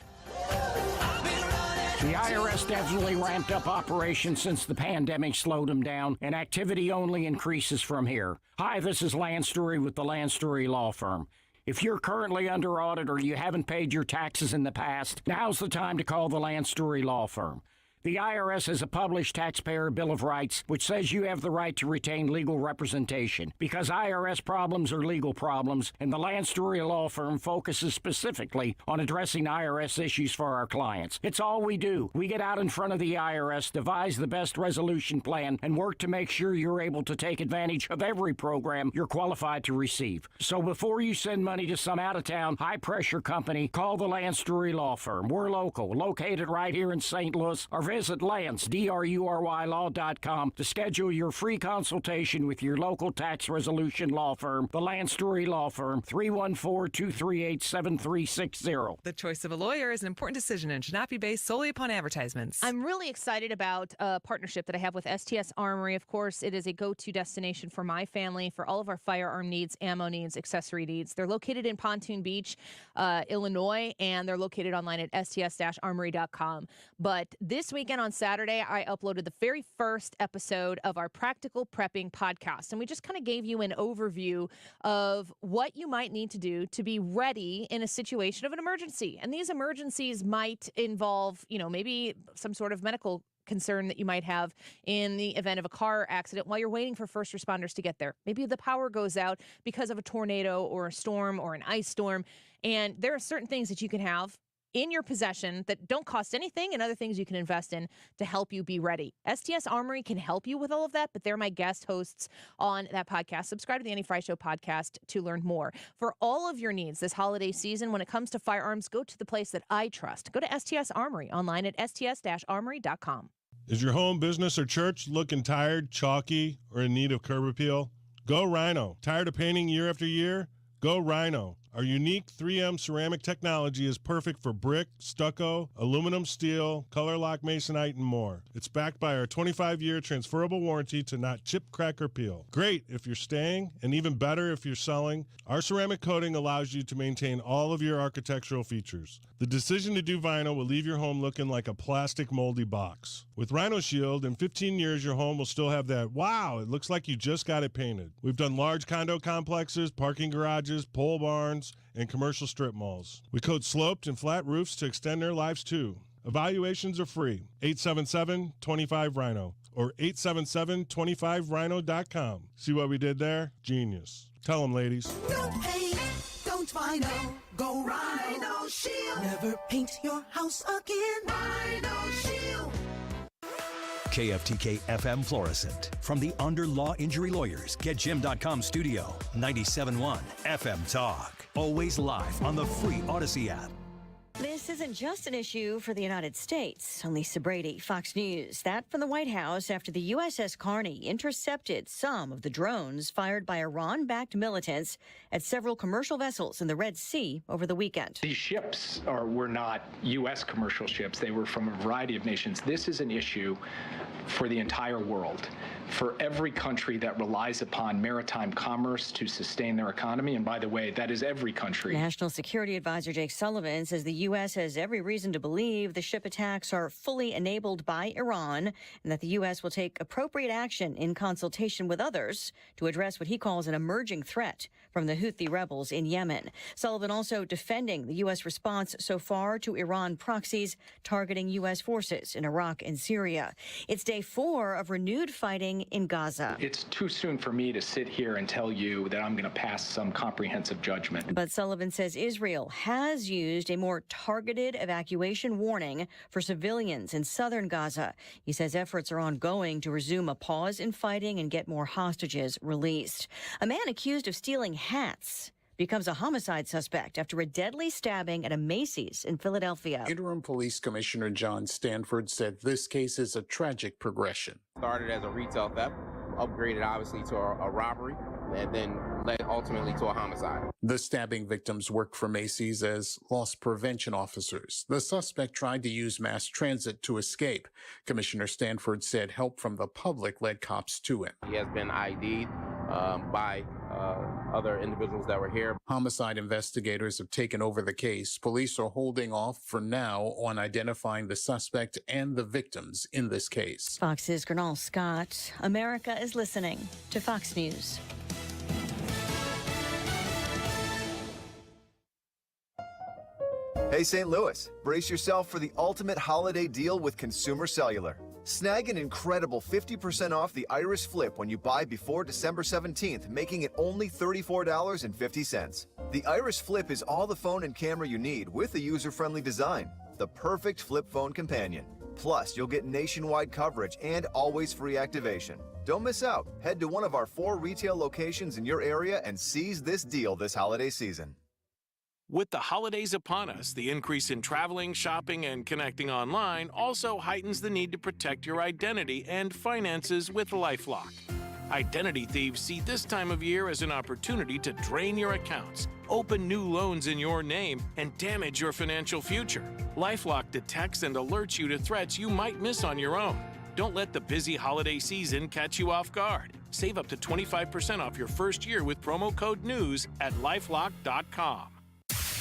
The IRS definitely ramped up operations since the pandemic slowed them down, and activity only increases from here. Hi, this is Lance Story with the Lance Story Law Firm. If you're currently under audit or you haven't paid your taxes in the past, now's the time to call the Lance Story Law Firm. The IRS has a published Taxpayer Bill of Rights, which says you have the right to retain legal representation, because IRS problems are legal problems, and the Lance Story Law Firm focuses specifically on addressing IRS issues for our clients. It's all we do. We get out in front of the IRS, devise the best resolution plan, and work to make sure you're able to take advantage of every program you're qualified to receive. So before you send money to some out-of-town, high-pressure company, call the Lance Story Law Firm. We're local, located right here in St. Louis, or visit Lance, DRURYlaw.com to schedule your free consultation with your local tax resolution law firm, the Lance Story Law Firm, 314-238-7360. The choice of a lawyer is an important decision and should not be based solely upon advertisements. I'm really excited about a partnership that I have with STS Armory. Of course, it is a go-to destination for my family, for all of our firearm needs, ammo needs, accessory needs. They're located in Pontoon Beach, Illinois, and they're located online at sts-armory.com. But this weekend on Saturday, I uploaded the very first episode of our Practical Prepping podcast. And we just kind of gave you an overview of what you might need to do to be ready in a situation of an emergency. And these emergencies might involve, maybe some sort of medical concern that you might have in the event of a car accident while you're waiting for first responders to get there. Maybe the power goes out because of a tornado or a storm or an ice storm. And there are certain things that you can have in your possession that don't cost anything and other things you can invest in to help you be ready. STS Armory can help you with all of that, but they're my guest hosts on that podcast. Subscribe to the Annie Frey Show podcast to learn more. For all of your needs this holiday season, when it comes to firearms, go to the place that I trust. Go to STS Armory online at sts-armory.com. Is your home, business, or church looking tired, chalky, or in need of curb appeal? Go Rhino. Tired of painting year after year? Go Rhino. Our unique 3M ceramic technology is perfect for brick, stucco, aluminum, steel, color lock masonite, and more. It's backed by our 25-year transferable warranty to not chip, crack, or peel. Great if you're staying, and even better if you're selling. Our ceramic coating allows you to maintain all of your architectural features. The decision to do vinyl will leave your home looking like a plastic moldy box. With Rhino Shield, in 15 years, your home will still have that, wow, it looks like you just got it painted. We've done large condo complexes, parking garages, pole barns, and commercial strip malls. We coat sloped and flat roofs to extend their lives too. Evaluations are free. 877-25-RHINO or 877-25rhino.com. See what we did there? Genius. Tell them, ladies. No paint, don't vinyl. Go Rhino Shield. Never paint your house again. Rhino Shield. KFTK FM Florissant. From the Under Law Injury Lawyers, GetJim.com studio. 97.1 FM Talk. Always live on the free Odyssey app. This isn't just an issue for the United States. I'm Lisa Brady, Fox News. That from the White House after the USS Carney intercepted some of the drones fired by Iran-backed militants at several commercial vessels in the Red Sea over the weekend. These ships were not U.S. commercial ships. They were from a variety of nations. This is an issue for the entire world, for every country that relies upon maritime commerce to sustain their economy. And by the way, that is every country. National Security Advisor Jake Sullivan says the U.S. has every reason to believe the ship attacks are fully enabled by Iran and that the U.S. will take appropriate action in consultation with others to address what he calls an emerging threat from the Houthi rebels in Yemen. Sullivan also defending the U.S. response so far to Iran proxies targeting U.S. forces in Iraq and Syria. It's day 4 of renewed fighting in Gaza. It's too soon for me to sit here and tell you that I'm going to pass some comprehensive judgment. But Sullivan says Israel has used a more targeted evacuation warning for civilians in southern Gaza. He says efforts are ongoing to resume a pause in fighting and get more hostages released. A man accused of stealing hats becomes a homicide suspect after a deadly stabbing at a Macy's in Philadelphia. Interim Police Commissioner John Stanford said this case is a tragic progression. Started as a retail theft, upgraded obviously to a robbery, and then led ultimately to a homicide. The stabbing victims worked for Macy's as loss prevention officers. The suspect tried to use mass transit to escape. Commissioner Stanford said help from the public led cops to him. He has been ID'd by other individuals that were here. Homicide investigators have taken over the case. Police are holding off for now on identifying the suspect and the victims in this case. Fox's Gernal Scott. America is listening to Fox News. Hey, St. Louis, brace yourself for the ultimate holiday deal with Consumer Cellular. Snag an incredible 50% off the Iris Flip when you buy before December 17th, making it only $34.50. The Iris Flip is all the phone and camera you need with a user-friendly design, the perfect flip phone companion. Plus, you'll get nationwide coverage and always free activation. Don't miss out. Head to one of our 4 retail locations in your area and seize this deal this holiday season. With the holidays upon us, the increase in traveling, shopping, and connecting online also heightens the need to protect your identity and finances with LifeLock. Identity thieves see this time of year as an opportunity to drain your accounts, open new loans in your name, and damage your financial future. LifeLock detects and alerts you to threats you might miss on your own. Don't let the busy holiday season catch you off guard. Save up to 25% off your first year with promo code NEWS at LifeLock.com.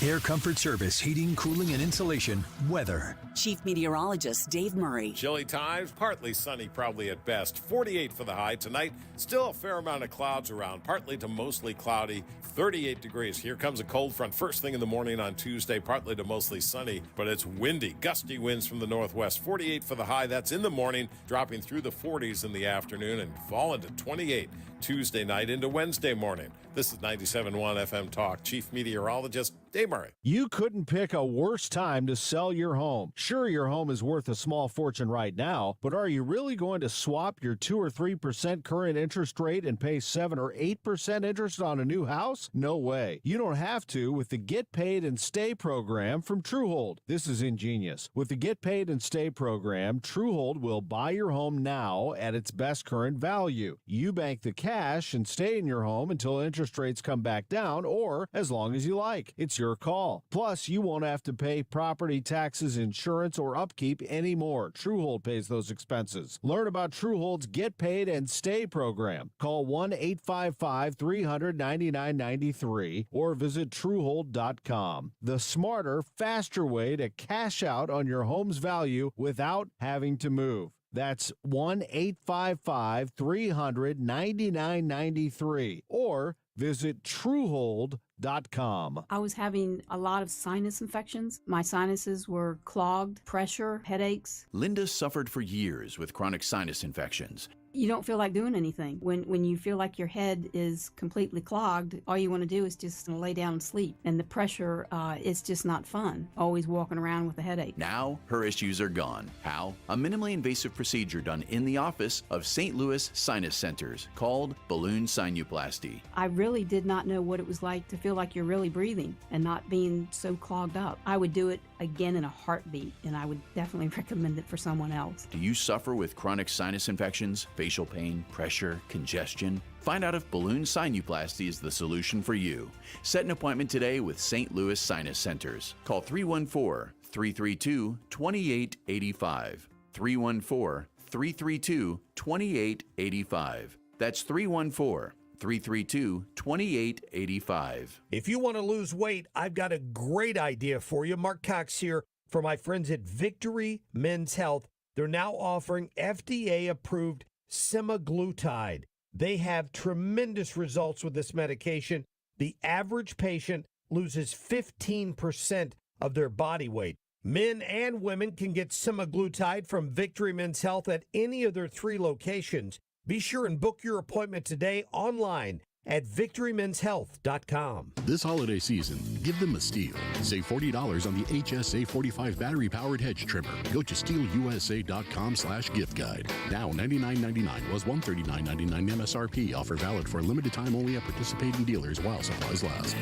Air Comfort Service, heating, cooling, and insulation. Weather. Chief Meteorologist Dave Murray. Chilly times, partly sunny probably at best. 48 for the high tonight. Still a fair amount of clouds around, partly to mostly cloudy. 38 degrees. Here comes a cold front first thing in the morning on Tuesday, partly to mostly sunny, but it's windy. Gusty winds from the northwest. 48 for the high. That's in the morning, dropping through the 40s in the afternoon and falling to 28 Tuesday night into Wednesday morning. This is 97.1 FM Talk. Chief Meteorologist Dave Murray. You couldn't pick a worse time to sell your home. Sure, your home is worth a small fortune right now, but are you really going to swap your 2 or 3% current interest rate and pay 7 or 8% interest on a new house? No way. You don't have to with the Get Paid and Stay program from Truehold. This is ingenious. With the Get Paid and Stay program, Truehold will buy your home now at its best current value. You bank the cash cash and stay in your home until interest rates come back down, or as long as you like. It's your call. Plus, you won't have to pay property taxes, insurance, or upkeep anymore. Truehold pays those expenses. Learn about Truehold's Get Paid and Stay program. Call 1-855-300-9993 or visit Truehold.com. The smarter, faster way to cash out on your home's value without having to move. That's 1-855-300-9993 or visit Truehold.com. I was having a lot of sinus infections. My sinuses were clogged, pressure, headaches. Linda suffered for years with chronic sinus infections. You don't feel like doing anything. When you feel like your head is completely clogged, all you want to do is just lay down and sleep. And the pressure, it's just not fun, always walking around with a headache. Now, her issues are gone. How? A minimally invasive procedure done in the office of St. Louis Sinus Centers called balloon sinuplasty. I really did not know what it was like to feel like you're really breathing and not being so clogged up. I would do it again in a heartbeat, and I would definitely recommend it for someone else. Do you suffer with chronic sinus infections, facial pain, pressure, congestion? Find out if balloon sinuplasty is the solution for you. Set an appointment today with St. Louis Sinus Centers. Call 314-332-2885. 314-332-2885. That's 314-332-2885. If you want to lose weight, I've got a great idea for you. Mark Cox here for my friends at Victory Men's Health. They're now offering FDA-approved semaglutide. They have tremendous results with this medication. The average patient loses 15% of their body weight. Men and women can get semaglutide from Victory Men's Health at any of their 3 locations. Be sure and book your appointment today online at victorymenshealth.com. This holiday season, give them a steal. Save $40 on the HSA 45 battery-powered hedge trimmer. Go to steelusa.com/gift guide. Now $99.99 was $139.99 MSRP. Offer valid for a limited time only at participating dealers while supplies last.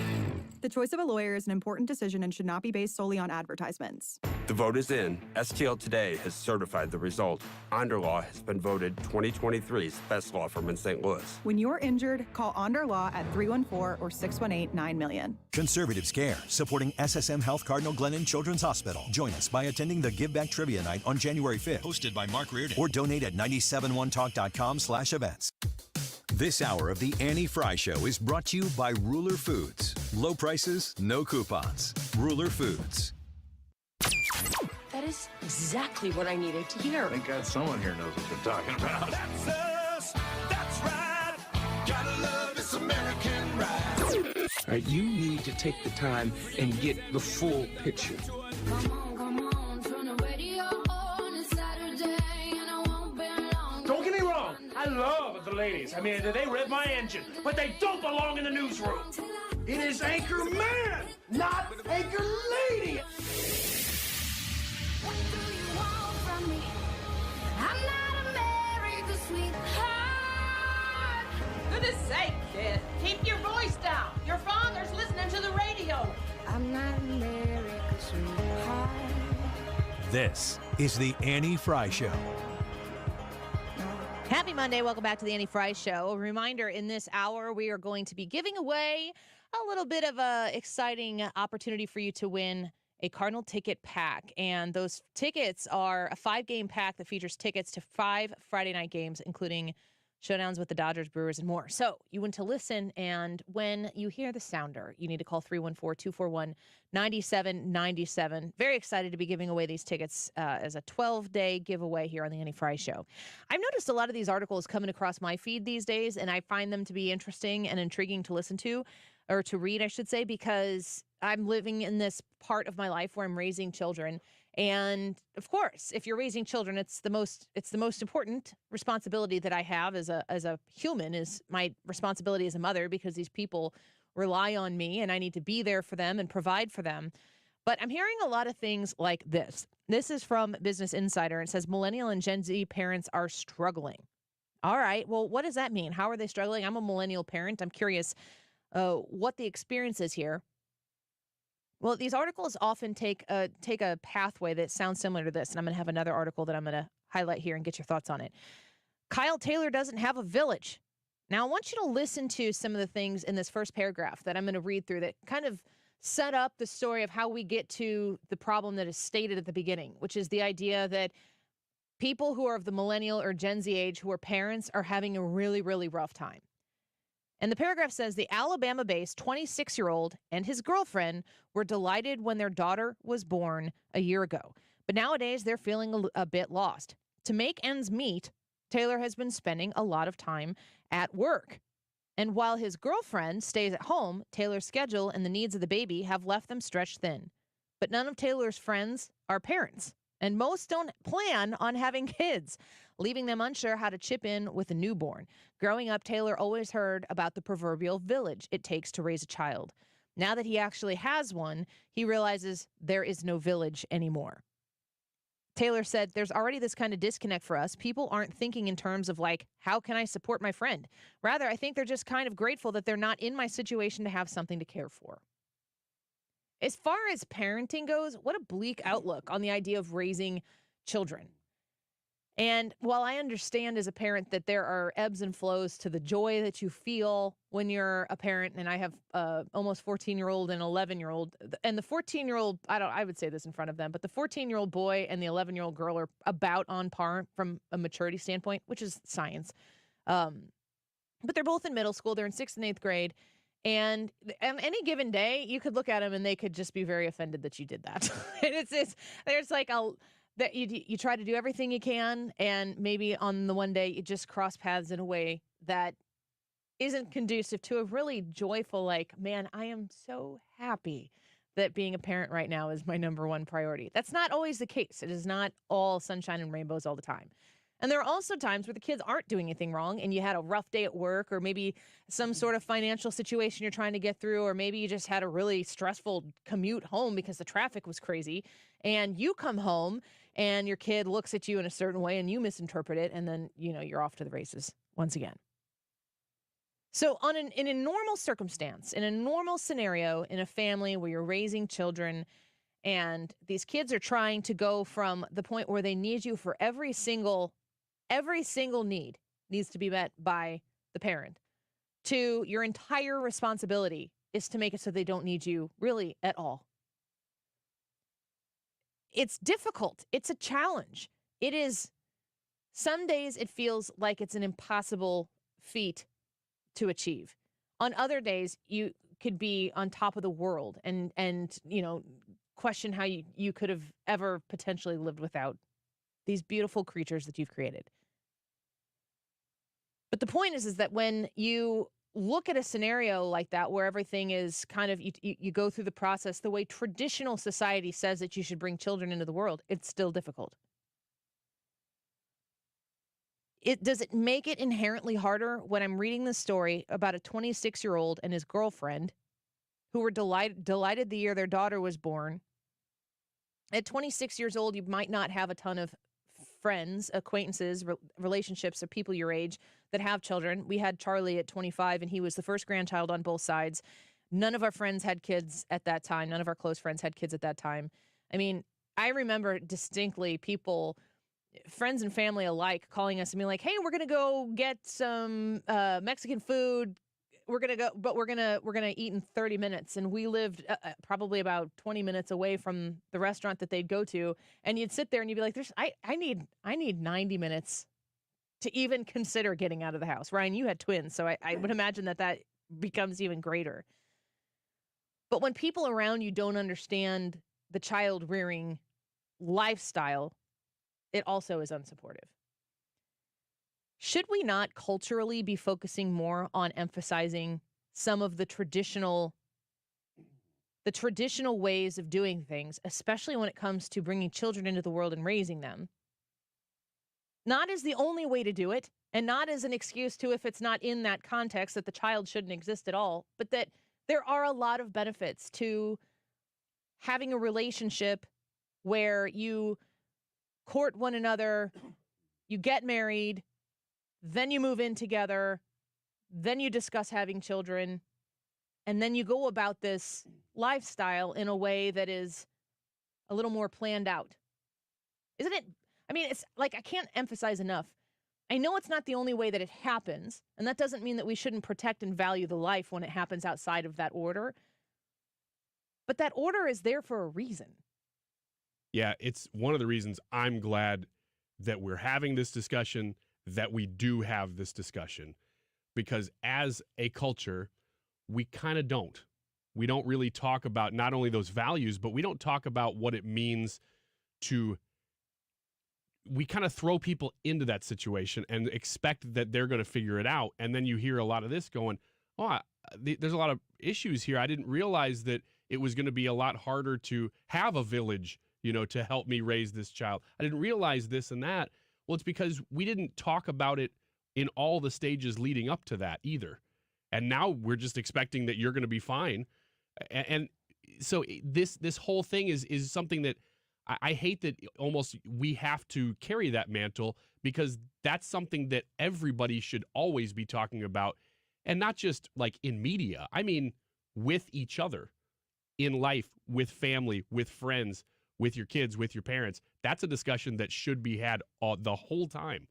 The choice of a lawyer is an important decision and should not be based solely on advertisements. The vote is in. STL Today has certified the result. Onderlaw has been voted 2023's best law firm in St. Louis. When you're injured, call Onder Law at 314 or 618-9000000. Conservatives care, supporting SSM Health Cardinal Glennon Children's Hospital. Join us by attending the Give Back Trivia Night on January 5th, hosted by Mark Reardon, or donate at 971talk.com/events. This hour of the Annie Frey Show is brought to you by Ruler Foods. Low prices, no coupons. Ruler Foods. That is exactly what I needed to hear. Thank God someone here knows what they're talking about. That's us. That's right. Gotta love this American ride. All right, you need to take the time and get the full picture. Don't get me wrong, I love the ladies. I mean, they rev my engine, but they don't belong in the newsroom. It is Anchor Man, not Anchor Lady. What do you want from me? I'm not America's sweetheart. Goodness sake, kid. Keep your voice down. Your father's listening to the radio. I'm not America's sweetheart. This is the Annie Frey Show. Happy Monday. Welcome back to the Annie Frey Show. A reminder, in this hour, we are going to be giving away a little bit of a exciting opportunity for you to win a Cardinal ticket pack. And those tickets are a 5-game pack that features tickets to 5 Friday night games, including showdowns with the Dodgers, Brewers, and more. So you want to listen, and when you hear the sounder, you need to call 314-241-9797. Very excited to be giving away these tickets as a 12-day giveaway here on the Annie Frey Show. I've noticed a lot of these articles coming across my feed these days, and I find them to be interesting and intriguing to listen to, or to read, I should say, because I'm living in this part of my life where I'm raising children. And of course, if you're raising children, it's the most important responsibility that I have as a human, is my responsibility as a mother, because these people rely on me and I need to be there for them and provide for them. But I'm hearing a lot of things like this. This is from Business Insider. It says Millennial and Gen Z parents are struggling. All right. Well, what does that mean? How are they struggling? I'm a millennial parent. I'm curious what the experience is here. Well, these articles often take a pathway that sounds similar to this, and I'm going to have another article that I'm going to highlight here and get your thoughts on it. Kyle Taylor doesn't have a village. Now, I want you to listen to some of the things in this first paragraph that I'm going to read through that kind of set up the story of how we get to the problem that is stated at the beginning, which is the idea that people who are of the millennial or Gen Z age who are parents are having a really, really rough time. And the paragraph says the Alabama-based 26-year-old and his girlfriend were delighted when their daughter was born a year ago. But nowadays, they're feeling a bit lost. To make ends meet, Taylor has been spending a lot of time at work. And while his girlfriend stays at home, Taylor's schedule and the needs of the baby have left them stretched thin. But none of Taylor's friends are parents, and most don't plan on having kids, leaving them unsure how to chip in with a newborn. Growing up, Taylor always heard about the proverbial village it takes to raise a child. Now that he actually has one, he realizes there is no village anymore. Taylor said, there's already this kind of disconnect for us. People aren't thinking in terms of like, how can I support my friend? Rather, I think they're just kind of grateful that they're not in my situation to have something to care for. As far as parenting goes, what a bleak outlook on the idea of raising children. And while I understand as a parent that there are ebbs and flows to the joy that you feel when you're a parent, and I have almost 14-year-old and 11-year-old, and the 14-year-old, I would say this in front of them, but the 14-year-old boy and the 11-year-old girl are about on par from a maturity standpoint, which is science. But they're both in middle school. They're in 6th and 8th grade. And on any given day, you could look at them and they could just be very offended that you did that. And there's like that you try to do everything you can, and maybe on the one day you just cross paths in a way that isn't conducive to a really joyful, like, man, I am so happy that being a parent right now is my number one priority. That's not always the case. It is not all sunshine and rainbows all the time. And there are also times where the kids aren't doing anything wrong and you had a rough day at work, or maybe some sort of financial situation you're trying to get through, or maybe you just had a really stressful commute home because the traffic was crazy, and you come home and your kid looks at you in a certain way and you misinterpret it, and then, you're off to the races once again. So in a normal circumstance, in a normal scenario, in a family where you're raising children and these kids are trying to go from the point where they need you for every single need needs to be met by the parent, to your entire responsibility is to make it so they don't need you really at all. It's difficult. It's a challenge. It is. Some days it feels like it's an impossible feat to achieve. On other days, you could be on top of the world and question how you could have ever potentially lived without these beautiful creatures that you've created. But the point is that when you look at a scenario like that, where everything is kind of, you go through the process the way traditional society says that you should bring children into the world, it's still difficult. Does it make it inherently harder when I'm reading this story about a 26-year-old and his girlfriend who were delighted the year their daughter was born? At 26 years old, you might not have a ton of friends, acquaintances, relationships of people your age that have children. We had Charlie at 25, and he was the first grandchild on both sides. None of our friends had kids at that time. None of our close friends had kids at that time. I mean, I remember distinctly people, friends and family alike, calling us and being like, hey, we're going to go get some Mexican food. We're going to go, but we're going to eat in 30 minutes. And we lived probably about 20 minutes away from the restaurant that they'd go to. And you'd sit there and you'd be like, I need 90 minutes to even consider getting out of the house. Ryan, you had twins, so I would imagine that becomes even greater. But when people around you don't understand the child rearing lifestyle, it also is unsupportive. Should we not culturally be focusing more on emphasizing some of the traditional ways of doing things, especially when it comes to bringing children into the world and raising them? Not as the only way to do it, and not as an excuse to, if it's not in that context, that the child shouldn't exist at all, but that there are a lot of benefits to having a relationship where you court one another, you get married, then you move in together, then you discuss having children, and then you go about this lifestyle in a way that is a little more planned out. Isn't it? I mean, it's like, I can't emphasize enough I know it's not the only way that it happens, and that doesn't mean that we shouldn't protect and value the life when it happens outside of that order. But that order is there for a reason. Yeah, it's one of the reasons I'm glad that we're having this discussion, that we do have this discussion, because as a culture, we kind of don't. We don't really talk about not only those values, but we don't talk about what it means to, we kind of throw people into that situation and expect that they're going to figure it out. And then you hear a lot of this going, oh, there's a lot of issues here. I didn't realize that it was going to be a lot harder to have a village, to help me raise this child. I didn't realize this and that. Well, it's because we didn't talk about it in all the stages leading up to that either. And now we're just expecting that you're going to be fine. And so this whole thing is something that I hate, that almost we have to carry that mantle, because that's something that everybody should always be talking about, and not just like in media. I mean, with each other, in life, with family, with friends, with your kids, with your parents. That's a discussion that should be had the whole time,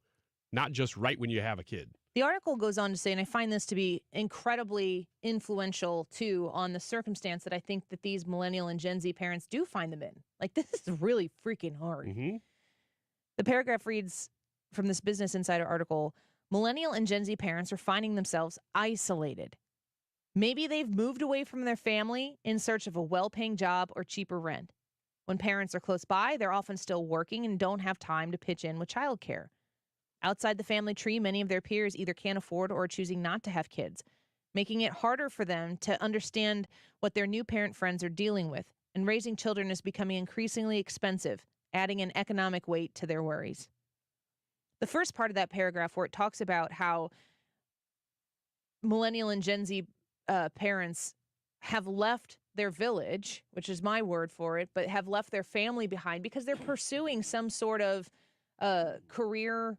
not just right when you have a kid. The article goes on to say, and I find this to be incredibly influential, too, on the circumstance that I think that these millennial and Gen Z parents do find them in. Like, this is really freaking hard. Mm-hmm. The paragraph reads from this Business Insider article, millennial and Gen Z parents are finding themselves isolated. Maybe they've moved away from their family in search of a well-paying job or cheaper rent. When parents are close by, they're often still working and don't have time to pitch in with childcare. Outside the family tree, many of their peers either can't afford or are choosing not to have kids, making it harder for them to understand what their new parent friends are dealing with, and raising children is becoming increasingly expensive, adding an economic weight to their worries. The first part of that paragraph, where it talks about how millennial and Gen Z parents have left their village, which is my word for it, but have left their family behind because they're pursuing some sort of career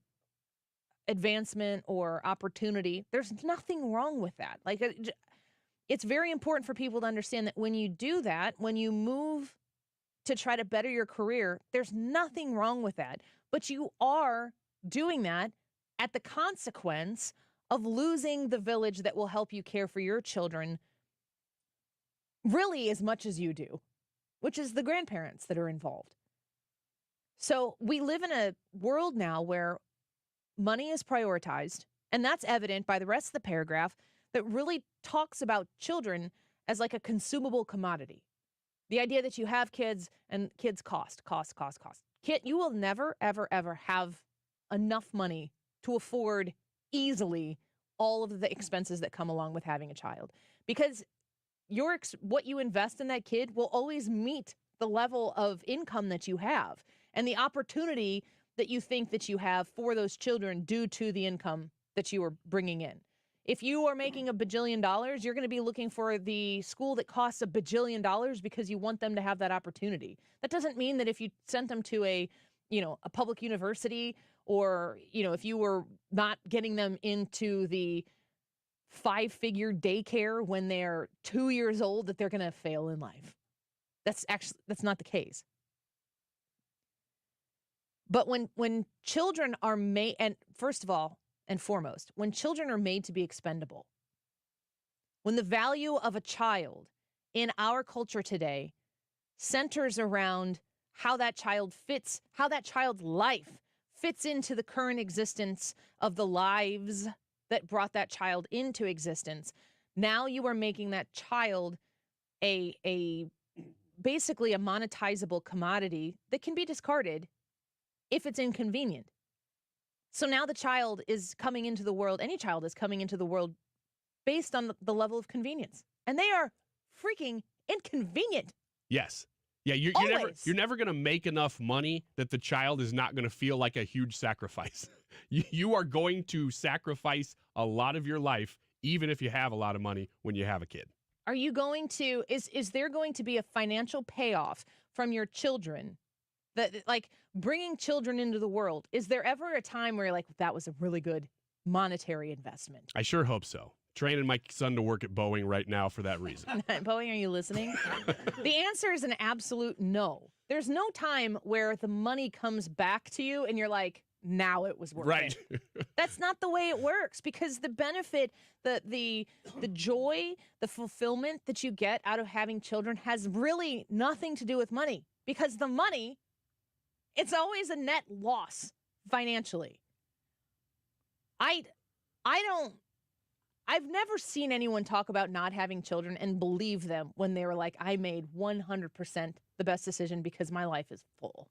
advancement or opportunity. There's nothing wrong with that. Like, it's very important for people to understand that when you do that, when you move to try to better your career, there's nothing wrong with that. But you are doing that at the consequence of losing the village that will help you care for your children really as much as you do, which is the grandparents that are involved. So we live in a world now where money is prioritized, and that's evident by the rest of the paragraph that really talks about children as like a consumable commodity. The idea that you have kids and kids cost. Kid, you will never, ever, ever have enough money to afford easily all of the expenses that come along with having a child, because what you invest in that kid will always meet the level of income that you have and the opportunity that you think that you have for those children due to the income that you are bringing in. If you are making $1 bajillion, you're going to be looking for the school that costs $1 bajillion because you want them to have that opportunity. That doesn't mean that if you sent them to a public university, or, if you were not getting them into the 5-figure daycare when they're 2 years old, that they're going to fail in life. That's not the case. But when children are made, and first of all and foremost, when children are made to be expendable, when the value of a child in our culture today centers around how that child fits, how that child's life fits into the current existence of the lives that brought that child into existence, now you are making that child a basically a monetizable commodity that can be discarded if it's inconvenient. So now the child is coming into the world, any child is coming into the world based on the level of convenience. And they are freaking inconvenient. Yes. Yeah, you're never going to make enough money that the child is not going to feel like a huge sacrifice. You are going to sacrifice a lot of your life, even if you have a lot of money when you have a kid. Are you going to, is there going to be a financial payoff from your children? That, like, bringing children into the world, is there ever a time where you're like, that was a really good monetary investment? I sure hope so. Training my son to work at Boeing right now for that reason. Boeing, are you listening? The answer is an absolute no. There's no time where the money comes back to you and you're like, now it was worth Right. it. That's not the way it works, because the benefit, the joy, the fulfillment that you get out of having children has really nothing to do with money, because the money, it's always a net loss financially. I've never seen anyone talk about not having children and believe them when they were like, I made 100% the best decision because my life is full.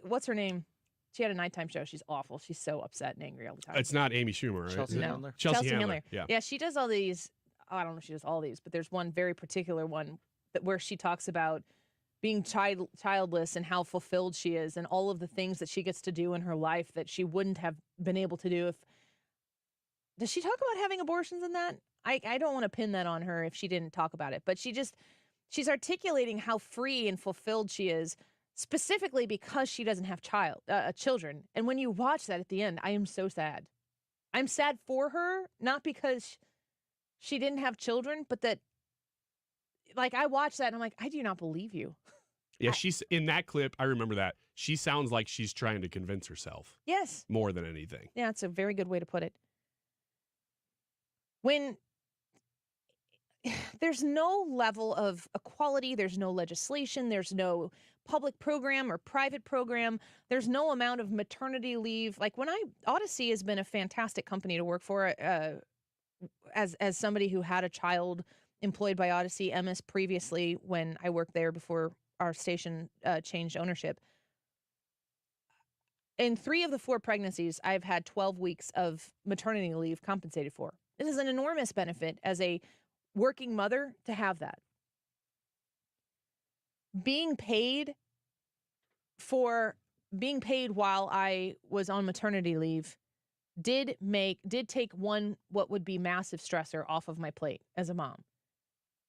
What's her name? She had a nighttime show. She's awful. She's so upset and angry all the time. It's not Amy Schumer, right? Chelsea Is it? Handler. Chelsea Handler. Yeah, she does all these. I don't know if she does all these, but there's one very particular one where she talks about being childless and how fulfilled she is and all of the things that she gets to do in her life that she wouldn't have been able to do if. Does she talk about having abortions in that? I don't want to pin that on her if she didn't talk about it, but she's articulating how free and fulfilled she is, specifically because she doesn't have children. And when you watch that at the end, I am so sad. I'm sad for her, not because she didn't have children, but that, like, I watched that and I'm like, I do not believe you. Yeah, she's in that clip. I remember that. She sounds like she's trying to convince herself. Yes. More than anything. Yeah, it's a very good way to put it. When there's no level of equality, there's no legislation, there's no public program or private program, there's no amount of maternity leave. Like Odyssey has been a fantastic company to work for. As somebody who had a child employed by Odyssey, Emmis previously, when I worked there before our station changed ownership. In 3 of the 4 pregnancies, I've had 12 weeks of maternity leave compensated for. This is an enormous benefit as a working mother to have that. Being paid while I was on maternity leave did take what would be massive stressor off of my plate as a mom.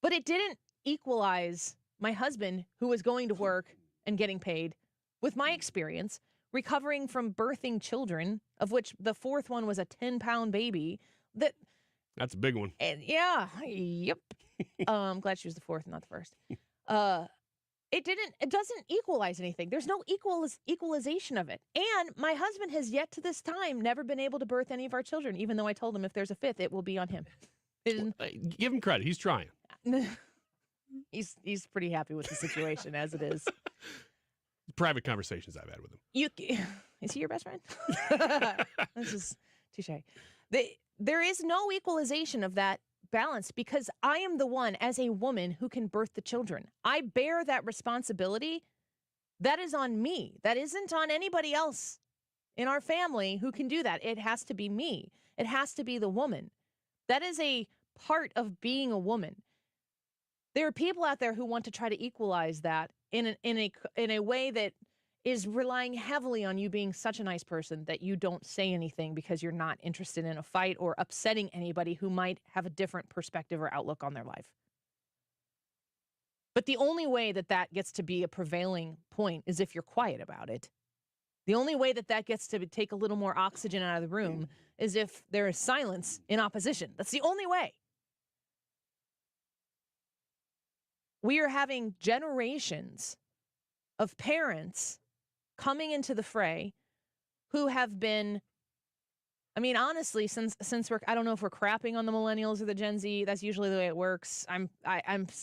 But it didn't equalize my husband, who was going to work and getting paid, with my experience recovering from birthing children, of which the 4th one was a 10-pound baby. That's a big one. And yep. I'm glad she was the 4th, not the 1st. It doesn't equalize anything. There's no equalization of it. And my husband has yet to this time never been able to birth any of our children, even though I told him if there's a 5th, it will be on him. Give him credit. He's trying. He's pretty happy with the situation as it is. Private conversations I've had with him. Is he your best friend? This is touche. There is no equalization of that balance, because I am the one, as a woman, who can birth the children. I bear that responsibility. That is on me. That isn't on anybody else in our family who can do that. It has to be me. It has to be the woman. That is a part of being a woman. There are people out there who want to try to equalize that in a way that is relying heavily on you being such a nice person that you don't say anything because you're not interested in a fight or upsetting anybody who might have a different perspective or outlook on their life. But the only way that gets to be a prevailing point is if you're quiet about it. The only way that gets to take a little more oxygen out of the room is if there is silence in opposition. That's the only way. We are having generations of parents coming into the fray who have been, I mean, honestly, since I don't know if we're crapping on the millennials or the Gen Z. That's usually the way it works. I'm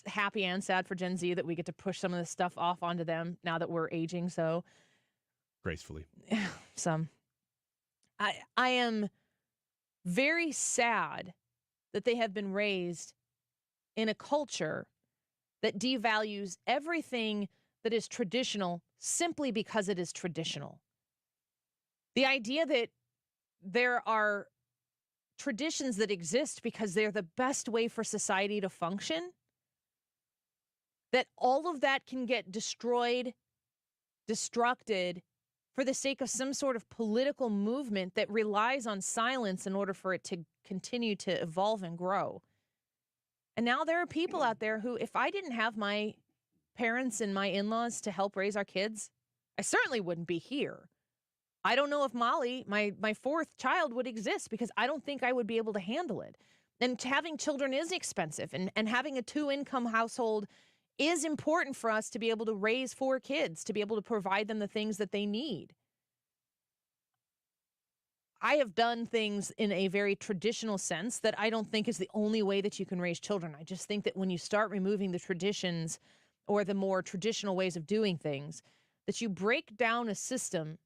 happy and sad for Gen Z that we get to push some of this stuff off onto them now that we're aging so gracefully. Some. I am very sad that they have been raised in a culture that devalues everything that is traditional simply because it is traditional. The idea that there are traditions that exist because they're the best way for society to function, that all of that can get destroyed, destructed for the sake of some sort of political movement that relies on silence in order for it to continue to evolve and grow. And now there are people out there who, if I didn't have my parents and my in-laws to help raise our kids, I certainly wouldn't be here. I don't know if Molly, my 4th child, would exist because I don't think I would be able to handle it. And having children is expensive, and having a 2-income household is important for us to be able to raise 4 kids, to be able to provide them the things that they need. I have done things in a very traditional sense that I don't think is the only way that you can raise children. I just think that when you start removing the traditions or the more traditional ways of doing things, that you break down a system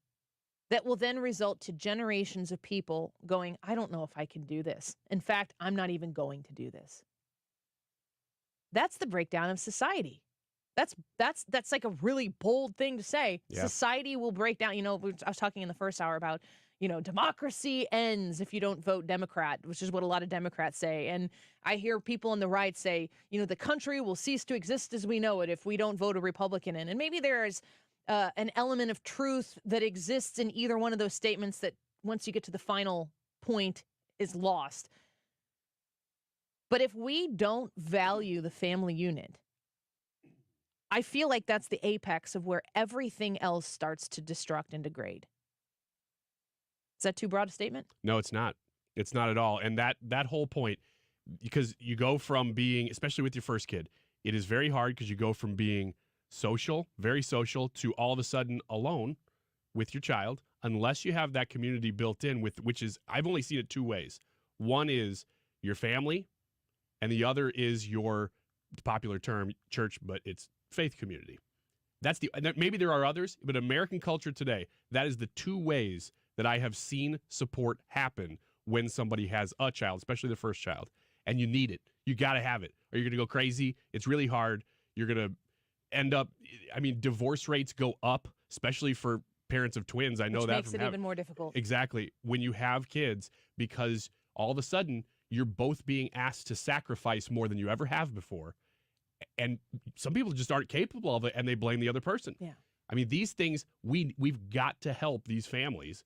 that will then result to generations of people going, I don't know if I can do this. In fact, I'm not even going to do this. That's the breakdown of society. That's like a really bold thing to say. Yeah. Society will break down. I was talking in the first hour about, democracy ends if you don't vote Democrat, which is what a lot of Democrats say. And I hear people on the right say, the country will cease to exist as we know it if we don't vote a Republican in. And maybe there's an element of truth that exists in either one of those statements that once you get to the final point is lost. But if we don't value the family unit, I feel like that's the apex of where everything else starts to destruct and degrade. Is that too broad a statement? No, it's not. It's not at all. And that whole point, because you go from being, especially with your first kid, it is very hard because you go from being social, very social, to all of a sudden alone with your child, unless you have that community built in, which is, I've only seen it two ways. One is your family, and the other is your, popular term, church, but it's faith community. Maybe there are others, but American culture today, that is the two ways that I have seen support happen when somebody has a child, especially the first child, and you need it. You got to have it, or you're going to go crazy. It's really hard. You're going to end up, divorce rates go up, especially for parents of twins. I know that makes it even more difficult. Exactly. When you have kids, because all of a sudden you're both being asked to sacrifice more than you ever have before. And some people just aren't capable of it, and they blame the other person. Yeah. These things, we've got to help these families,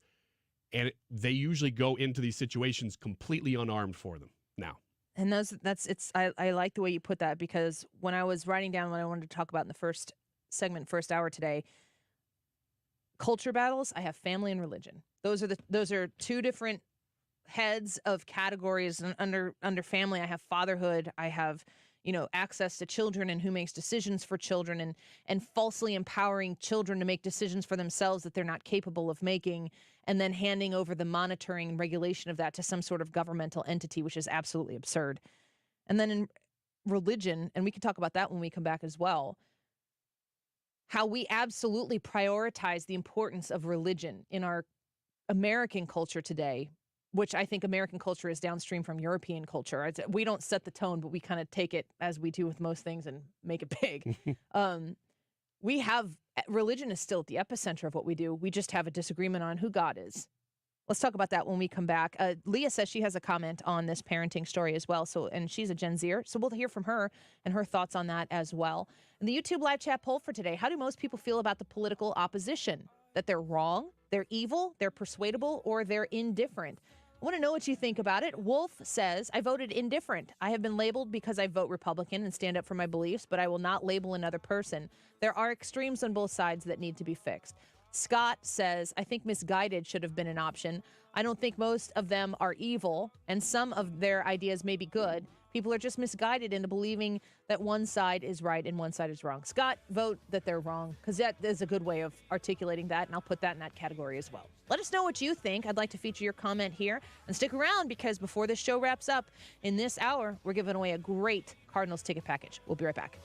and they usually go into these situations completely unarmed for them now. And I like the way you put that, because when I was writing down what I wanted to talk about in the first segment, first hour today, culture battles, I have family and religion. Those are two different heads of categories. And under family, I have fatherhood, I have access to children and who makes decisions for children, and falsely empowering children to make decisions for themselves that they're not capable of making, and then handing over the monitoring and regulation of that to some sort of governmental entity, which is absolutely absurd. And then in religion, and we can talk about that when we come back as well, how we absolutely prioritize the importance of religion in our American culture today, which I think American culture is downstream from European culture. We don't set the tone, but we kind of take it, as we do with most things, and make it big. Religion is still at the epicenter of what we do. We just have a disagreement on who God is. Let's talk about that when we come back. Leah says she has a comment on this parenting story as well. And she's a Gen Zer, so we'll hear from her and her thoughts on that as well. And the YouTube live chat poll for today: how do most people feel about the political opposition? That they're wrong, they're evil, they're persuadable, or they're indifferent? I want to know what you think about it. Wolf says, I voted indifferent. I have been labeled because I vote Republican and stand up for my beliefs, but I will not label another person. There are extremes on both sides that need to be fixed. Scott says, I think misguided should have been an option. I don't think most of them are evil, and some of their ideas may be good. People are just misguided into believing that one side is right and one side is wrong. Scott, vote that they're wrong, because that is a good way of articulating that, and I'll put that in that category as well. Let us know what you think. I'd like to feature your comment here. And stick around, because before this show wraps up, in this hour, we're giving away a great Cardinals ticket package. We'll be right back.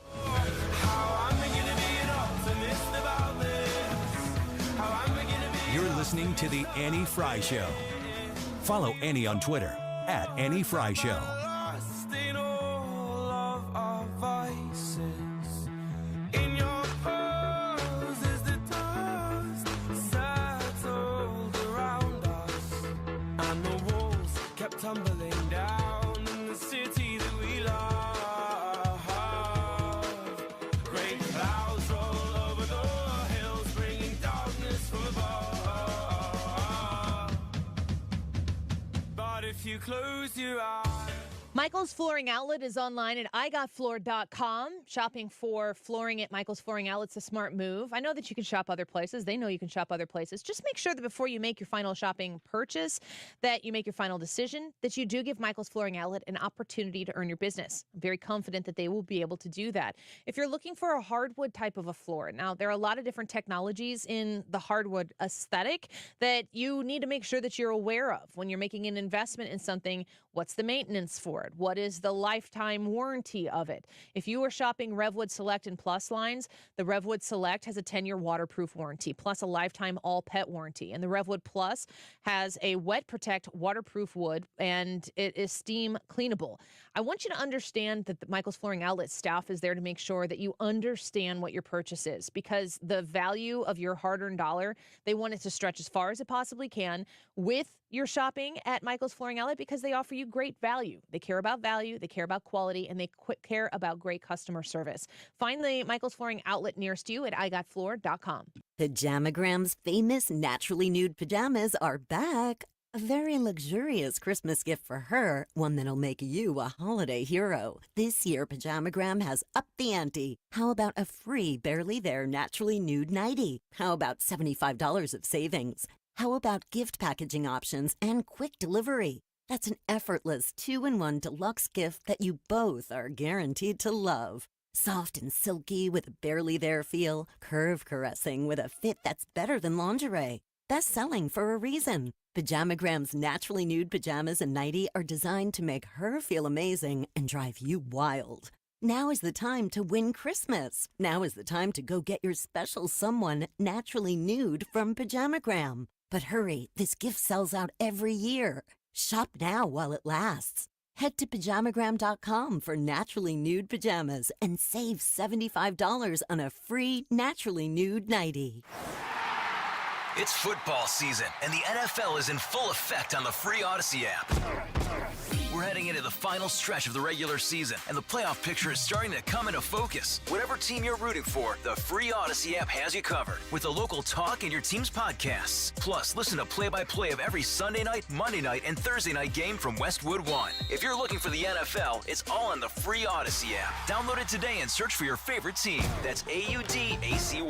You're listening to The Annie Frey Show. Follow Annie on Twitter @AnnieFryShow. Tumbling down in the city that we love. Great clouds roll over the hills, bringing darkness from above. But if you close your eyes. Michael's Flooring Outlet is online at igotfloor.com. Shopping for flooring at Michael's Flooring Outlet's a smart move. I know that you can shop other places. They know you can shop other places. Just make sure that before you make your final shopping purchase, that you make your final decision, that you do give Michael's Flooring Outlet an opportunity to earn your business. I'm very confident that they will be able to do that. If you're looking for a hardwood type of a floor, now there are a lot of different technologies in the hardwood aesthetic that you need to make sure that you're aware of when you're making an investment in something. What's the maintenance for it? What is the lifetime warranty of it? If you are shopping Revwood Select and Plus lines, the Revwood Select has a 10-year waterproof warranty, plus a lifetime all-pet warranty. And the Revwood Plus has a Wet Protect waterproof wood, and it is steam cleanable. I want you to understand that the Michael's Flooring Outlet staff is there to make sure that you understand what your purchase is, because the value of your hard-earned dollar, they want it to stretch as far as it possibly can with your shopping at Michael's Flooring Outlet, because they offer you great value. They care about value, they care about quality, and they care about great customer service. Find the Michael's Flooring Outlet nearest you at igotfloor.com. Pajamagram's famous naturally nude pajamas are back. A very luxurious Christmas gift for her, one that'll make you a holiday hero. This year, Pajamagram has upped the ante. How about a free Barely There naturally nude nightie? How about $75 of savings? How about gift packaging options and quick delivery? That's an effortless 2-in-1 deluxe gift that you both are guaranteed to love. Soft and silky with a Barely There feel, curve caressing with a fit that's better than lingerie. Best selling for a reason. Pajamagram's naturally nude pajamas and nightie are designed to make her feel amazing and drive you wild. Now is the time to win Christmas. Now is the time to go get your special someone naturally nude from Pajamagram. But hurry, this gift sells out every year. Shop now while it lasts. Head to pajamagram.com for naturally nude pajamas and save $75 on a free naturally nude nightie. It's football season, and the NFL is in full effect on the free Odyssey app. We're heading into the final stretch of the regular season, and the playoff picture is starting to come into focus. Whatever team you're rooting for, the free Odyssey app has you covered with the local talk and your team's podcasts. Plus, listen to play-by-play of every Sunday night, Monday night, and Thursday night game from Westwood One. If you're looking for the NFL, it's all on the free Odyssey app. Download it today and search for your favorite team. That's AUDACY.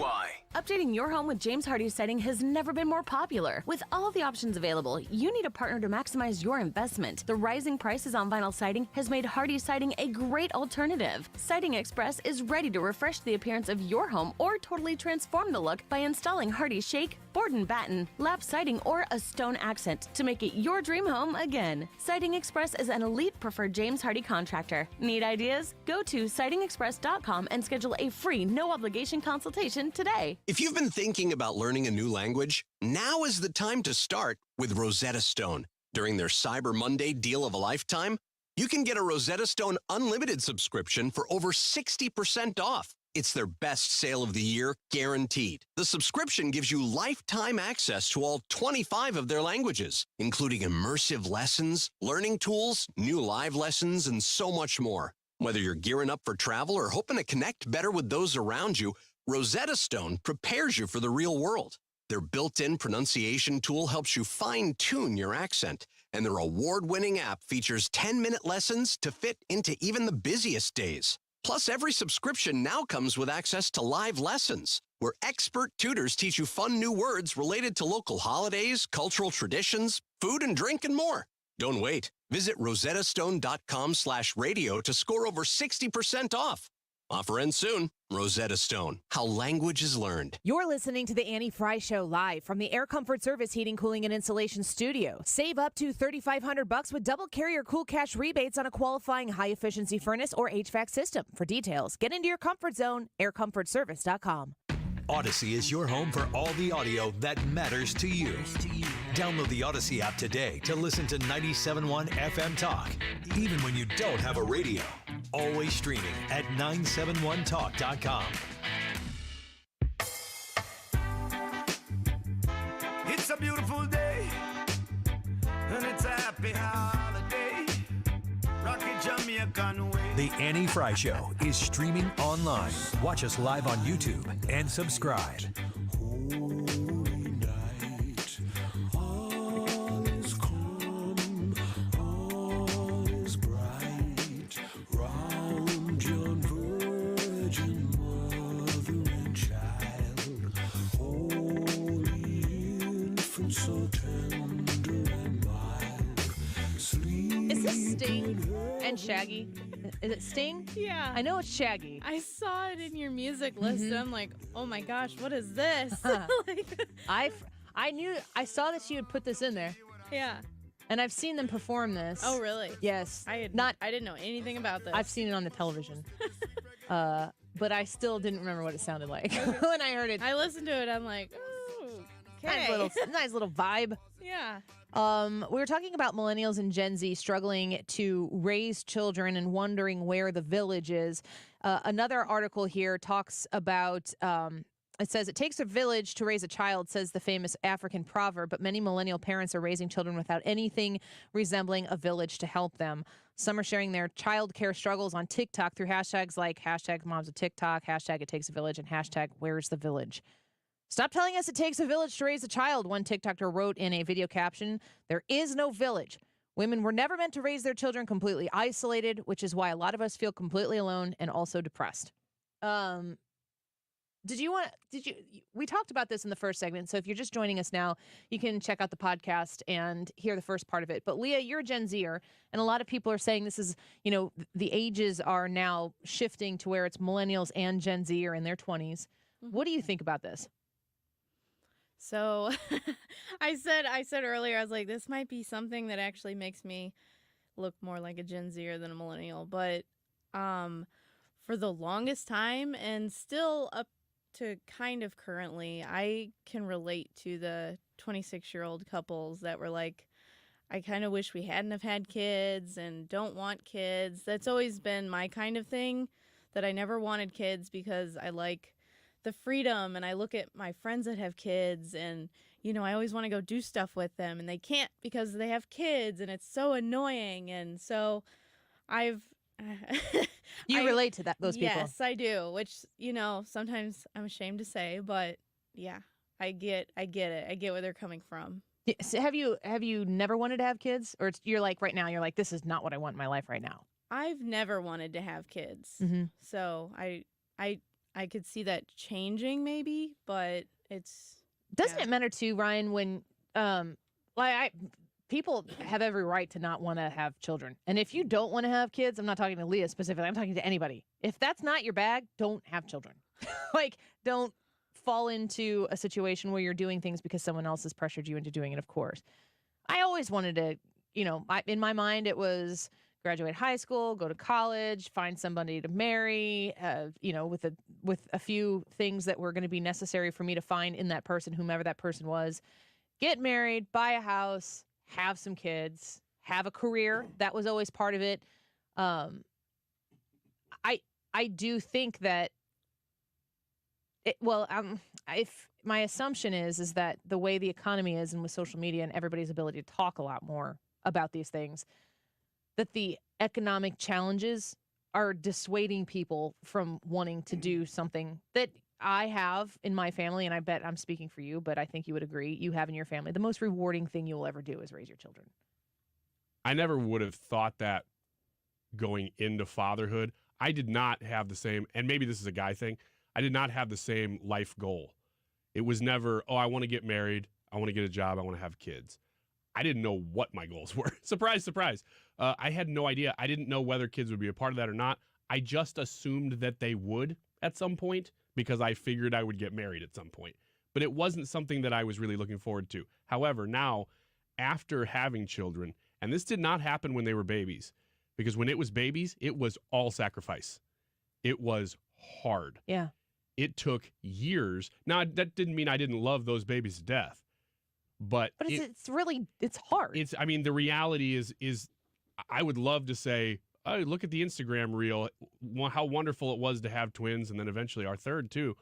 Updating your home with James Hardie Siding has never been more popular. With all the options available, you need a partner to maximize your investment. The rising prices on vinyl siding has made Hardie Siding a great alternative. Siding Express is ready to refresh the appearance of your home or totally transform the look by installing Hardie Shake, board and batten, lap siding, or a stone accent to make it your dream home again. Siding Express is an elite preferred James Hardie contractor. Need ideas? Go to sidingexpress.com and schedule a free, no-obligation consultation today. If you've been thinking about learning a new language, now is the time to start with Rosetta Stone. During their Cyber Monday deal of a lifetime, you can get a Rosetta Stone Unlimited subscription for over 60% off. It's their best sale of the year, guaranteed. The subscription gives you lifetime access to all 25 of their languages, including immersive lessons, learning tools, new live lessons, and so much more. Whether you're gearing up for travel or hoping to connect better with those around you, Rosetta Stone prepares you for the real world. Their built-in pronunciation tool helps you fine-tune your accent, and their award-winning app features 10-minute lessons to fit into even the busiest days. Plus, every subscription now comes with access to live lessons, where expert tutors teach you fun new words related to local holidays, cultural traditions, food and drink, and more. Don't wait. Visit rosettastone.com/radio to score over 60% off. Offer ends soon. Rosetta Stone, how language is learned. You're listening to the Annie Frey Show live from the Air Comfort Service Heating, Cooling, and Insulation Studio. Save up to $3,500 with double carrier cool cash rebates on a qualifying high-efficiency furnace or HVAC system. For details, get into your comfort zone, aircomfortservice.com. Odyssey is your home for all the audio that matters to you. Download the Odyssey app today to listen to 97.1 FM Talk, even when you don't have a radio. Always streaming at 971talk.com. It's a beautiful day, and it's a happy holiday. Rocket Jamaican way. The Annie Frey Show is streaming online. Watch us live on YouTube and subscribe. All is calm, all is bright. and Shaggy. Is it Sting? Yeah. I know it's Shaggy. I saw it in your music list, and I'm like, oh my gosh, what is this? I saw that you had put this in there. Yeah. And I've seen them perform this. Oh, really? Yes. I didn't know anything about this. I've seen it on the television. But I still didn't remember what it sounded like when I heard it. I listened to it. I'm like, oh, okay. Nice little vibe. Yeah. We were talking about millennials and Gen Z struggling to raise children and wondering where the village is. Another article here talks about, it says, it takes a village to raise a child, says the famous African proverb, but many millennial parents are raising children without anything resembling a village to help them. Some are sharing their child care struggles on TikTok through hashtags like hashtag moms of TikTok, hashtag it takes a village, and hashtag where's the village. Stop telling us it takes a village to raise a child, one TikToker wrote in a video caption. There is no village. Women were never meant to raise their children completely isolated, which is why a lot of us feel completely alone and also depressed. We talked about this in the first segment, so if you're just joining us now, you can check out the podcast and hear the first part of it. But Leah, you're a Gen Zer, and a lot of people are saying this is, the ages are now shifting to where it's millennials and Gen Z are in their 20s. Mm-hmm. What do you think about this? So I said earlier, I was like, this might be something that actually makes me look more like a Gen Zer than a millennial. But for the longest time and still up to kind of currently, I can relate to the 26-year-old couples that were like, I kind of wish we hadn't have had kids and don't want kids. That's always been my kind of thing, that I never wanted kids because I like the freedom, and I look at my friends that have kids, and I always want to go do stuff with them, and they can't because they have kids, and it's so annoying. And so you relate to those people. Yes, I do, which sometimes I'm ashamed to say, but yeah, I get it. I get where they're coming from. So have you never wanted to have kids, or you're like right now you're like, this is not what I want in my life right now? I've never wanted to have kids. Mm-hmm. So I could see that changing maybe, but doesn't it matter too, Ryan, when people have every right to not want to have children. And if you don't want to have kids, I'm not talking to Leah specifically, I'm talking to anybody. If that's not your bag, don't have children. Don't fall into a situation where you're doing things because someone else has pressured you into doing it, of course. I always wanted to, in my mind, it was graduate high school, go to college, find somebody to marry, with a few things that were going to be necessary for me to find in that person, whomever that person was. Get married, buy a house, have some kids, have a career. That was always part of it. I do think that if my assumption is that the way the economy is, and with social media and everybody's ability to talk a lot more about these things, that the economic challenges are dissuading people from wanting to do something that I have in my family, and I bet I'm speaking for you, but I think you would agree, you have in your family. The most rewarding thing you will ever do is raise your children. I never would have thought that going into fatherhood. I did not have the same, and maybe this is a guy thing, I did not have the same life goal. It was never, I want to get married, I want to get a job, I want to have kids. I didn't know what my goals were. Surprise, surprise. I had no idea. I didn't know whether kids would be a part of that or not. I just assumed that they would at some point because I figured I would get married at some point. But it wasn't something that I was really looking forward to. However, now, after having children, and this did not happen when they were babies, because when it was babies, it was all sacrifice. It was hard. Yeah. It took years. Now, that didn't mean I didn't love those babies to death. But it's hard. The reality is I would love to say, oh, look at the Instagram reel, how wonderful it was to have twins, and then eventually our third too.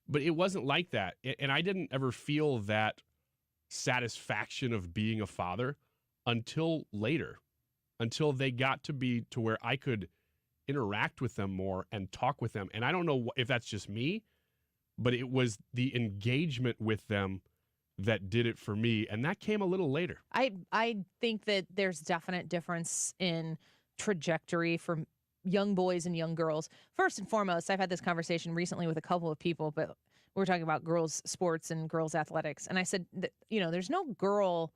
But it wasn't like that. And I didn't ever feel that satisfaction of being a father until later, until they got to be to where I could interact with them more and talk with them. And I don't know if that's just me, but it was the engagement with them that did it for me, and that came a little later. I think that there's definite difference in trajectory for young boys and young girls. First and foremost, I've had this conversation recently with a couple of people, but we're talking about girls' sports and girls' athletics, and I said that, there's no girl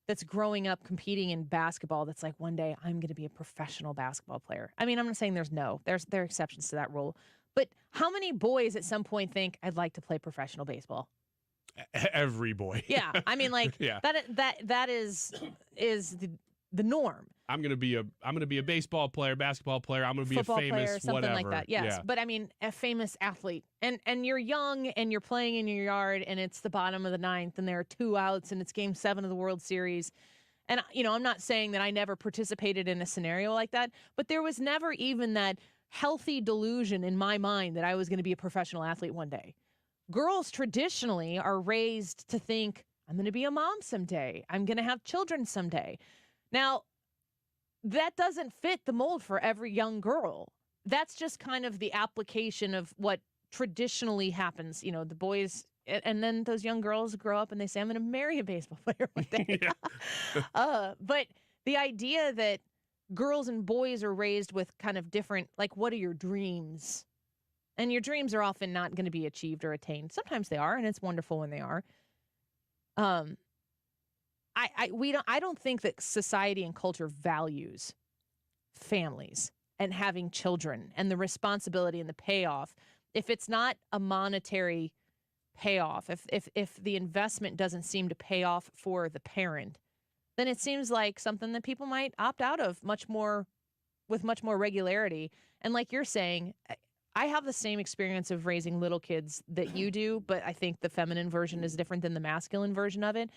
that's growing up competing in basketball that's like, one day I'm going to be a professional basketball player. I mean, I'm not saying there are exceptions to that rule, but how many boys at some point think I'd like to play professional baseball? Every boy. Yeah, I mean, like yeah. that is the norm. I'm gonna be a baseball player, basketball player. I'm gonna be Football a famous player, something whatever. like that. Yes, Yeah. but I mean, a famous athlete, and you're young and you're playing in your yard, and it's the bottom of the ninth, and there are 2 outs, and it's Game 7 of the World Series. And I'm not saying that I never participated in a scenario like that, but there was never even that healthy delusion in my mind that I was going to be a professional athlete one day. Girls traditionally are raised to think, I'm going to be a mom someday. I'm going to have children someday. Now, that doesn't fit the mold for every young girl. That's just kind of the application of what traditionally happens. The boys, and then those young girls grow up and they say, I'm going to marry a baseball player one day. But the idea that girls and boys are raised with kind of different, like, what are your dreams? And your dreams are often not going to be achieved or attained. Sometimes they are, and it's wonderful when they are. I don't think that society and culture values families and having children and the responsibility and the payoff. If it's not a monetary payoff, if the investment doesn't seem to pay off for the parent, then it seems like something that people might opt out of with much more regularity. And like you're saying, I have the same experience of raising little kids that you do, but I think the feminine version is different than the masculine version of it.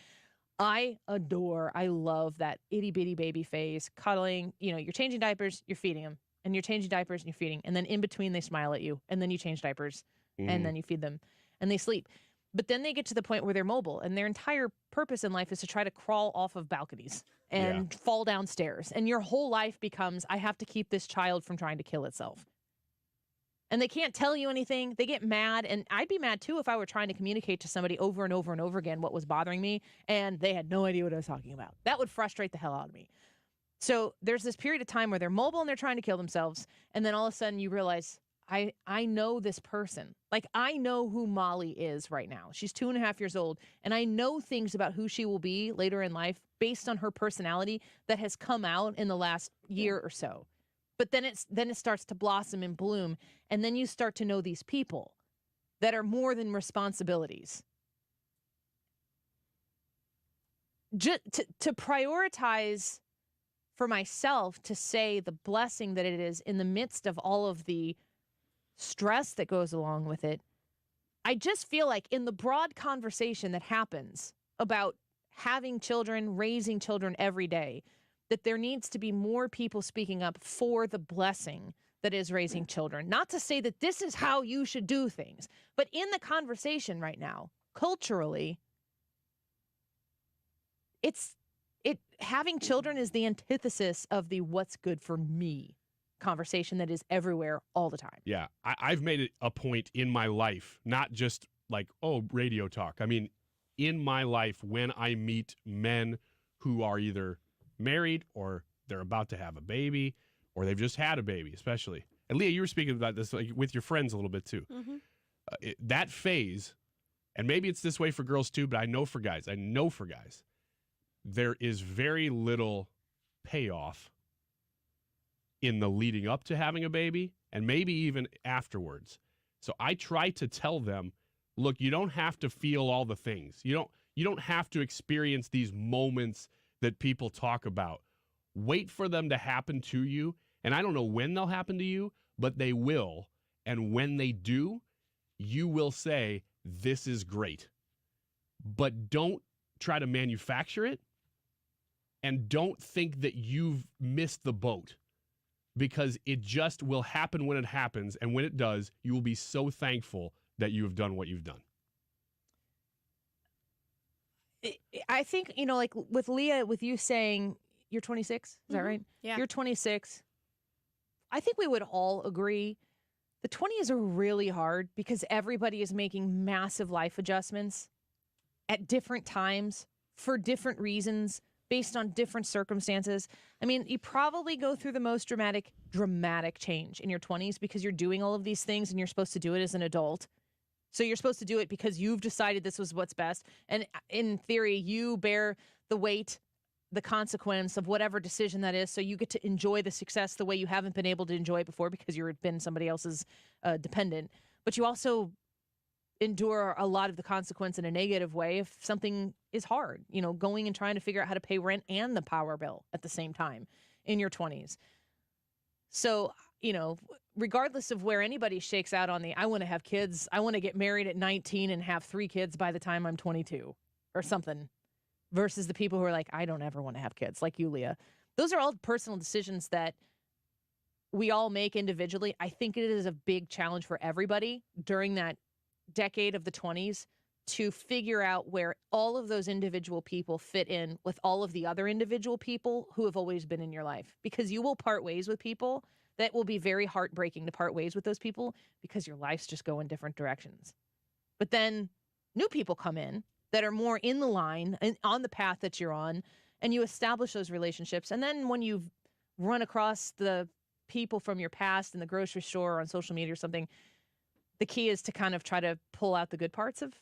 I love that itty bitty baby phase, cuddling. You're changing diapers, you're feeding them, and you're changing diapers and you're feeding. And then in between they smile at you, and then you change diapers, and then you feed them, and they sleep. But then they get to the point where they're mobile, and their entire purpose in life is to try to crawl off of balconies and fall downstairs. And your whole life becomes, I have to keep this child from trying to kill itself. And they can't tell you anything. They get mad. And I'd be mad, too, if I were trying to communicate to somebody over and over and over again what was bothering me, and they had no idea what I was talking about. That would frustrate the hell out of me. So there's this period of time where they're mobile and they're trying to kill themselves. And then all of a sudden you realize, I know this person. Like, I know who Molly is right now. She's 2.5 years old. And I know things about who she will be later in life based on her personality that has come out in the last year or so. But then it starts to blossom and bloom, and then you start to know these people that are more than responsibilities. To prioritize for myself, to say the blessing that it is in the midst of all of the stress that goes along with it, I just feel like in the broad conversation that happens about having children, raising children every day, that there needs to be more people speaking up for the blessing that is raising children. Not to say that this is how you should do things, but in the conversation right now, culturally, having children is the antithesis of the what's good for me conversation that is everywhere all the time. Yeah, I've made it a point in my life, not just like, radio talk. I mean, in my life, when I meet men who are either married or they're about to have a baby or they've just had a baby, especially. And Leah, you were speaking about this with your friends a little bit too. Mm-hmm. That phase, and maybe it's this way for girls too, but I know for guys, there is very little payoff in the leading up to having a baby and maybe even afterwards. So I try to tell them, look, you don't have to feel all the things. You don't have to experience these moments that people talk about. Wait for them to happen to you. And I don't know when they'll happen to you, but they will. And when they do, you will say, this is great. But don't try to manufacture it. And don't think that you've missed the boat, because it just will happen when it happens. And when it does, you will be so thankful that you have done what you've done. I think, like with Leah, with you saying you're 26, is that right? Yeah. You're 26. I think we would all agree the 20s are really hard because everybody is making massive life adjustments at different times for different reasons based on different circumstances. I mean, you probably go through the most dramatic change in your 20s because you're doing all of these things and you're supposed to do it as an adult. So you're supposed to do it because you've decided this was what's best. And in theory, you bear the weight the consequence of whatever decision that is, so you get to enjoy the success the way you haven't been able to enjoy it before because you've been somebody else's dependent. But you also endure a lot of the consequence in a negative way if something is hard, going and trying to figure out how to pay rent and the power bill at the same time in your 20s. So, regardless of where anybody shakes out on I want to have kids, I want to get married at 19 and have 3 kids by the time I'm 22 or something, versus the people who are like, I don't ever want to have kids, like you, Leah. Those are all personal decisions that we all make individually. I think it is a big challenge for everybody during that decade of the 20s to figure out where all of those individual people fit in with all of the other individual people who have always been in your life. Because you will part ways with people that will be very heartbreaking to part ways with those people because your lives just go in different directions. But then new people come in that are more in the line and on the path that you're on, and you establish those relationships. And then when you've run across the people from your past in the grocery store or on social media or something, the key is to kind of try to pull out the good parts of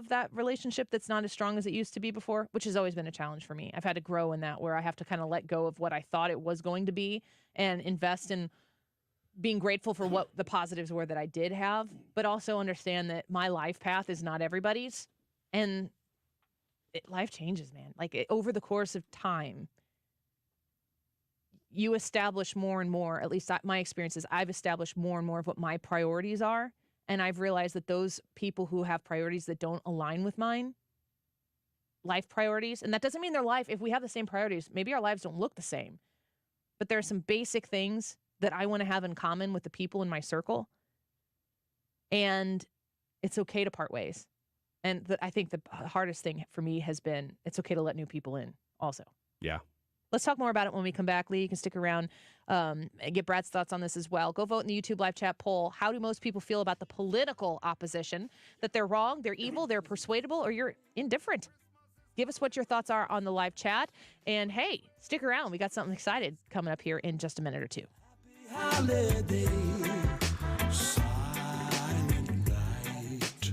that relationship that's not as strong as it used to be before, which has always been a challenge for me. I've had to grow in that, where I have to kind of let go of what I thought it was going to be and invest in being grateful for what the positives were that I did have, but also understand that my life path is not everybody's. And life changes, man. Over the course of time, you establish more and more, at least my experience is I've established more and more of what my priorities are. And I've realized that those people who have priorities that don't align with mine, life priorities, and that doesn't mean their life, if we have the same priorities, maybe our lives don't look the same. But there are some basic things that I want to have in common with the people in my circle. And it's okay to part ways. And I think the hardest thing for me has been it's okay to let new people in also. Yeah. Let's talk more about it when we come back. Lee, you can stick around and get Brad's thoughts on this as well. Go vote in the YouTube live chat poll. How do most people feel about the political opposition? That they're wrong, they're evil, they're persuadable, or you're indifferent? Give us what your thoughts are on the live chat. And hey, stick around. We got something excited coming up here in just a minute or two. Holiday, silent night.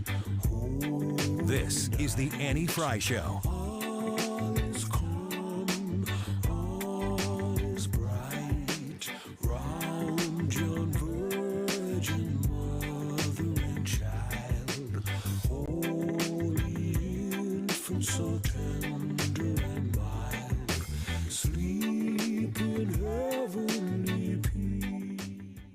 This is the Annie Frey Show. All is calm, all is bright. Round your virgin mother and child. Holy infant, so tender and mild. Sleep in heavenly peace.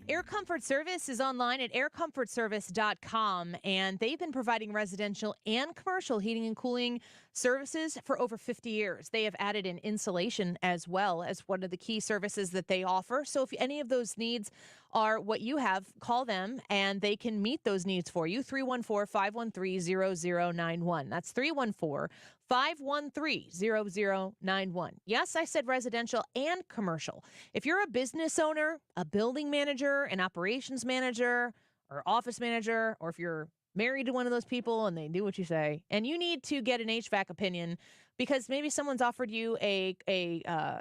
Air Comfort Service is online at aircomfortservice.com, and they've been providing residential and commercial heating and cooling services for over 50 years. They have added in insulation as well as one of the key services that they offer. So if any of those needs are what you have, call them and they can meet those needs for you. 314-513-0091. That's 314-513-0091. Yes, I said residential and commercial. If you're a business owner, a building manager, an operations manager, or office manager, or if you're married to one of those people and they do what you say, and you need to get an HVAC opinion because maybe someone's offered you a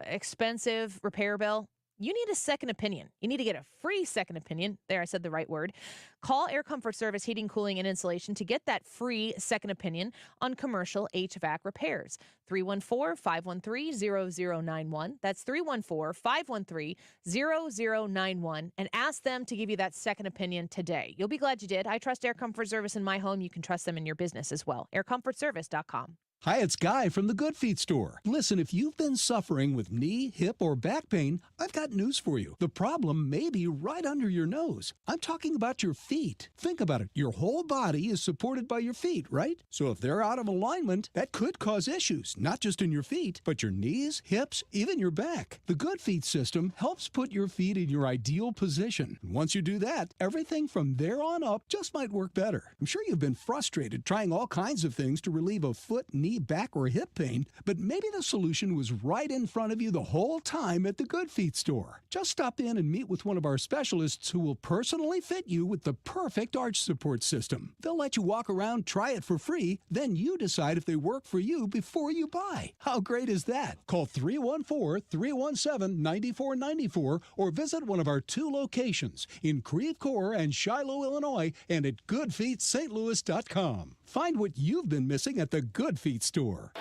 expensive repair bill, you need a second opinion. You need to get a free second opinion. There, I said the right word. Call Air Comfort Service Heating, Cooling, and Insulation to get that free second opinion on commercial HVAC repairs. 314-513-0091. That's 314-513-0091. And ask them to give you that second opinion today. You'll be glad you did. I trust Air Comfort Service in my home. You can trust them in your business as well. aircomfortservice.com. Hi, it's Guy from the Good Feet store. Listen, if you've been suffering with knee, hip, or back pain, I've got news for you. The problem may be right under your nose. I'm talking about your feet. Think about it. Your whole body is supported by your feet, right? So if they're out of alignment, that could cause issues, not just in your feet, but your knees, hips, even your back. The Good Feet system helps put your feet in your ideal position. And once you do that, everything from there on up just might work better. I'm sure you've been frustrated trying all kinds of things to relieve a foot, knee, back, or hip pain, but maybe the solution was right in front of you the whole time at the Good Feet store. Just stop in and meet with one of our specialists who will personally fit you with the perfect arch support system. They'll let you walk around, try it for free, then you decide if they work for you before you buy. How great is that? Call 314-317-9494 or visit one of our 2 locations in Creve Coeur and Shiloh, Illinois, and at goodfeetstlouis.com. Find what you've been missing at the Good Feet store.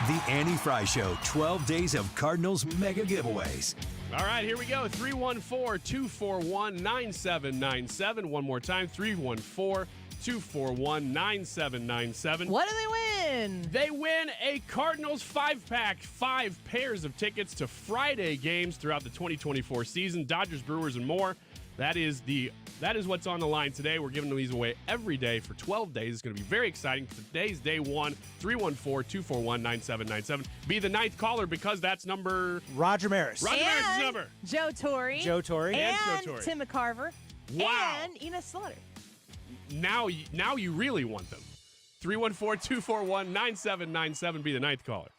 The Annie Frey Show, 12 days of Cardinals mega giveaways. All right, here we go. 314-241-9797. One more time, 314-241-9797. What do they win? They win a Cardinals 5-pack, 5 pairs of tickets to Friday games throughout the 2024 season, Dodgers, Brewers, and more. That is what's on the line today. We're giving these away every day for 12 days. It's going to be very exciting. Today's day one, 314-241-9797. Be the 9th caller because that's number... Roger Maris. Roger Maris' number. Joe Torre. Joe Torre. And Joe Torre. Tim McCarver. Wow. And Ina Slaughter. Now you really want them. 314-241-9797. Be the 9th caller.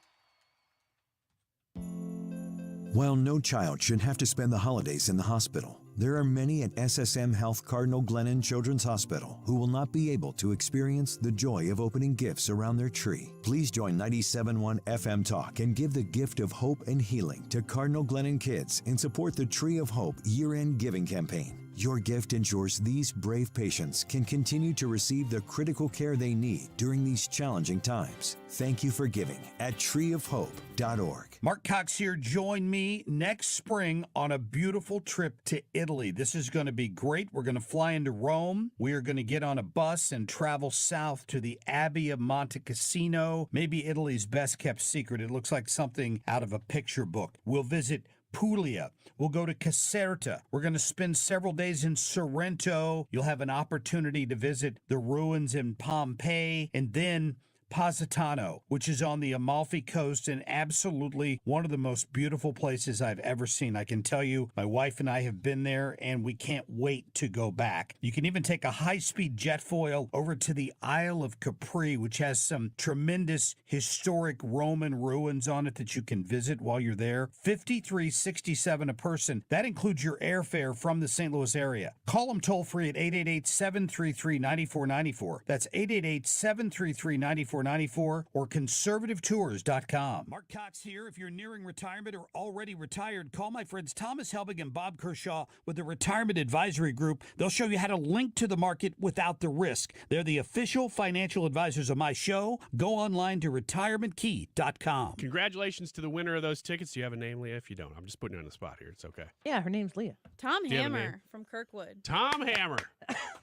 While no child should have to spend the holidays in the hospital, there are many at SSM Health Cardinal Glennon Children's Hospital who will not be able to experience the joy of opening gifts around their tree. Please join 97.1 FM Talk and give the gift of hope and healing to Cardinal Glennon kids and support the Tree of Hope year-end giving campaign. Your gift ensures these brave patients can continue to receive the critical care they need during these challenging times. Thank you for giving at treeofhope.org. Mark Cox here. Join me next spring on a beautiful trip to Italy. This is going to be great. We're going to fly into Rome. We are going to get on a bus and travel south to the Abbey of Monte Cassino, maybe Italy's best kept secret. It looks like something out of a picture book. We'll visit Puglia. We'll go to Caserta. We're going to spend several days in Sorrento. You'll have an opportunity to visit the ruins in Pompeii, and then Positano, which is on the Amalfi Coast and absolutely one of the most beautiful places I've ever seen. I can tell you, my wife and I have been there, and we can't wait to go back. You can even take a high-speed jet foil over to the Isle of Capri, which has some tremendous historic Roman ruins on it that you can visit while you're there. $53.67 a person. That includes your airfare from the St. Louis area. Call them toll-free at 888-733-9494. That's 888-733-9494 or conservativetours.com. Mark Cox here. If you're nearing retirement or already retired, call my friends Thomas Helbig and Bob Kershaw with the Retirement Advisory Group. They'll show you how to link to the market without the risk. They're the official financial advisors of my show. Go online to retirementkey.com. Congratulations to the winner of those tickets. Do you have a name, Leah? If you don't, I'm just putting you on the spot here. It's okay. Yeah, her name's Leah. Tom Do you have a name? Hammer from Kirkwood. Tom Hammer.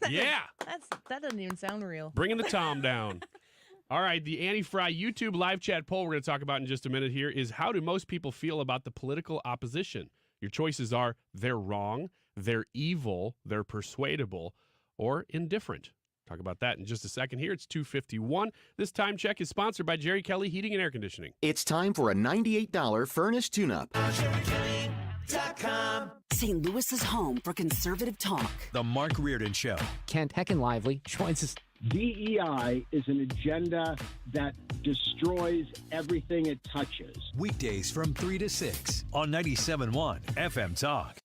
Yeah. That doesn't even sound real. Bringing the Tom down. All right, the Annie Frey YouTube live chat poll we're going to talk about in just a minute here is how do most people feel about the political opposition? Your choices are they're wrong, they're evil, they're persuadable, or indifferent. Talk about that in just a second here. It's 2:51. This time check is sponsored by Jerry Kelly Heating and Air Conditioning. It's time for a $98 furnace tune-up. St. Louis's home for conservative talk. The Mark Reardon Show. Kent Heckenlively joins us. DEI is an agenda that destroys everything it touches. Weekdays from 3 to 6 on 97.1 FM Talk.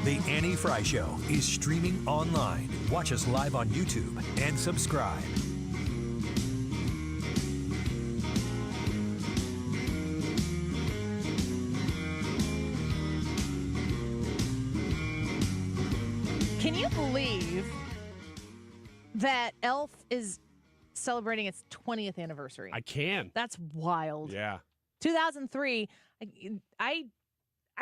The Annie Frey Show is streaming online. Watch us live on YouTube and subscribe. Can you believe that Elf is celebrating its 20th anniversary? I can. That's wild. Yeah. 2003. I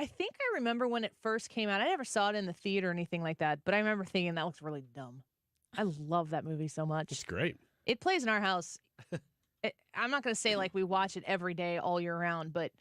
think I remember when it first came out. I never saw it in the theater or anything like that, but I remember thinking that looks really dumb. I love that movie so much. It's great. It plays in our house. I'm not going to say like we watch it every day all year round, but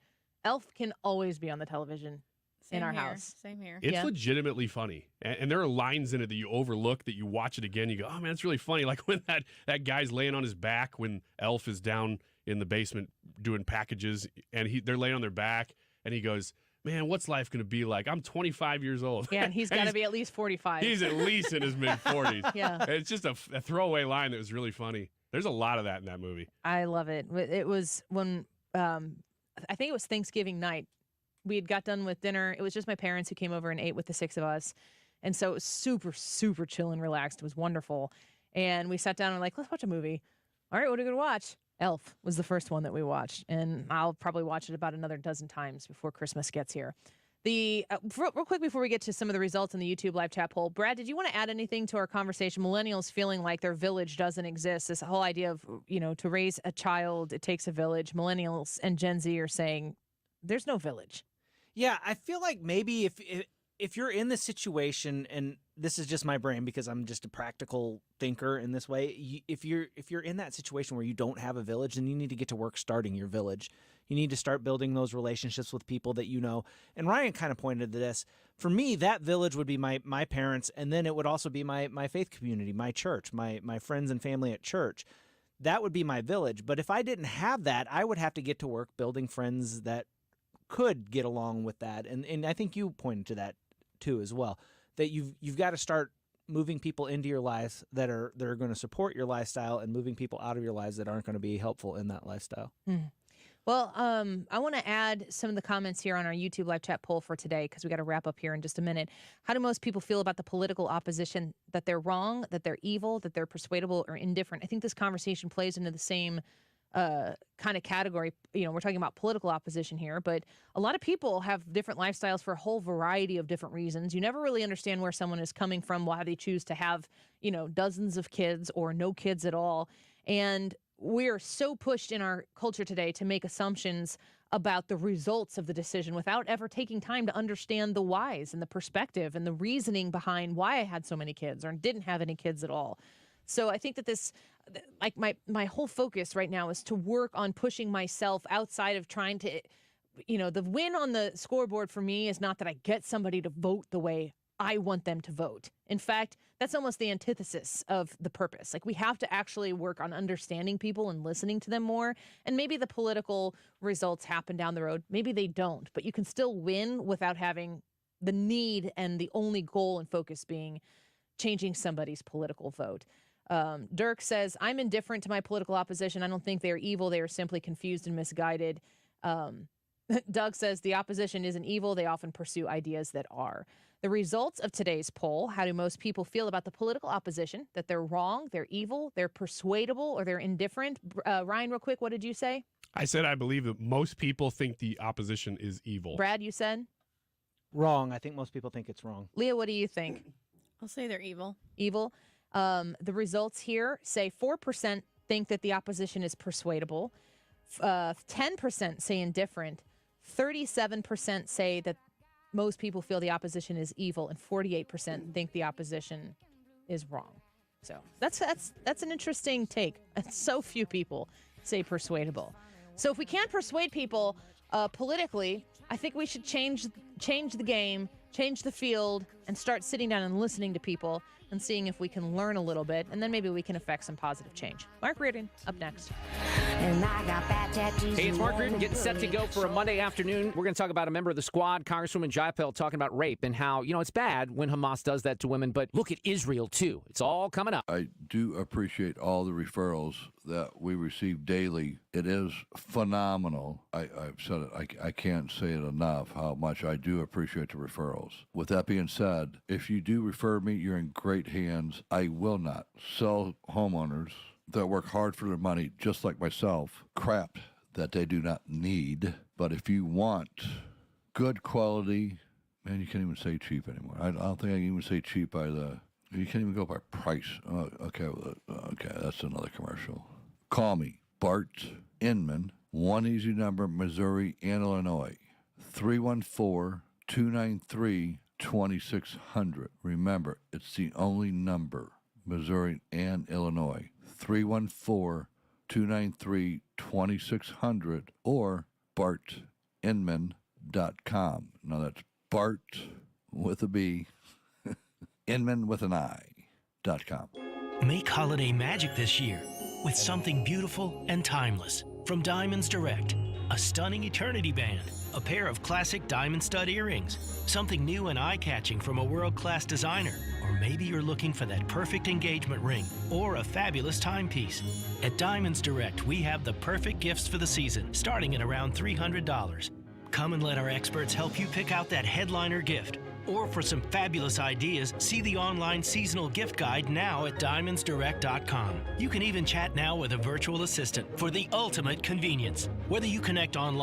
Elf can always be on the television. Same in our here. house. Same here. It's legitimately funny. And there are lines in it that you overlook that you watch it again. You go, oh, man, it's really funny. Like when that guy's laying on his back when Elf is down in the basement doing packages and they're laying on their back and he goes, man, what's life going to be like? I'm 25 years old. Yeah, and he's got to be at least 45. He's at least in his mid-40s. Yeah. It's just a throwaway line that was really funny. There's a lot of that in that movie. I love it. It was when, I think it was Thanksgiving night. We had got done with dinner. It was just my parents who came over and ate with the 6 of us. And so it was super, super chill and relaxed. It was wonderful. And we sat down and like, let's watch a movie. All right, what are we going to watch? Elf was the first one that we watched. And I'll probably watch it about another dozen times before Christmas gets here. Real quick before we get to some of the results in the YouTube live chat poll, Brad, did you want to add anything to our conversation? Millennials feeling like their village doesn't exist. This whole idea of, to raise a child, it takes a village. Millennials and Gen Z are saying there's no village. Yeah, I feel like maybe if you're in this situation, and this is just my brain because I'm just a practical thinker in this way, if you're in that situation where you don't have a village, then you need to get to work starting your village. You need to start building those relationships with people that you know. And Ryan kind of pointed to this. For me, that village would be my parents, and then it would also be my faith community, my church, my friends and family at church. That would be my village. But if I didn't have that, I would have to get to work building friends that could get along with that. And I think you pointed to that too as well, that you've got to start moving people into your lives that are going to support your lifestyle, and moving people out of your lives that aren't going to be helpful in that lifestyle. Well, I want to add some of the comments here on our YouTube live chat poll for today, because we got to wrap up here in just a minute. How do most people feel about the political opposition? That they're wrong, that they're evil, that they're persuadable or indifferent? I think this conversation plays into the same kind of category. We're talking about political opposition here, but a lot of people have different lifestyles for a whole variety of different reasons. You never really understand where someone is coming from, why they choose to have, dozens of kids or no kids at all. And we're so pushed in our culture today to make assumptions about the results of the decision without ever taking time to understand the whys and the perspective and the reasoning behind why I had so many kids or didn't have any kids at all. So I think that this, like my whole focus right now is to work on pushing myself outside of trying to, the win on the scoreboard for me is not that I get somebody to vote the way I want them to vote. In fact, that's almost the antithesis of the purpose. Like, we have to actually work on understanding people and listening to them more. And maybe the political results happen down the road. Maybe they don't, but you can still win without having the need and the only goal and focus being changing somebody's political vote. Dirk says, I'm indifferent to my political opposition. I don't think they are evil. They are simply confused and misguided. Doug says the opposition isn't evil. They often pursue ideas that are. The results of today's poll: how do most people feel about the political opposition? That they're wrong, they're evil, they're persuadable, or they're indifferent. Ryan, real quick, what did you say? I said I believe that most people think the opposition is evil. Brad, you said? Wrong. I think most people think it's wrong. Leah, what do you think? I'll say they're evil. Evil. The results here say 4% think that the opposition is persuadable, 10% say indifferent, 37% say that most people feel the opposition is evil, and 48% think the opposition is wrong. So that's an interesting take. So few people say persuadable. So if we can't persuade people politically, I think we should change the game, change the field, and start sitting down and listening to people and seeing if we can learn a little bit, and then maybe we can affect some positive change. Mark Reardon, up next. Hey, it's Mark Reardon getting set to go for a Monday afternoon. We're going to talk about a member of the squad, Congresswoman Jaipel, talking about rape and how, it's bad when Hamas does that to women, but look at Israel, too. It's all coming up. I do appreciate all the referrals that we receive daily. It is phenomenal. I've said it. I can't say it enough how much I do appreciate the referrals. With that being said, if you do refer me, you're in great hands. I will not sell homeowners that work hard for their money, just like myself, crap that they do not need. But if you want good quality, man, you can't even say cheap anymore. I don't think I can even say cheap you can't even go by price. Okay, that's another commercial. Call me, Bart Inman, one easy number, Missouri and Illinois, 314-293-2600. Remember, it's the only number, Missouri and Illinois, 314-293-2600, or bartinman.com. Now that's Bart with a B, Inman with an I.com. Make holiday magic this year with something beautiful and timeless from Diamonds Direct. A stunning eternity band, a pair of classic diamond stud earrings, something new and eye-catching from a world-class designer, or maybe you're looking for that perfect engagement ring or a fabulous timepiece. At Diamonds Direct, we have the perfect gifts for the season, starting at around $300. Come and let our experts help you pick out that headliner gift. Or for some fabulous ideas, see the online seasonal gift guide now at diamondsdirect.com. You can even chat now with a virtual assistant for the ultimate convenience. Whether you connect online